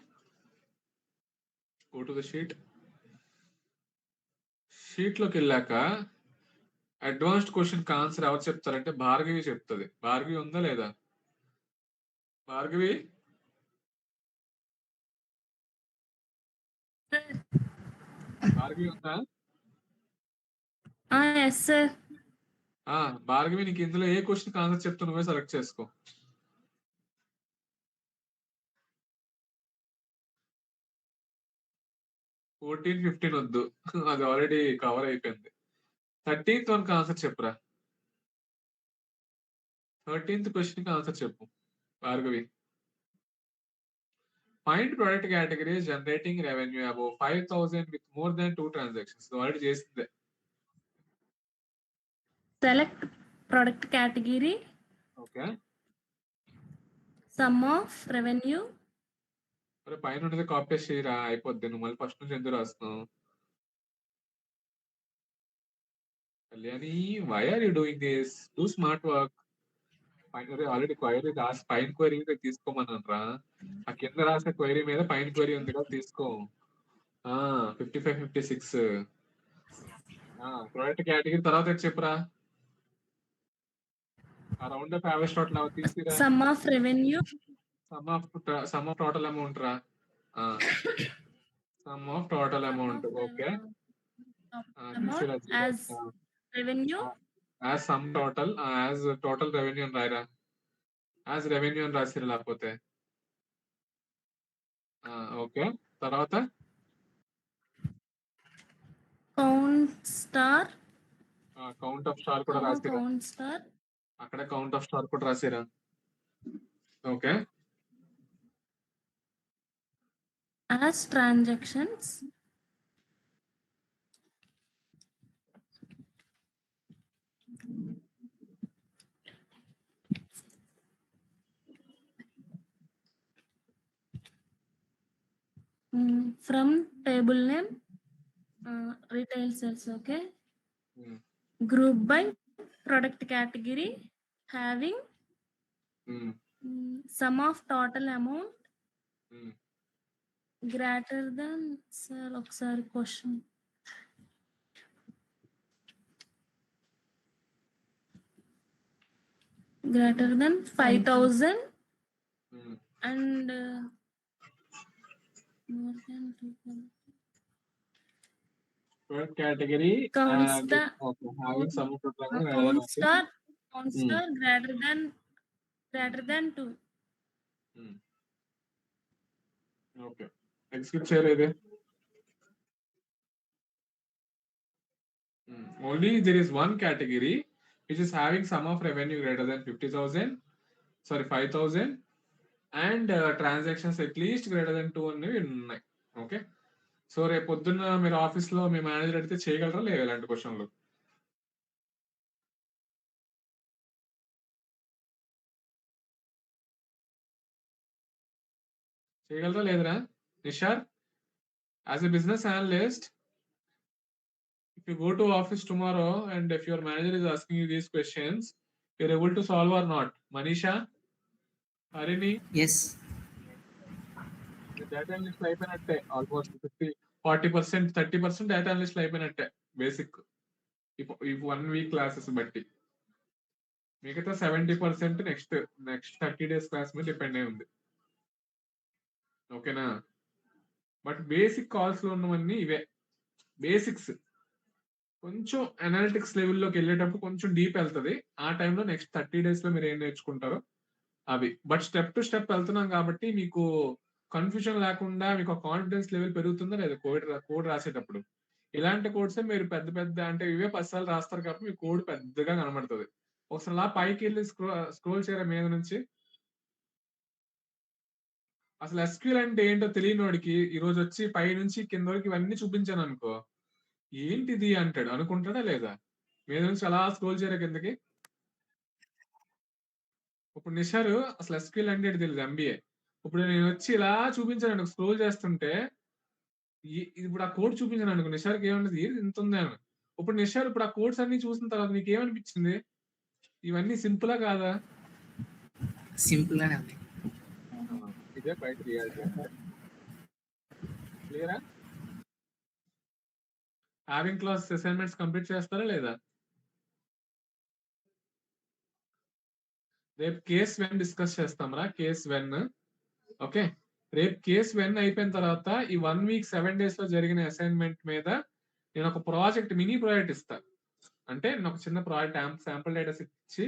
S2: షీట్లోకి వెళ్ళాక అడ్వాన్స్డ్ క్వశ్చన్ ఆన్సర్ ఎవరు చెప్తారంటే భార్గవి చెప్తుంది. భార్గవి ఉందా లేదా? భార్గవి భార్గవి ఉందా?
S6: Yes sir.
S2: భార్గవి, నీకు ఇందులో ఏ క్వశ్చన్ ఆన్సర్ చెప్తా నువ్వే సెలెక్ట్ చేసుకో. ఫోర్టీన్ 15 వద్దు, అది ఆల్రెడీ కవర్ అయిపోయింది. 13th వన్కి ఆన్సర్ చెప్పురా. 13th క్వశ్చన్ కి ఆన్సర్ చెప్పు Bhargavi. Find product category generating revenue above 5,000 with more than 2 transactions. Already చేసిందే.
S6: Select product category.
S2: Okay,
S6: sum of revenue.
S2: మరి పైన ఉన్నది కాపీ పేస్ట్ చేయరా, అయిపోద్ది. నువ్వు మళ్ళీ ఫస్ట్ నుంచి ఎందుకు రాస్తున్నావు? Kalyani, why are you doing this? Do smart work. పైన ఆల్రెడీ క్వైరీ రాసి పైన క్వైరీ తీసుకోమన్నాను రా. ఆ కింద రాసిన క్వైరీ మీద పైన క్వైరీ ఉంది కదా, తీసుకో. 55, 56 ప్రొడక్ట్ కేటగిరీ తర్వాత చెప్పురా. ఆ రౌండ్ ఆఫ్ యావరేజ్ టోటల్ తీసుకురా.
S6: Sum of revenue.
S2: Sum of total amount రా. Sum of total amount. Okay,
S6: as revenue.
S2: As sum total, as total revenue అని రాయరా. యాజ్ రెవెన్యూ అని రాసిరా లేకపోతే. ఓకే, తర్వాత
S6: count star.
S2: Count of star కూడా రాసిరా.
S6: Count star.
S2: అక్కడ కౌంట్ ఆఫ్ స్టార్ కూడా రాసిరా. Okay,
S6: as transactions. From table name retail sales. Okay, group by product category having sum of total amount greater than. Sir ఒకసారి question. Greater than 5,000 and more than 2,000.
S2: Product category
S6: Counts the
S2: having some of the
S6: count star greater than 2.
S2: Okay, execute చేయలేదు. Only there is one category which is having sum of revenue greater than 5,000 and transactions at least greater than 2 అనేవి ఉన్నాయి. Okay, so రేపు పొద్దున్న మీరు office లో మీ manager అడిగితే చేయగలరా లేదా ఇలాంటి క్వశ్చన్లు? చేయగలరా లేదరా? Nishar, as a business analyst, if you go to office tomorrow and if your manager is asking you these questions, you're able to solve or not? Manisha, Harini?
S5: Yes.
S2: Data analyst అయిపోయినట్టే almost 40%, 30% data analyst అయిపోయినట్టే basic. ఈ 1 week classes బట్టి మిగతా 70% next 30 days class మీద depend అయి ఉంది. ఓకేనా? But basic calls లో ఉన్నవన్నీ ఇవే బేసిక్స్. కొంచెం అనాలిటిక్స్ లెవెల్లోకి వెళ్ళేటప్పుడు కొంచెం డీప్ వెళ్తుంది. ఆ టైంలో నెక్స్ట్ 30 days లో మీరు ఏం నేర్చుకుంటారో అవి. బట్ స్టెప్ టు స్టెప్ వెళ్తున్నాం కాబట్టి మీకు కన్ఫ్యూజన్ లేకుండా మీకు కాన్ఫిడెన్స్ లెవెల్ పెరుగుతుందా లేదా కోడ్ రాసేటప్పుడు. ఇలాంటి కోడ్స్ మీరు పెద్ద పెద్ద అంటే ఇవే 10 సార్లు రాస్తారు కాబట్టి మీ కోడ్ పెద్దగా కనబడుతుంది. ఒకసారి అలా పైకి వెళ్ళి స్క్రోల్ చేయరా మీద నుంచి. అసలు ఎస్క్యూఎల్ అంటే ఏంటో తెలియని వాడికి ఈ రోజు వచ్చి పై నుంచి కింద వరకు ఇవన్నీ చూపించాను అనుకో, ఏంటిది అంటాడు. అనుకుంటాడా లేదా? మీద నుంచి అలా స్క్రోల్ చేయరా కిందకి. ఇప్పుడు నిషారు అసలు ఎస్క్యూఎల్ అంటే ఏంటి తెలియదు, ఎంబీఏ. ఇప్పుడు నేను వచ్చి ఇలా చూపించాను అనుకో, స్క్రోల్ చేస్తుంటే ఇప్పుడు ఆ కోడ్ చూపించాను అనుకో, నిషార్కి ఏమన్నది ఇంత ఉంది అని. ఇప్పుడు నిషార్ ఇప్పుడు ఆ కోడ్స్ అన్ని చూసిన తర్వాత నీకు ఏమనిపించింది? ఇవన్నీ సింపులా కాదా?
S5: సింపుల్ గానే ఉంది.
S2: ఇదే బయట రియాలిటీ. క్లియరా? హ్యావింగ్ క్లాస్ అసైన్మెంట్స్ కంప్లీట్ చేస్తారా లేదా? రేపు కేస్ 1 డిస్కస్ చేస్తాం రా. Case 1 okay. రేపు కేస్ 1 అయిపోయిన తర్వాత ఈ 1 week 7 days లో జరిగిన అసైన్మెంట్ మీద నేను ఒక ప్రాజెక్ట్ మినీ ప్రాజెక్ట్ ఇస్తాను. అంటే నేను ఒక చిన్న ప్రాజెక్ట్ శాంపుల్ డేటాస్ ఇచ్చి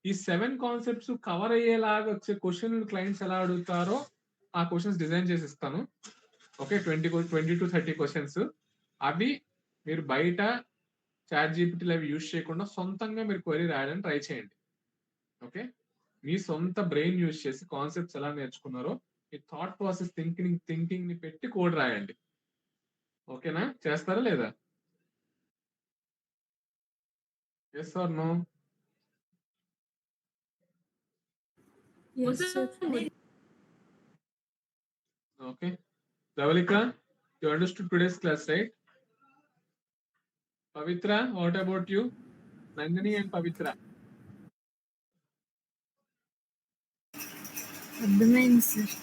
S2: ఈ 7 కాన్సెప్ట్స్ కవర్ అయ్యేలాగా వచ్చే క్వశ్చన్లు క్లయింట్స్ ఎలా అడుగుతారో ఆ క్వశ్చన్స్ డిజైన్ చేసి ఇస్తాను. Okay, 20 to 30 questions. అవి మీరు బయట చాట్ జీపీటీలు అవి యూజ్ చేయకుండా సొంతంగా మీరు క్వరీ రాయడానికి ట్రై చేయండి. ఓకే, మీ సొంత బ్రెయిన్ యూజ్ చేసి కాన్సెప్ట్స్ ఎలా నేర్చుకున్నారో ఈ థాట్ ప్రాసెస్ థింకింగ్ ని పెట్టి కోడ్ రాయండి. ఓకేనా? చేస్తారా లేదా? Yes or no? Okay. Dhavalika, you understood today's class, right? Pavitra, what about you? Nandini and Pavitra.
S6: అర్థమైంది సార్.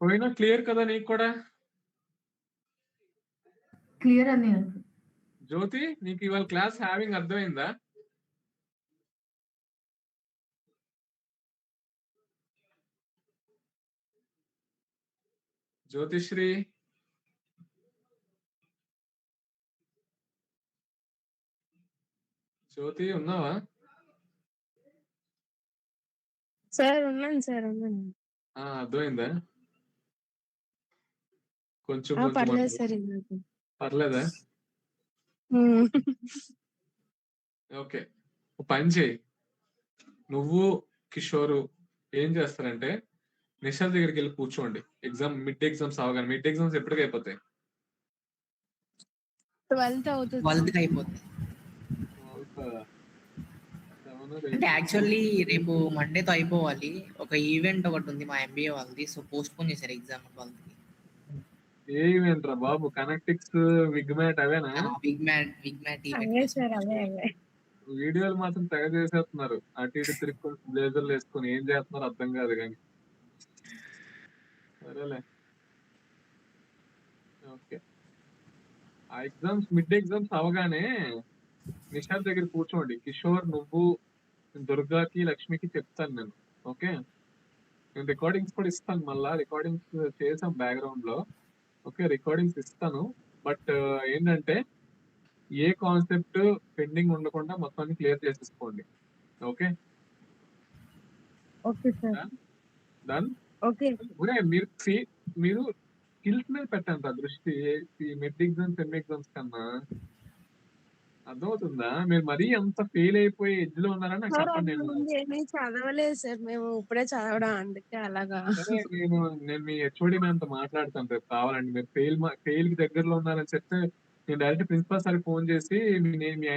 S2: పోయినా క్లియర్ కదా నీకు కూడా?
S10: క్లియర్ అని
S2: జ్యోతి, నీకు ఇవాళ క్లాస్ హ్యావింగ్ అర్థమైందా? జ్యోతిశ్రీ, జ్యోతి ఉన్నావా?
S6: సార్ ఉన్నాను సార్, ఉన్నాను.
S2: అర్థమైందా? కొంచెం
S6: పర్లేదు సార్.
S2: పర్లేదా? ఓకే, పని చేయి. నువ్వు కిషోరు ఏం చేస్తారంటే నిషాద్ దగ్గరికి వెళ్ళి కూర్చోండి. మిడ్ ఎగ్జామ్స్ అవగానే. మిడ్ ఎగ్జామ్స్ ఎప్పటికి అయిపోతాయి?
S6: 12th అవుతుంది.
S5: 12th అయిపోతుంది. అంటే యాక్చువల్లీ రేపు మండేతో అయిపోవాలి. ఒక ఈవెంట్ ఒకటి ఉంది మా ఎంబీఏ వాళ్ళది, సో పోస్ట్ పోన్ చేశారు ఎగ్జామ్ 12th.
S2: ఏ ఈవెంట్ రా బాబు? కనెక్టిక్స్, విగ్మ్యాట్ అవేనా?
S5: విగ్మ్యాట్ ఈవెంట్.
S2: వీడియోలు మాత్రం తెగ చేసేస్తున్నారు. అటు ఇటు తిరుక్కొని బ్లేజర్లు వేసుకొని ఏం చేస్తున్నారు అర్థం కాదు కానీ. సరేలే, ఓకే. ఆ ఎగ్జామ్స్ మిడ్ ఎగ్జామ్స్ అవగానే నిషాద్ దగ్గర కూర్చోండి. కిషోర్, నువ్వు, దుర్గాకి, లక్ష్మికి చెప్తాను నేను. ఓకే, నేను రికార్డింగ్స్ కూడా ఇస్తాను. మళ్ళా రికార్డింగ్స్ చేసాం బ్యాక్గ్రౌండ్ లో. ఓకే, రికార్డింగ్స్ ఇస్తాను. బట్ ఏంటంటే ఏ కాన్సెప్ట్ పెండింగ్ ఉండకుండా మొత్తాన్ని క్లియర్ చేసేసుకోండి. Okay,
S6: okay sir.
S2: Done.
S6: Okay.
S2: మీరు స్కిల్స్ మీద పెట్టండి ఆ దృష్టి. మిడ్ ఎగ్జామ్స్, సెమ్ ఎగ్జామ్స్ కన్నా. అర్థమవుతుందా? మీరు మరీ అంత ఫెయిల్ అయిపోయి ఎడ్జ్ లో ఉన్నారని నాకు చెప్పండి.
S6: నేను చదవలేదు సార్, మేము ఇప్పుడే చదవడం, అందుకే అలాగా.
S2: సరే, నేను మీ హెచ్ఓడి మ్యామ్తో మాట్లాడతాను రేపు. కావాలండి మీరు ఫెయిల్ కి దగ్గరలో ఉన్నారని చెప్తే నేను డైరెక్ట్ ప్రిన్సిపల్ సార్ ఫోన్ చేసి మీ